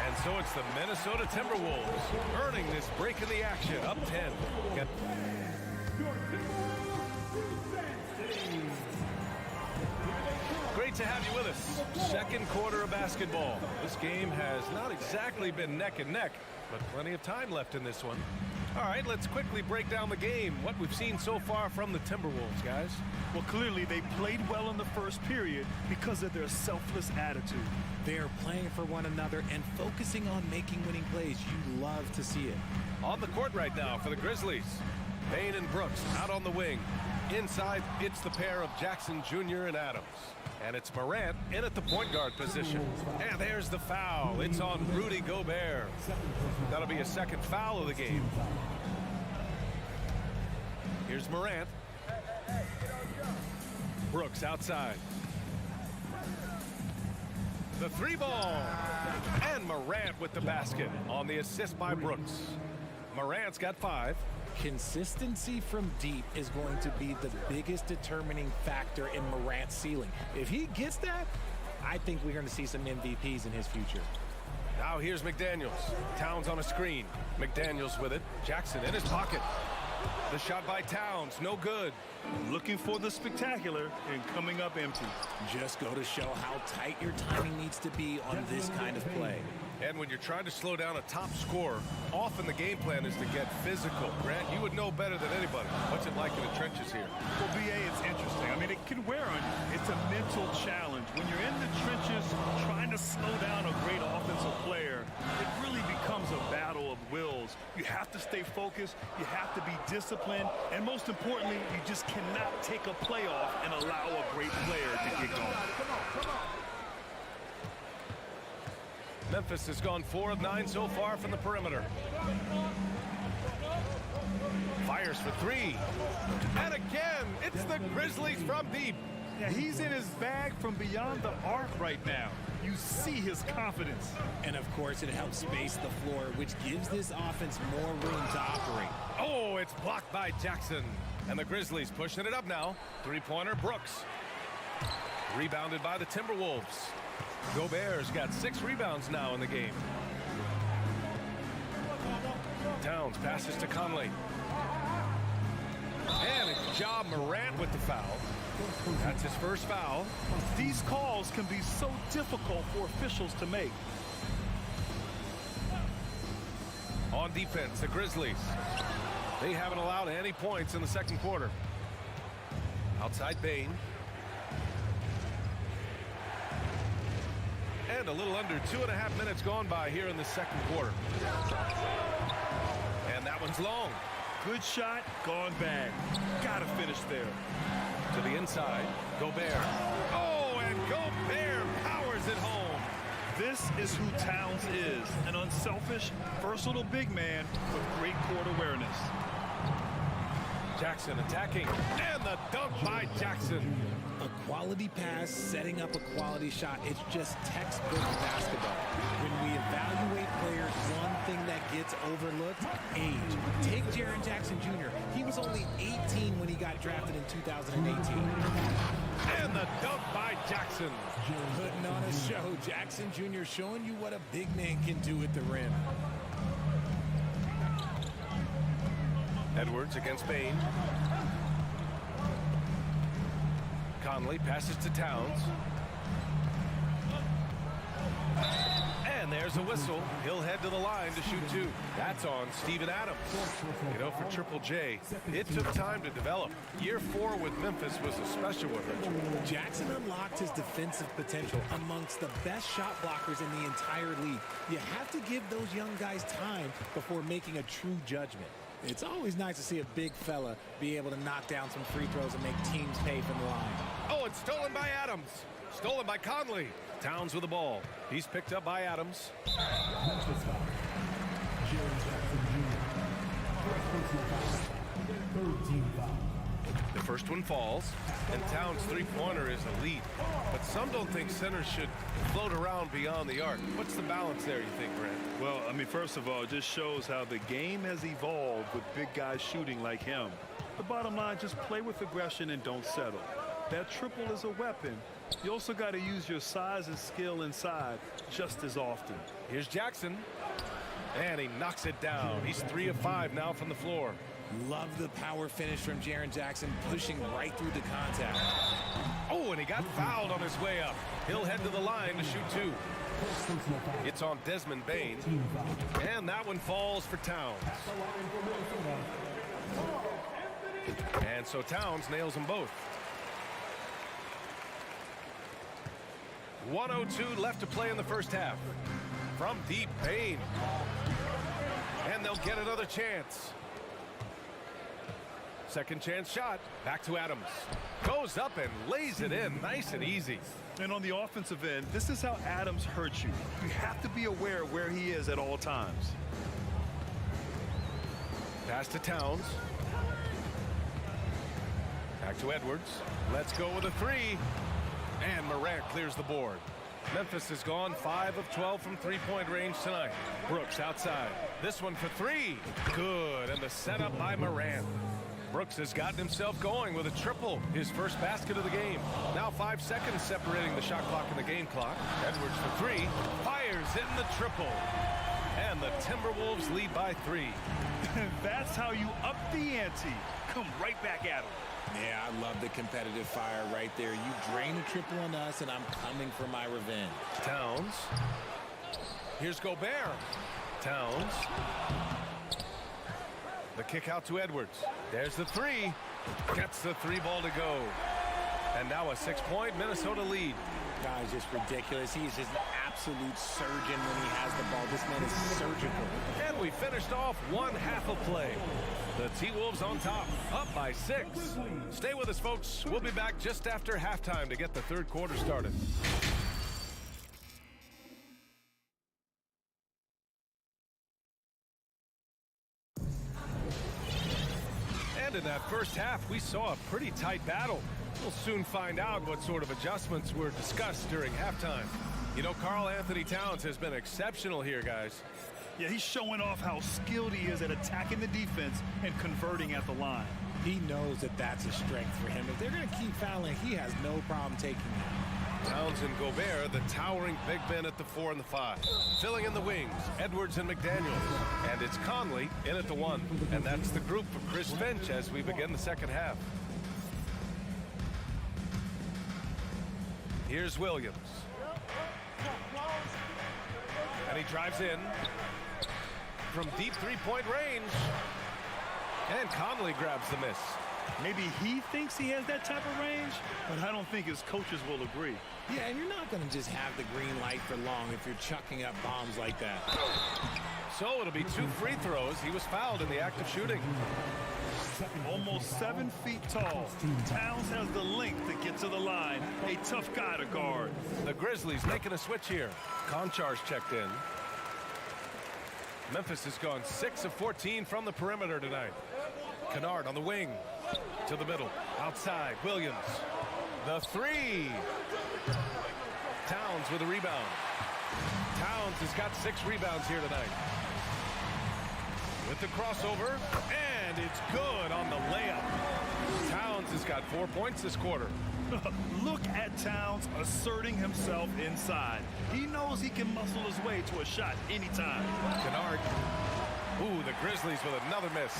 And so it's the Minnesota Timberwolves earning this break in the action, up 10. Great to have you with us. Second quarter of basketball. This game has not exactly been neck and neck, but plenty of time left in this one. All right, let's quickly break down the game, what we've seen so far from the Timberwolves, guys. Well, clearly they played well in the first period because of their selfless attitude. They are playing for one another and focusing on making winning plays. You love to see it. On the court right now for the Grizzlies, Payne and Brooks out on the wing. Inside, it's the pair of Jackson Jr. and Adams. And it's Morant in at the point guard position. And there's the foul. It's on Rudy Gobert. That'll be a second foul of the game. Here's Morant. Brooks outside. The 3 ball. And Morant with the basket on the assist by Brooks. Morant's got 5. Consistency from deep is going to be the biggest determining factor in Morant's ceiling. If he gets that, I think we're going to see some MVPs in his future. Now here's McDaniels. Towns on a screen. McDaniels with it. Jackson in his pocket. The shot by Towns, no good. Looking for the spectacular and coming up empty. Just go to show how tight your timing needs to be on this kind of play. And when you're trying to slow down a top scorer, often the game plan is to get physical. Grant, you would know better than anybody. What's it like in the trenches here? Well, BA, it's interesting. I mean, it can wear on you. It's a mental challenge. When you're in the trenches trying to slow down a great offensive player, it really becomes a battle of wills. You have to stay focused. You have to be disciplined. And most importantly, you just cannot take a play off and allow a great player to get going. Come on. Memphis has gone 4 of 9 so far from the perimeter. Fires for 3. And again, it's the Grizzlies from deep. Yeah, he's in his bag from beyond the arc right now. You see his confidence. And of course, it helps space the floor, which gives this offense more room to operate. Oh, it's blocked by Jackson. And the Grizzlies pushing it up now. 3-pointer Brooks. Rebounded by the Timberwolves. Gobert's got 6 rebounds now in the game. Towns passes to Conley. And it's Ja Morant with the foul. That's his first foul. These calls can be so difficult for officials to make. On defense, the Grizzlies. They haven't allowed any points in the second quarter. Outside Payne. And a little under 2.5 minutes gone by here in the second quarter. And that one's long. Good shot, gone bad. Gotta finish. finish there. To the inside, Gobert. Oh, and Gobert powers it home. This is who Towns is, an unselfish, versatile big man with great court awareness. Jackson attacking, and the dunk by Jackson. A quality pass, setting up a quality shot. It's just textbook basketball. When we evaluate players, one thing that gets overlooked, age. Take Jaren Jackson Jr. He was only 18 when he got drafted in 2018. And the dunk by Jackson. Putting on a show. Jackson Jr. showing you what a big man can do at the rim. Edwards against Bain. Conley passes to Towns. And there's a whistle. He'll head to the line to shoot two. That's on Steven Adams. You know, for Triple J, it took time to develop. Year 4 with Memphis was a special one, Richard. Jackson unlocked his defensive potential amongst the best shot blockers in the entire league. You have to give those young guys time before making a true judgment. It's always nice to see a big fella be able to knock down some free throws and make teams pay from the line. Oh, it's stolen by Adams. Stolen by Conley. Towns with the ball. He's picked up by Adams. The first one falls, and Towns' three-pointer is elite. But some don't think centers should float around beyond the arc. What's the balance there, you think, Brent? Well, I mean, first of all, it just shows how the game has evolved with big guys shooting like him. The bottom line, just play with aggression and don't settle. That triple is a weapon. You also got to use your size and skill inside just as often. Here's Jackson, and he knocks it down. He's 3 of 5 now from the floor. Love the power finish from Jaren Jackson, pushing right through the contact. Oh, and he got fouled on his way up. He'll head to the line to shoot two. It's on Desmond Bain, and that one falls for Towns. And so Towns nails them both. 1:02 left to play in the first half. From deep, Bain. And they'll get another chance. Second chance shot. Back to Adams. Goes up and lays it in. Nice and easy. And on the offensive end, this is how Adams hurts you. You have to be aware of where he is at all times. Pass to Towns. Back to Edwards. Let's go with a three. And Morant clears the board. Memphis has gone 5 of 12 from three-point range tonight. Brooks outside. This one for three. Good. And the setup by Morant. Brooks has gotten himself going with a triple, his first basket of the game. Now 5 seconds separating the shot clock and the game clock. Edwards for three. Fires in the triple. And the Timberwolves lead by 3. That's how you up the ante. Come right back at him. Yeah, I love the competitive fire right there. You drain a triple on us, and I'm coming for my revenge. Towns. Here's Gobert. Towns. The kick out to Edwards. There's the three. Gets the 3-ball to go. And now a 6-point Minnesota lead. Guy's just ridiculous. He's just an absolute surgeon when he has the ball. This man is surgical. And we finished off one half of play. The T-Wolves on top, up by 6. Stay with us, folks. We'll be back just after halftime to get the third quarter started. And in that first half, we saw a pretty tight battle. We'll soon find out what sort of adjustments were discussed during halftime. You know, Karl Anthony Towns has been exceptional here, guys. Yeah, he's showing off how skilled he is at attacking the defense and converting at the line. He knows that that's a strength for him. If they're going to keep fouling, he has no problem taking that. Towns and Gobert, the towering big men at the 4 and the 5. Filling in the wings, Edwards and McDaniel. And it's Conley in at the 1. And that's the group for Chris Finch as we begin the second half. Here's Williams. And he drives in from deep 3-point range. And Conley grabs the miss. Maybe he thinks he has that type of range, but I don't think his coaches will agree. Yeah, and you're not going to just have the green light for long if you're chucking up bombs like that. So it'll be 2 free throws. He was fouled in the act of shooting. Almost 7 feet tall, Towns has the length to get to the line. A tough guy to guard. The Grizzlies making a switch here. Konchar's checked in. Memphis has gone 6 of 14 from the perimeter tonight. Kennard on the wing. To the middle. Outside. Williams. The three. Towns with a rebound. Towns has got 6 rebounds here tonight. With the crossover. And it's good on the layup. Towns has got 4 points this quarter. Look at Towns asserting himself inside. He knows he can muscle his way to a shot anytime. Kennard. Ooh, the Grizzlies with another miss.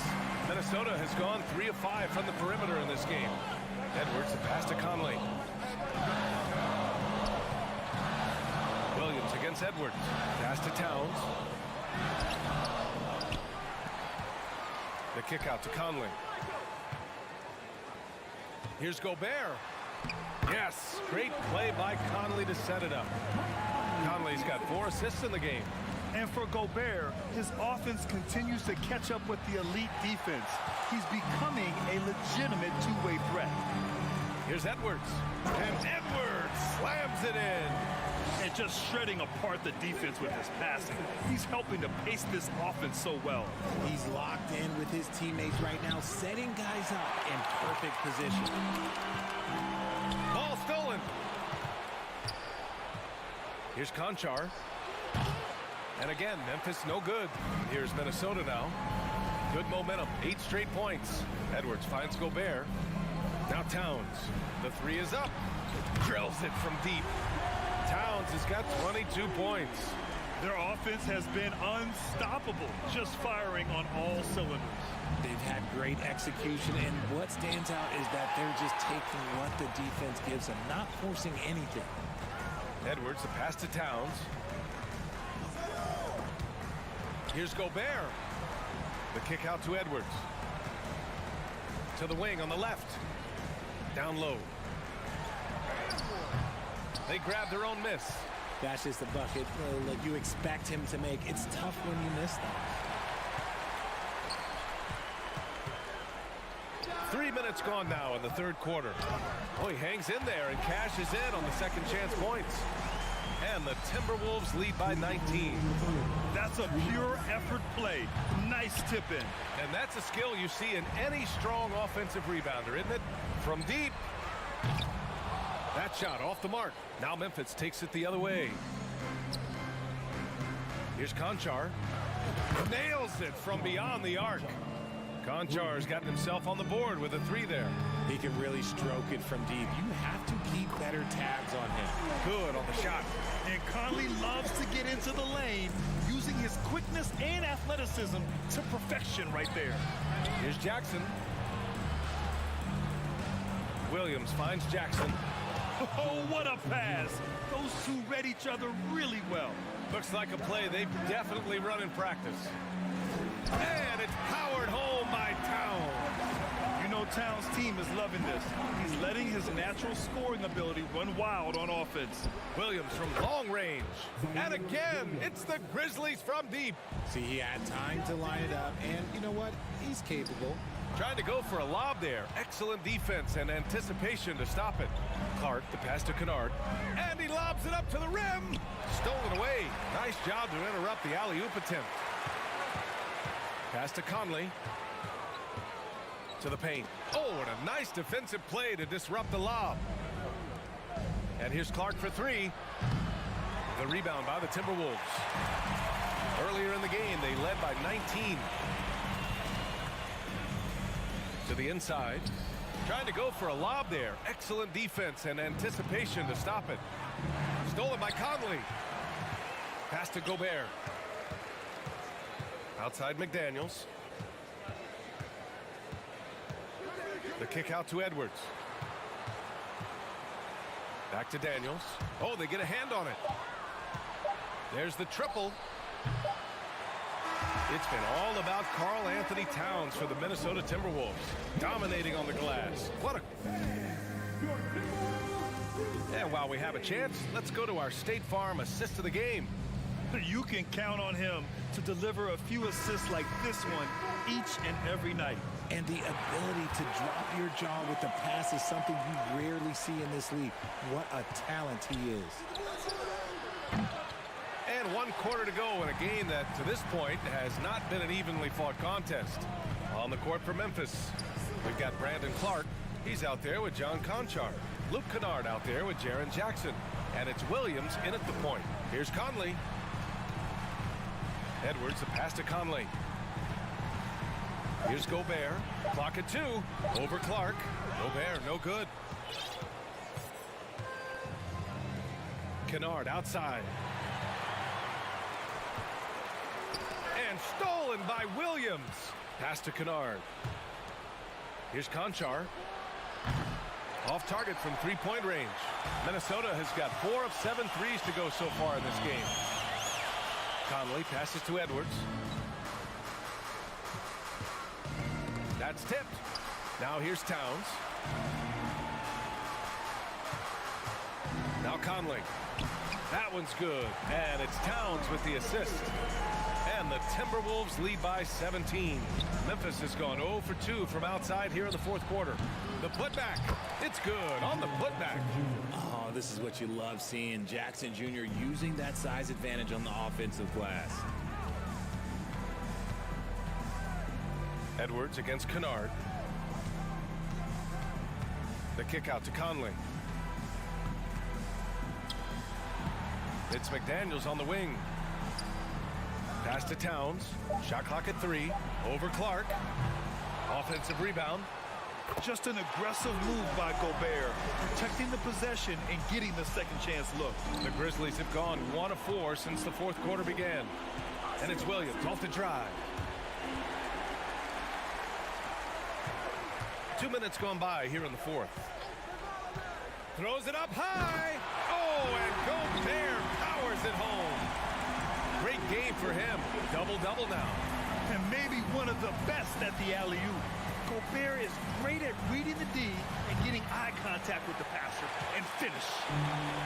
Minnesota has gone 3 of 5 from the perimeter in this game. Edwards, the pass to Conley. Williams against Edwards. Pass to Towns. The kick out to Conley. Here's Gobert. Yes, great play by Conley to set it up. Conley's got 4 assists in the game. And for Gobert, his offense continues to catch up with the elite defense. He's becoming a legitimate two-way threat. Here's Edwards. And Edwards slams it in. And just shredding apart the defense with his passing. He's helping to pace this offense so well. He's locked in with his teammates right now, setting guys up in perfect position. Ball stolen. Here's Konchar. And again, Memphis no good. Here's Minnesota now. Good momentum, 8 straight points. Edwards finds Gobert. Now Towns. The three is up. Drills it from deep. Towns has got 22 points. Their offense has been unstoppable, just firing on all cylinders. They've had great execution, and what stands out is that they're just taking what the defense gives them, not forcing anything. Edwards, the pass to Towns. Here's Gobert. The kick out to Edwards. To the wing on the left. Down low. They grab their own miss. That's just the bucket like you expect him to make. It's tough when you miss that. 3 minutes gone now in the third quarter. Oh, he hangs in there and cashes in on the second chance points. And the Timberwolves lead by 19. That's a pure effort play. Nice tip in. And that's a skill you see in any strong offensive rebounder, isn't it? From deep. That shot off the mark. Now Memphis takes it the other way. Here's Konchar. Nails it from beyond the arc. Konchar's gotten himself on the board with a three there. He can really stroke it from deep. You have to keep better tabs on him. Good on the shot. And Conley loves to get into the lane, using his quickness and athleticism to perfection right there. Here's Jackson. Williams finds Jackson. Oh, what a pass. Those two read each other really well. Looks like a play they've definitely run in practice. And it's powered home by Towns. You know Towns' team is loving this. He's letting his natural scoring ability run wild on offense. Williams from long range. And again, it's the Grizzlies from deep. See, he had time to line it up, and you know what? He's capable. Trying to go for a lob there. Excellent defense and anticipation to stop it. Clark, the pass to Kennard. And he lobs it up to the rim. Stolen away. Nice job to interrupt the alley-oop attempt. Pass to Conley. To the paint. Oh, and a nice defensive play to disrupt the lob. And here's Clark for three. The rebound by the Timberwolves. Earlier in the game, they led by 19. To the inside. Trying to go for a lob there. Excellent defense and anticipation to stop it. Stolen by Conley. Pass to Gobert. Outside McDaniels. The kick out to Edwards. Back to Daniels. Oh, they get a hand on it. There's the triple. It's been all about Karl Anthony Towns for the Minnesota Timberwolves. Dominating on the glass. What a... And while we have a chance, let's go to our State Farm assist of the game. You can count on him to deliver a few assists like this one each and every night. And the ability to drop your jaw with the pass is something you rarely see in this league. What a talent he is. And 1 quarter to go in a game that, to this point, has not been an evenly fought contest. On the court for Memphis, we've got Brandon Clark. He's out there with John Conchar. Luke Kennard out there with Jaren Jackson. And it's Williams in at the point. Here's Conley. Edwards, the pass to Conley. Here's Gobert. Clock at 2. Over Clark. Gobert, no good. Kennard outside. And stolen by Williams. Pass to Kennard. Here's Conchar. Off target from three-point range. Minnesota has got 4 of 7 threes to go so far in this game. Conley passes to Edwards. That's tipped. Now here's Towns. Now Conley. That one's good. And it's Towns with the assist. And the Timberwolves lead by 17. Memphis has gone 0 for 2 from outside here in the 4th quarter. The putback. It's good on the putback. Oh, this is what you love seeing. Jackson Jr. using that size advantage on the offensive glass. Edwards against Kennard. The kick out to Conley. It's McDaniels on the wing. Pass to Towns. Shot clock at 3. Over Clark. Offensive rebound. Just an aggressive move by Gobert, protecting the possession and getting the second chance look. The Grizzlies have gone 1 of 4 since the 4th quarter began. And it's Williams off the drive. 2 minutes gone by here in the 4th. Throws it up high. Oh, and Gobert powers it home. Great game for him. Double-double now. And maybe one of the best at the alley-oop. Gobert is great at reading the D and getting eye contact with the passer and finish.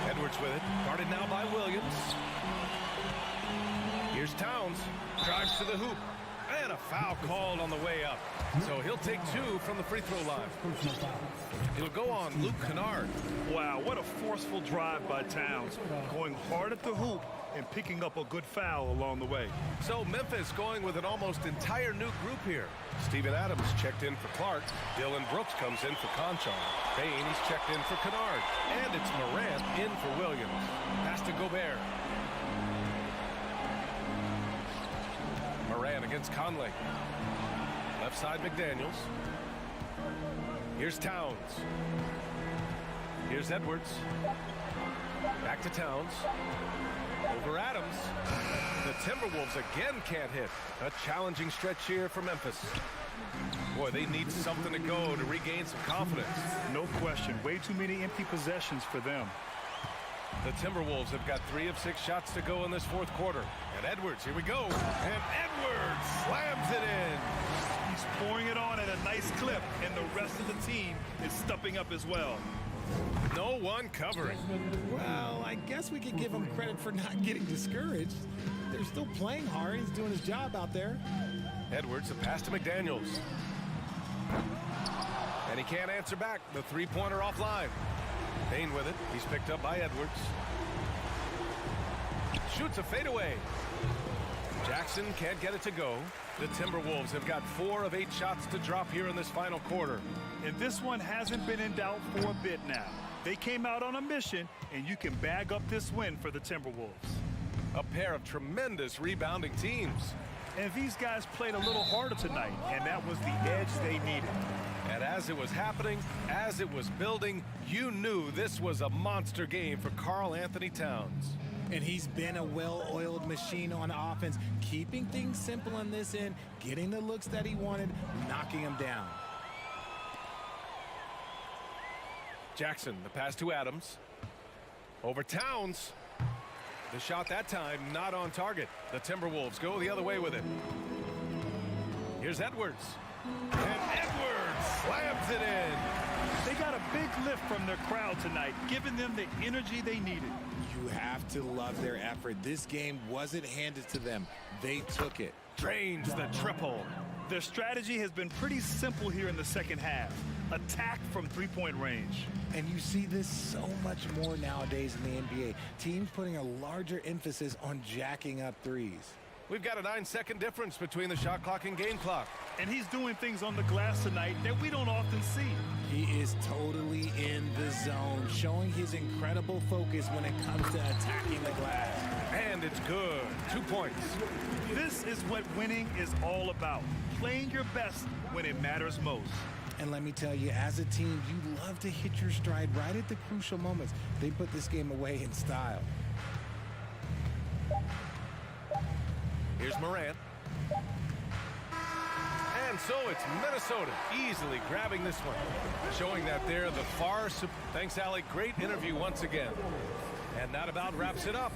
Edwards with it. Guarded now by Williams. Here's Towns. Drives to the hoop. And a foul called on the way up. So he'll take 2 from the free throw line. He'll go on Luke Kennard. Wow, what a forceful drive by Towns. Going hard at the hoop and picking up a good foul along the way. So Memphis going with an almost entire new group here. Steven Adams checked in for Clark. Dylan Brooks comes in for Conchar. Baines checked in for Kennard. And it's Morant in for Williams. Pass to Gobert. Morant against Conley. Left side McDaniels. Here's Towns. Here's Edwards. Back to Towns. Over Adams. The Timberwolves again can't hit. A challenging stretch here for Memphis. Boy, they need something to go to regain some confidence. No question. Way too many empty possessions for them. The Timberwolves have got 3 of 6 shots to go in this 4th quarter. And Edwards, here we go. And Edwards slams it in. He's pouring it on at a nice clip, and the rest of the team is stepping up as well. No one covering. Well, I guess we could give him credit for not getting discouraged. They're still playing hard. He's doing his job out there. Edwards, a pass to McDaniels. And he can't answer back. The three-pointer offline. Payne with it. He's picked up by Edwards. Shoots a fadeaway. Jackson can't get it to go. The Timberwolves have got 4 of 8 shots to drop here in this final quarter. And this one hasn't been in doubt for a bit now. They came out on a mission, and you can bag up this win for the Timberwolves. A pair of tremendous rebounding teams. And these guys played a little harder tonight, and that was the edge they needed. And as it was happening, as it was building, you knew this was a monster game for Karl Anthony Towns. And he's been a well-oiled machine on offense, keeping things simple on this end, getting the looks that he wanted, knocking him down. Jackson, the pass to Adams. Over Towns. The shot that time not on target. The Timberwolves go the other way with it. Here's Edwards. And Edwards slams it in. They got a big lift from their crowd tonight, giving them the energy they needed. You have to love their effort. This game wasn't handed to them. They took it. Drains the triple. Their strategy has been pretty simple here in the second half. Attack from three-point range. And you see this so much more nowadays in the NBA. Teams putting a larger emphasis on jacking up threes. We've got a 9-second difference between the shot clock and game clock. And he's doing things on the glass tonight that we don't often see. He is totally in the zone, showing his incredible focus when it comes to attacking the glass. And it's good. 2 points. This is what winning is all about. Playing your best when it matters most. And let me tell you, as a team, you love to hit your stride right at the crucial moments. They put this game away in style. Here's Morant. And so it's Minnesota easily grabbing this one. Showing that they're the far... Thanks, Alec. Great interview once again. And that about wraps it up.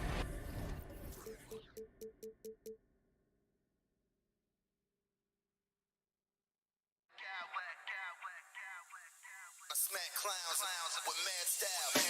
I smack clowns with mad style.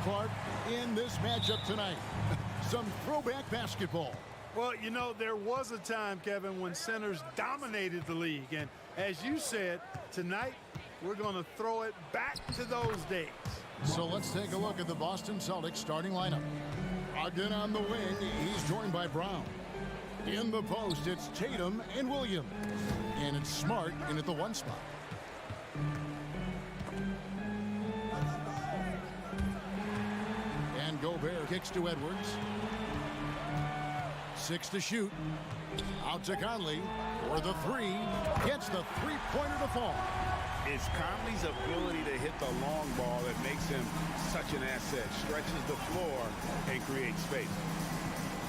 Clark, in this matchup tonight. Some throwback basketball. Well, you know, there was a time, Kevin, when centers dominated the league. And as you said, tonight we're going to throw it back to those days. So let's take a look at the Boston Celtics starting lineup. Ogden on the wing. He's joined by Brown. In the post, it's Tatum and Williams. And it's Smart in at the 1 spot. And Gobert kicks to Edwards. 6 to shoot. Out to Conley for the 3. Gets the three-pointer to fall. It's Conley's ability to hit the long ball that makes him such an asset. Stretches the floor and creates space.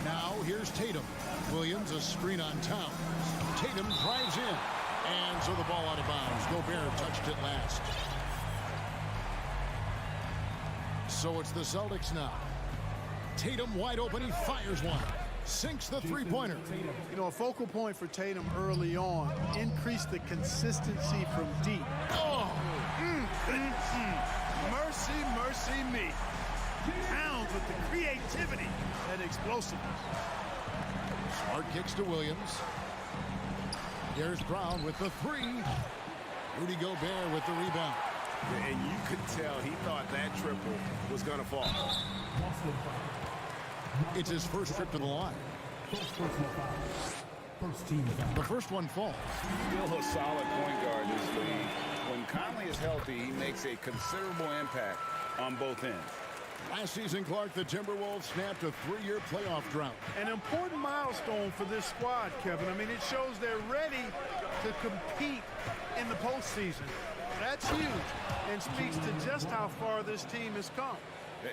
Now here's Tatum. Williams a screen on Towns. Tatum drives in. And so the ball out of bounds. Gobert touched it last. So it's the Celtics now. Tatum wide open. He fires one. Sinks the three-pointer. You know, a focal point for Tatum early on. Increase the consistency from deep. Oh! Mercy, mercy me. Towns with the creativity and explosiveness. Smart kicks to Williams. There's Brown with the 3. Rudy Gobert with the rebound. And you could tell he thought that triple was going to fall. It's his first trip to the line. The first one falls. Still a solid point guard in this league. When Conley is healthy, he makes a considerable impact on both ends. Last season, Clark, the Timberwolves snapped a 3-year playoff drought. An important milestone for this squad, Kevin. I mean, it shows they're ready to compete in the postseason. That's huge and speaks to just how far this team has come.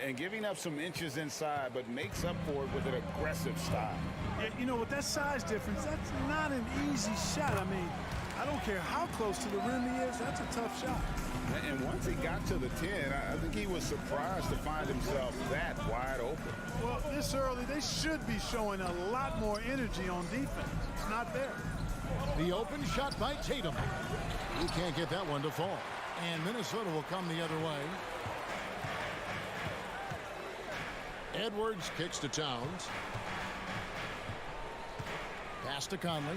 And giving up some inches inside, but makes up for it with an aggressive style. Yeah, you know, with that size difference, that's not an easy shot. I mean, I don't care how close to the rim he is, that's a tough shot. And once he got to the 10, I think he was surprised to find himself that wide open. Well, this early, they should be showing a lot more energy on defense. It's not there. The open shot by Tatum. He can't get that one to fall. And Minnesota will come the other way. Edwards kicks to Towns. Pass to Conley.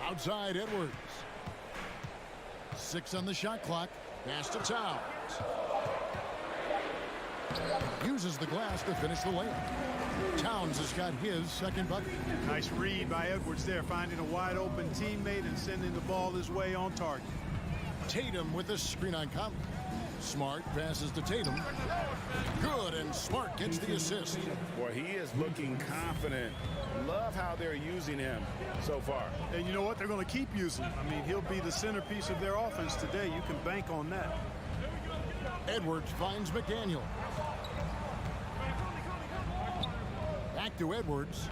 Outside Edwards. 6 on the shot clock. Pass to Towns. Uses the glass to finish the layup. Towns has got his second bucket. Nice read by Edwards there, finding a wide open teammate and sending the ball his way on target. Tatum with a screen on Conley. Smart passes to Tatum. Good, and Smart gets the assist. Boy, he is looking confident. Love how they're using him so far. And you know what? They're going to keep using him. I mean, he'll be the centerpiece of their offense today. You can bank on that. Edwards finds McDaniel. Back to Edwards.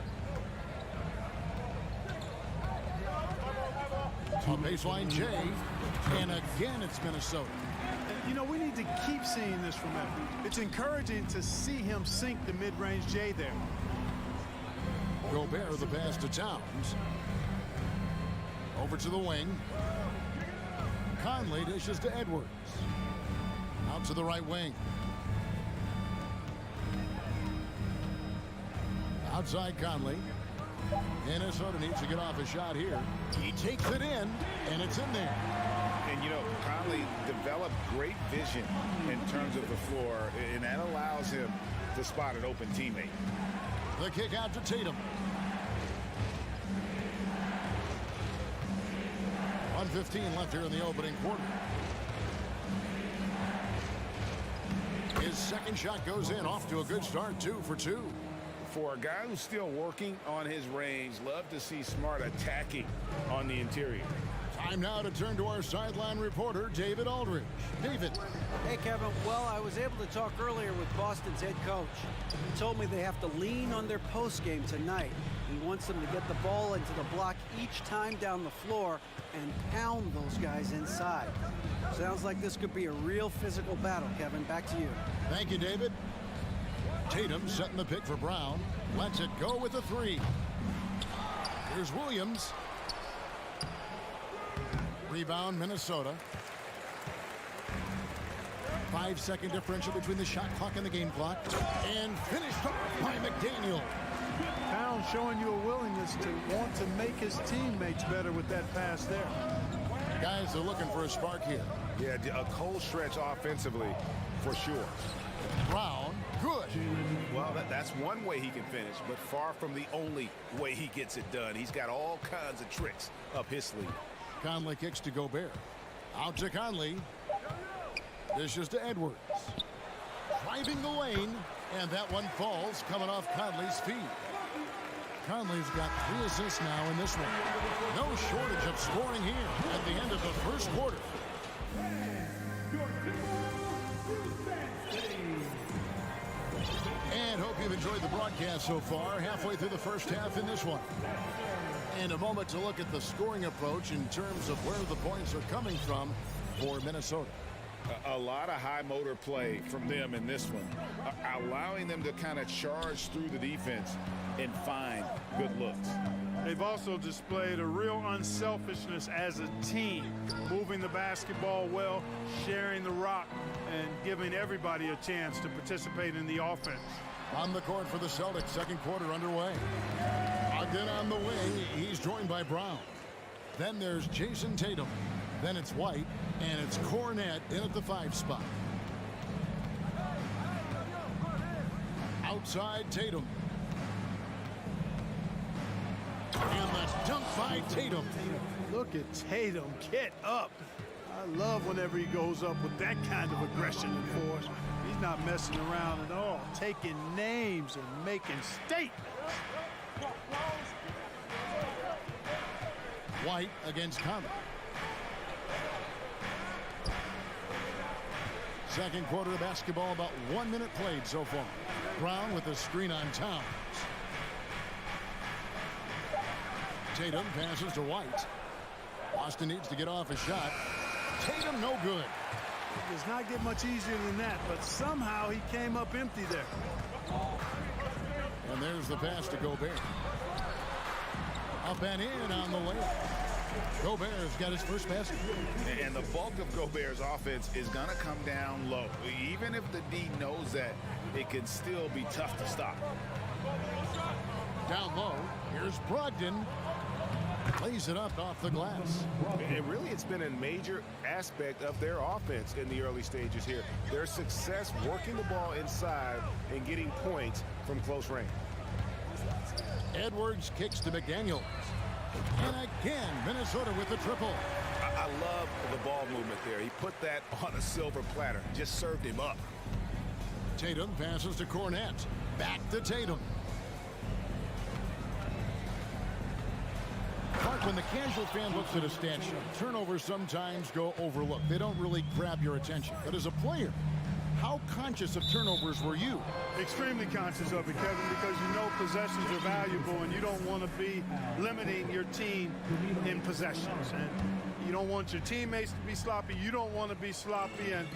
On baseline, Jay. And again, it's Minnesota. You know, we need to keep seeing this from Edwards. It's encouraging to see him sink the mid-range J there. Gobert the pass to Towns. Over to the wing. Conley dishes to Edwards. Out to the right wing. Outside Conley. Minnesota needs to get off a shot here. He takes it in, and it's in there. And, you know, Conley developed great vision in terms of the floor, and that allows him to spot an open teammate. The kick out to Tatum. 1:15 left here in the opening quarter. His second shot goes in, off to a good start, 2 for 2. For a guy who's still working on his range, love to see Smart attacking on the interior. Time now to turn to our sideline reporter, David Aldridge. David. Hey, Kevin. Well, I was able to talk earlier with Boston's head coach. He told me they have to lean on their post game tonight. He wants them to get the ball into the block each time down the floor and pound those guys inside. Sounds like this could be a real physical battle, Kevin. Back to you. Thank you, David. Tatum setting the pick for Brown. Lets it go with a 3. Here's Williams. Rebound, Minnesota. 5-second differential between the shot clock and the game clock. And finished off by McDaniel. Pound showing you a willingness to want to make his teammates better with that pass there. Guys are looking for a spark here. Yeah, a cold stretch offensively for sure. Brown, good. Well, that's one way he can finish, but far from the only way he gets it done. He's got all kinds of tricks up his sleeve. Conley kicks to Gobert. Out to Conley. Dishes to Edwards. Driving the lane, and that one falls coming off Conley's feet. Conley's got 3 assists now in this one. No shortage of scoring here at the end of the first quarter. And hope you've enjoyed the broadcast so far. Halfway through the first half in this one. And a moment to look at the scoring approach in terms of where the points are coming from for Minnesota. A lot of high motor play from them in this one, allowing them to kind of charge through the defense and find good looks. They've also displayed a real unselfishness as a team, moving the basketball well, sharing the rock, and giving everybody a chance to participate in the offense. On the court for the Celtics, second quarter underway. Ogden on the wing, he's joined by Brown. Then there's Jason Tatum. Then it's White, and it's Cornette in at the 5 spot. Outside Tatum. And the dunk by Tatum. Look at Tatum get up. I love whenever he goes up with that kind of aggression and force. He's not messing around at all, taking names and making statements. White against Conley. Second quarter of basketball, about 1 minute played so far. Brown with the screen on Towns. Tatum passes to White. Boston needs to get off a shot. Tatum no good. It does not get much easier than that, but somehow he came up empty there. And there's the pass to Gobert. Up and in on the layup. Gobert's got his first basket. And the bulk of Gobert's offense is going to come down low. Even if the D knows that, it can still be tough to stop. Down low, here's Brogdon. Plays it up off the glass. And really, it's been a major aspect of their offense in the early stages here. Their success working the ball inside and getting points from close range. Edwards kicks to McDaniel. And again, Minnesota with the triple. I love the ball movement there. He put that on a silver platter. Just served him up. Tatum passes to Cornette. Back to Tatum. Clark, when the casual fan looks at a stat sheet, turnovers sometimes go overlooked. They don't really grab your attention. But as a player, how conscious of turnovers were you? Extremely conscious of it, Kevin, because you know possessions are valuable and you don't want to be limiting your team in possessions. And you don't want your teammates to be sloppy. You don't want to be sloppy. And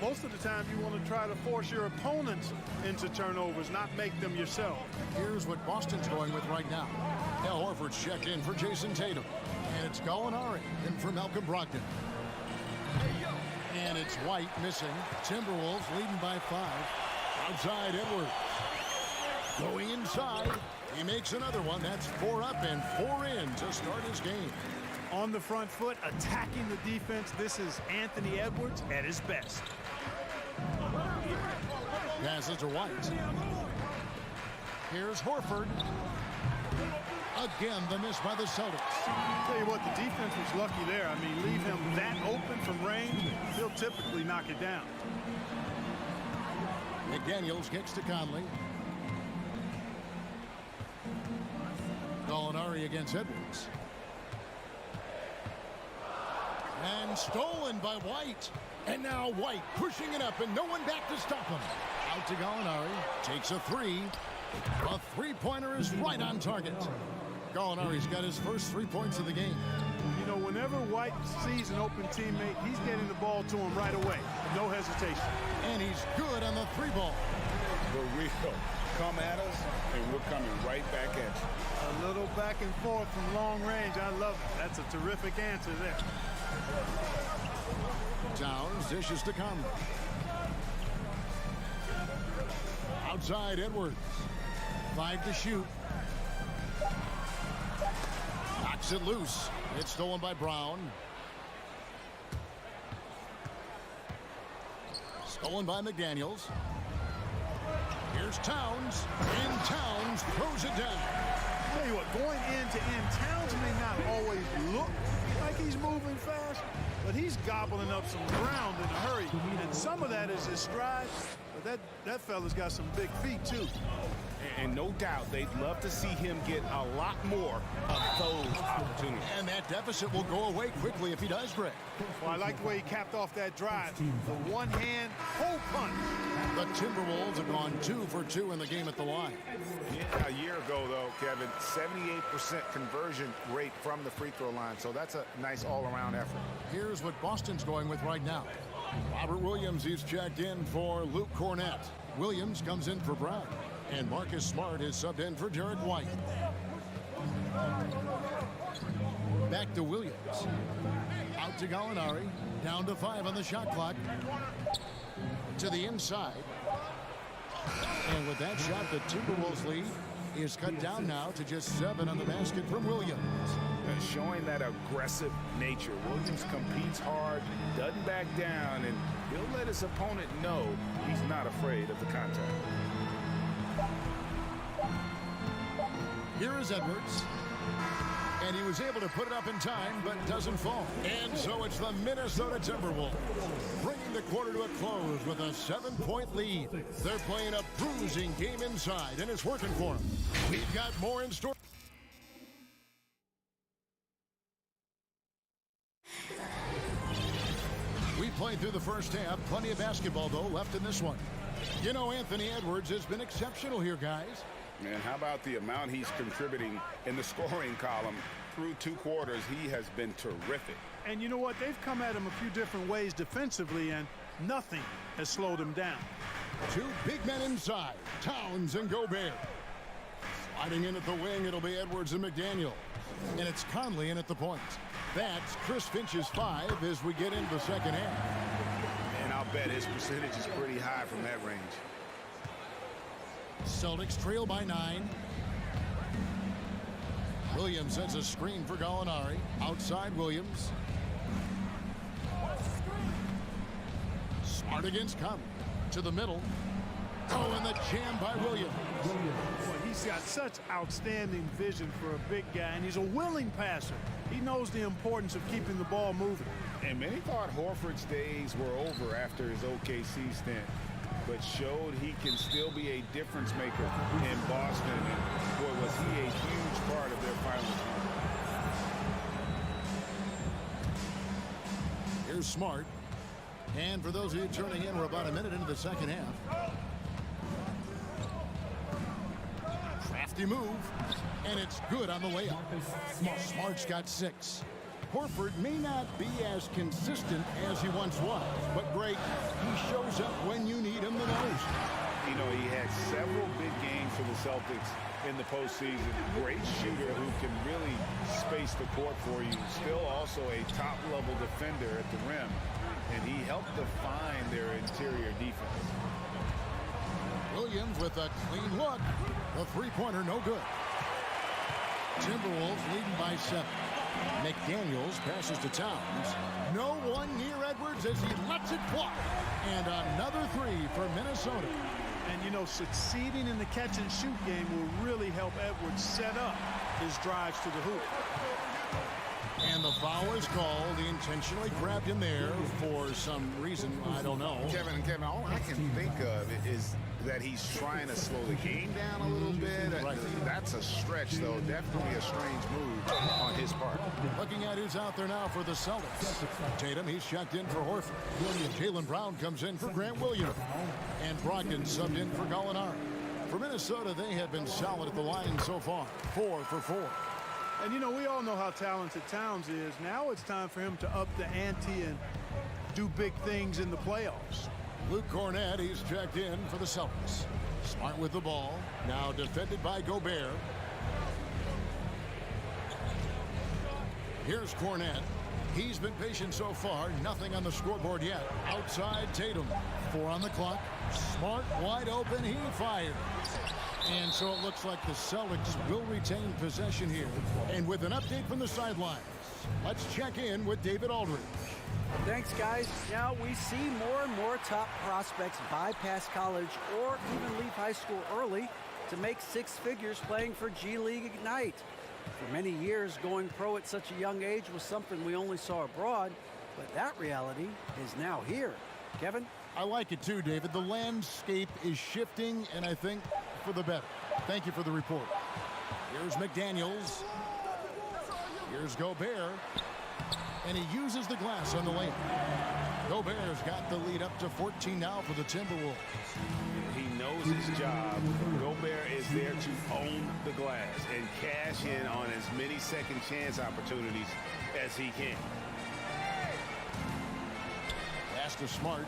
most of the time you want to try to force your opponents into turnovers, not make them yourself. Here's what Boston's going with right now. Al Horford's checked in for Jason Tatum. And it's Gallinari in for Malcolm Brogdon. And it's White missing. Timberwolves leading by 5. Outside Edwards. Going inside. He makes another one. That's 4 up and 4 in to start his game. On the front foot, attacking the defense. This is Anthony Edwards at his best. Passes to White. Here's Horford. Again, the miss by the Celtics. Tell you what, the defense was lucky there. I mean, leave him that open from range, he'll typically knock it down. McDaniels kicks to Conley. Gallinari against Edwards. And stolen by White. And now White pushing it up and no one back to stop him. Out to Gallinari. Takes a 3. A three-pointer is right on target. Gallinari's got his first 3 points of the game. You know, whenever White sees an open teammate, he's getting the ball to him right away. No hesitation. And he's good on the 3 ball. For real. Come at us, and we're coming right back at you. A little back and forth from long range. I love it. That's a terrific answer there. Towns dishes to Conley. inside Edwards. 5 to shoot. Knocks it loose. It's stolen by Brown. Stolen by McDaniels. Here's Towns. And Towns throws it down. Tell you what, going end to end, Towns may not always look like he's moving fast, but he's gobbling up some ground in a hurry. And some of that is his stride, but that fella's got some big feet too. And no doubt they'd love to see him get a lot more of those opportunities. And that deficit will go away quickly if he does, Greg. Well, I like the way he capped off that drive. The one-hand hole punch. The Timberwolves have gone 2 for 2 in the game at the line. Yeah, a year ago, though, Kevin, 78% conversion rate from the free throw line. So that's a nice all-around effort. Here's what Boston's going with right now. Robert Williams is checked in for Luke Cornett. Williams comes in for Brown. And Marcus Smart is subbed in for Derek White. Back to Williams. Out to Gallinari. Down to 5 on the shot clock. To the inside. And with that shot, the Timberwolves lead is cut down now to just 7 on the basket from Williams. And showing that aggressive nature. Williams competes hard, doesn't back down, and he'll let his opponent know he's not afraid of the contact. Here is Edwards. And he was able to put it up in time, but doesn't fall. And so it's the Minnesota Timberwolves bringing the quarter to a close with a 7-point lead. They're playing a bruising game inside, and it's working for them. We've got more in store. We played through the first half. Plenty of basketball, though, left in this one. You know, Anthony Edwards has been exceptional here, guys. And how about the amount he's contributing in the scoring column through 2 quarters? He has been terrific. And you know what? They've come at him a few different ways defensively, and nothing has slowed him down. 2 big men inside, Towns and Gobert. Sliding in at the wing, it'll be Edwards and McDaniel. And it's Conley in at the point. That's Chris Finch's 5 as we get into the second half. And I'll bet his percentage is pretty high from that range. Celtics trail by 9. Williams sets a screen for Gallinari. Outside Williams. Smart against Conley. To the middle. Oh, and the jam by Williams. Well, he's got such outstanding vision for a big guy, and he's a willing passer. He knows the importance of keeping the ball moving. And many thought Horford's days were over after his OKC stint, but showed he can still be a difference maker in Boston. And boy, was he a huge part of their finals run. Here's Smart. And for those of you turning in, we're about a minute into the second half. Crafty move. And it's good on the layup. Smart's got 6. Horford may not be as consistent as he once was, but Greg, he shows up when you need him the most. You know, he had several big games for the Celtics in the postseason. Great shooter who can really space the court for you. Still also a top-level defender at the rim, and he helped define their interior defense. Williams with a clean look. The three-pointer no good. Timberwolves leading by 7. McDaniels passes to Towns. No one near Edwards as he lets it fly. And another 3 for Minnesota. And, you know, succeeding in the catch-and-shoot game will really help Edwards set up his drives to the hoop. And the foul is called. He intentionally grabbed him there for some reason. I don't know. Kevin, all I can think of is that he's trying to slow the game down a little bit. Right. That's a stretch, though. Definitely a strange move on his part. Looking at who's out there now for the Celtics. Tatum, he's checked in for Horford. Jaylen Brown comes in for Grant Williams. And Brogdon subbed in for Gallinari. For Minnesota, they have been solid at the line so far. 4 for 4. And, you know, we all know how talented Towns is. Now it's time for him to up the ante and do big things in the playoffs. Luke Cornett, he's checked in for the Celtics. Smart with the ball. Now defended by Gobert. Here's Cornett. He's been patient so far. Nothing on the scoreboard yet. Outside Tatum. 4 on the clock. Smart wide open. He fires. And so it looks like the Celtics will retain possession here. And with an update from the sidelines, let's check in with David Aldridge. Thanks, guys. Now we see more and more top prospects bypass college or even leave high school early to make six figures playing for G League Ignite. For many years, going pro at such a young age was something we only saw abroad, but that reality is now here. Kevin? I like it too, David. The landscape is shifting, and I think for the better. Thank you for the report. Here's McDaniels. Here's Gobert. And he uses the glass on the lane. Gobert's got the lead up to 14 now for the Timberwolves. He knows his job. Gobert is there to own the glass and cash in on as many second chance opportunities as he can. Pass to Smart.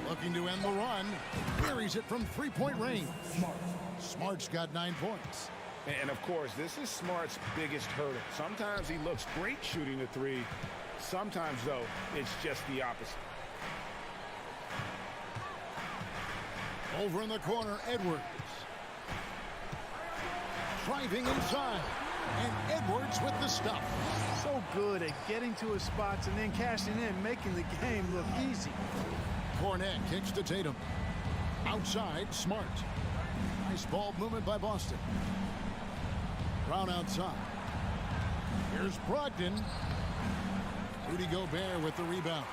Looking to end the run. Buries it from three-point range. Smart's got 9 points. And, of course, this is Smart's biggest hurdle. Sometimes he looks great shooting the three. Sometimes, though, it's just the opposite. Over in the corner, Edwards. Driving inside. And Edwards with the stop. So good at getting to his spots and then cashing in, making the game look easy. Cornet kicks to Tatum. Outside, Smart. Nice ball movement by Boston. Brown outside. Here's Brogdon. Rudy Gobert with the rebound.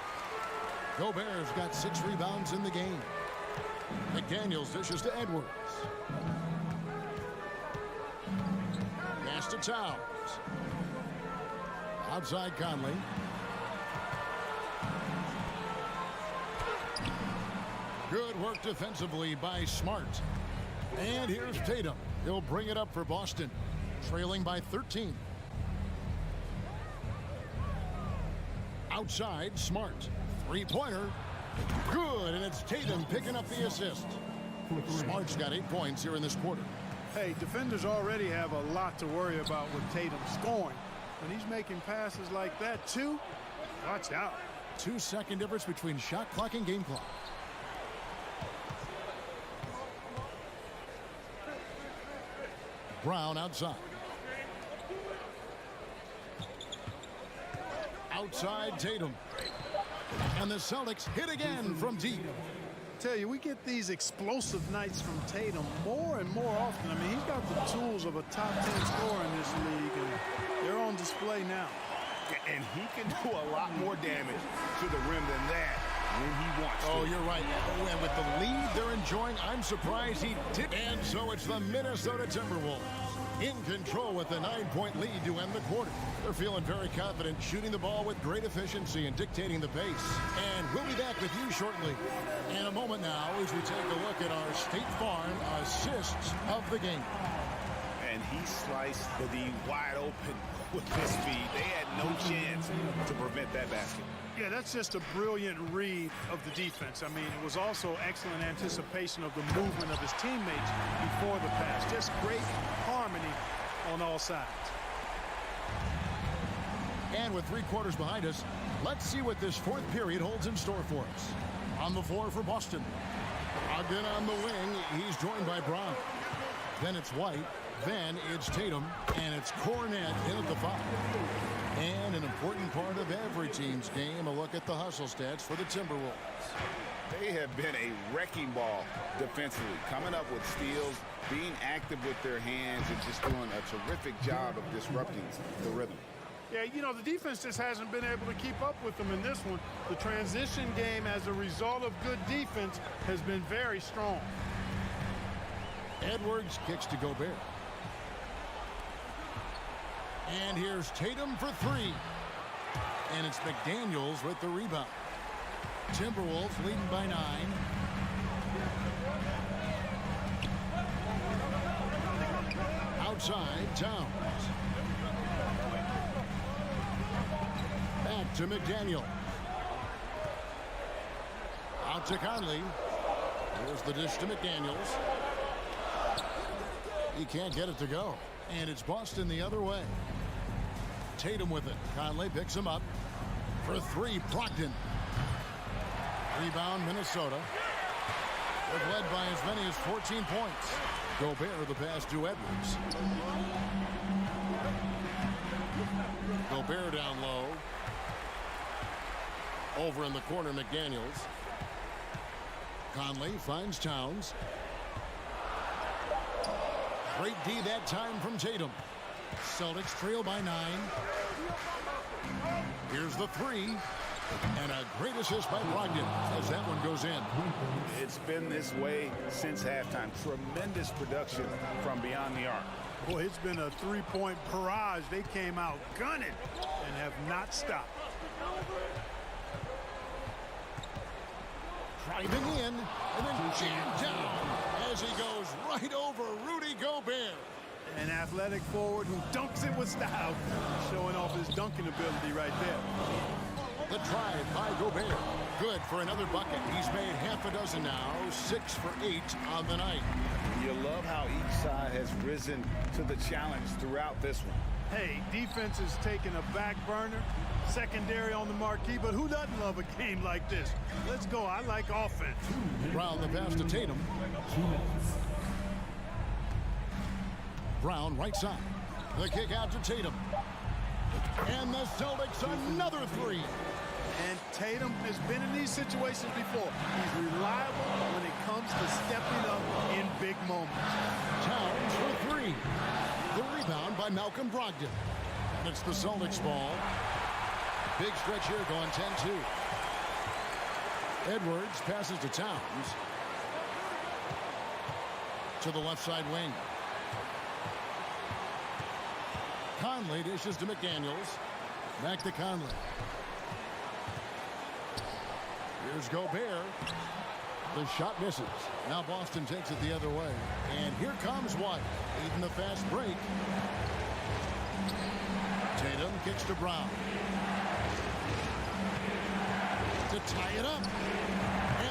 Gobert's got 6 rebounds in the game. McDaniels dishes to Edwards. Pass to Towns. Outside Conley. Good work defensively by Smart. And here's Tatum. He'll bring it up for Boston, trailing by 13. Outside, Smart. Three-pointer. Good, and it's Tatum picking up the assist. Smart's got 8 points here in this quarter. Hey, defenders already have a lot to worry about with Tatum scoring. When he's making passes like that, too, watch out. 2-second difference between shot clock and game clock. Brown outside. Outside Tatum. And the Celtics hit again from deep. Tell you, we get these explosive nights from Tatum more and more often. I mean, he's got the tools of a top 10 scorer in this league, and they're on display now. And he can do a lot more damage to the rim than that when he wants to. Oh, you're right. And with the lead they're enjoying, I'm surprised he did. And so it's the Minnesota Timberwolves in control with a 9-point lead to end the quarter. They're feeling very confident, shooting the ball with great efficiency and dictating the pace. And we'll be back with you shortly in a moment now as we take a look at our State Farm assists of the game. And he sliced the wide open with his feet. They had no chance to prevent that basket. Yeah, that's just a brilliant read of the defense. I mean, it was also excellent anticipation of the movement of his teammates before the pass. Just great harmony on all sides. And with 3 quarters behind us, let's see what this 4th period holds in store for us. On the floor for Boston. Brogdon on the wing. He's joined by Brown. Then it's White. Then it's Tatum. And it's Cornet in at the 5. And an important part of every team's game, a look at the hustle stats for the Timberwolves. They have been a wrecking ball defensively, coming up with steals, being active with their hands, and just doing a terrific job of disrupting the rhythm. Yeah, you know, the defense just hasn't been able to keep up with them in this one. The transition game, as a result of good defense, has been very strong. Edwards kicks to Gobert. And here's Tatum for 3. And it's McDaniels with the rebound. Timberwolves leading by 9. Outside, Towns. Back to McDaniel. Out to Conley. Here's the dish to McDaniels. He can't get it to go. And it's Boston the other way. Tatum with it. Conley picks him up. For 3, Brogdon. Rebound, Minnesota. They've led by as many as 14 points. Gobert the pass to Edwards. Gobert down low. Over in the corner, McDaniels. Conley finds Towns. Great D that time from Tatum. Celtics trail by 9. Here's the 3. And a great assist by Brogdon as that one goes in. It's been this way since halftime. Tremendous production from beyond the arc. Boy, it's been a three-point barrage. They came out gunning and have not stopped. Driving in and then jammed down as he goes right over Rudy Gobert. An athletic forward who dunks it with style, showing off his dunking ability right there. The drive by Gobert. Good for another bucket. He's made half a dozen now, 6 for 8 on the night. You love how each side has risen to the challenge throughout this one. Hey, defense is taking a back burner, secondary on the marquee, but who doesn't love a game like this? Let's go. I like offense. Brown the pass to Tatum. Brown right side. The kick out to Tatum. And the Celtics another 3. And Tatum has been in these situations before. He's reliable when it comes to stepping up in big moments. Towns for 3. The rebound by Malcolm Brogdon. And it's the Celtics ball. Big stretch here going 10-2. Edwards passes to Towns. To the left side wing. Conley dishes to McDaniels. Back to Conley. Here's Gobert. The shot misses. Now Boston takes it the other way. And here comes White. Even the fast break. Tatum kicks to Brown. To tie it up.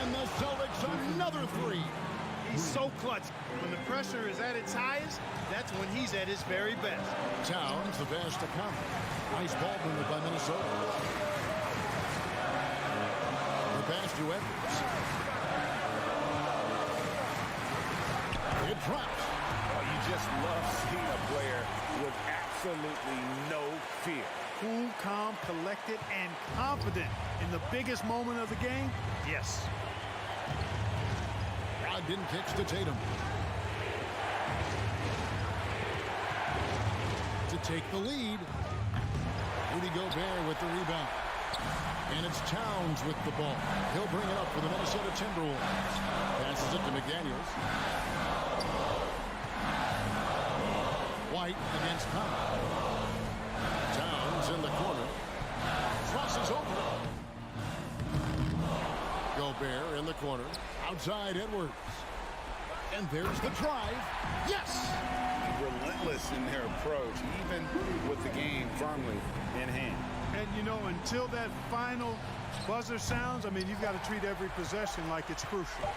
And the Celtics another 3. He's so clutch. When the pressure is at its highest, that's when he's at his very best. Towns, the pass to Conley. Nice ball movement by Minnesota. The pass to Edwards. It drops. Oh, you just love seeing a player with absolutely no fear. Cool, calm, collected, and confident in the biggest moment of the game? Yes. Brogdon kicks to Tatum. To take the lead. Rudy Gobert with the rebound. And it's Towns with the ball. He'll bring it up for the Minnesota Timberwolves. Passes it to McDaniels. White against Conley. Towns in the corner. Crosses over. Gobert in the corner. Outside Edwards. And there's the drive. Yes! Relentless in their approach, even with the game firmly in hand. And, you know, until that final buzzer sounds, I mean, you've got to treat every possession like it's crucial.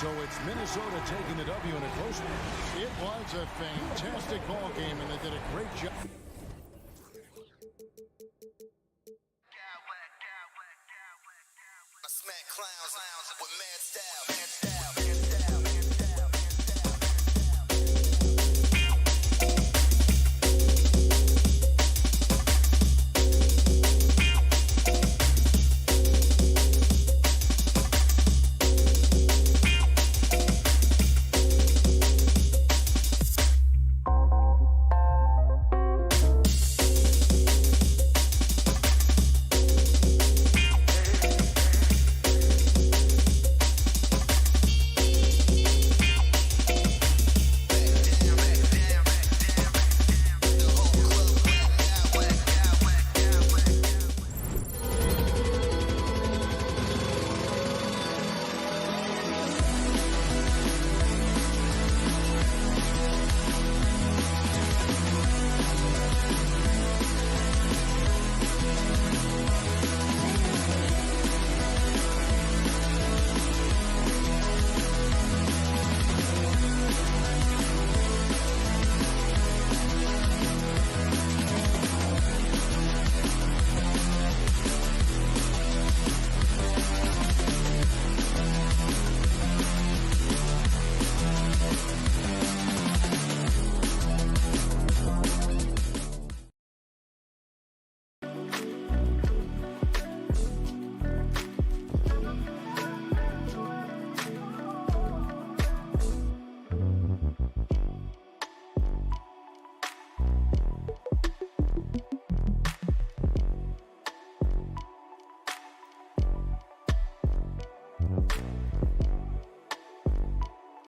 So it's Minnesota taking the W in a close one. It was a fantastic ball game, and they did a great job. I smack clowns with mad style.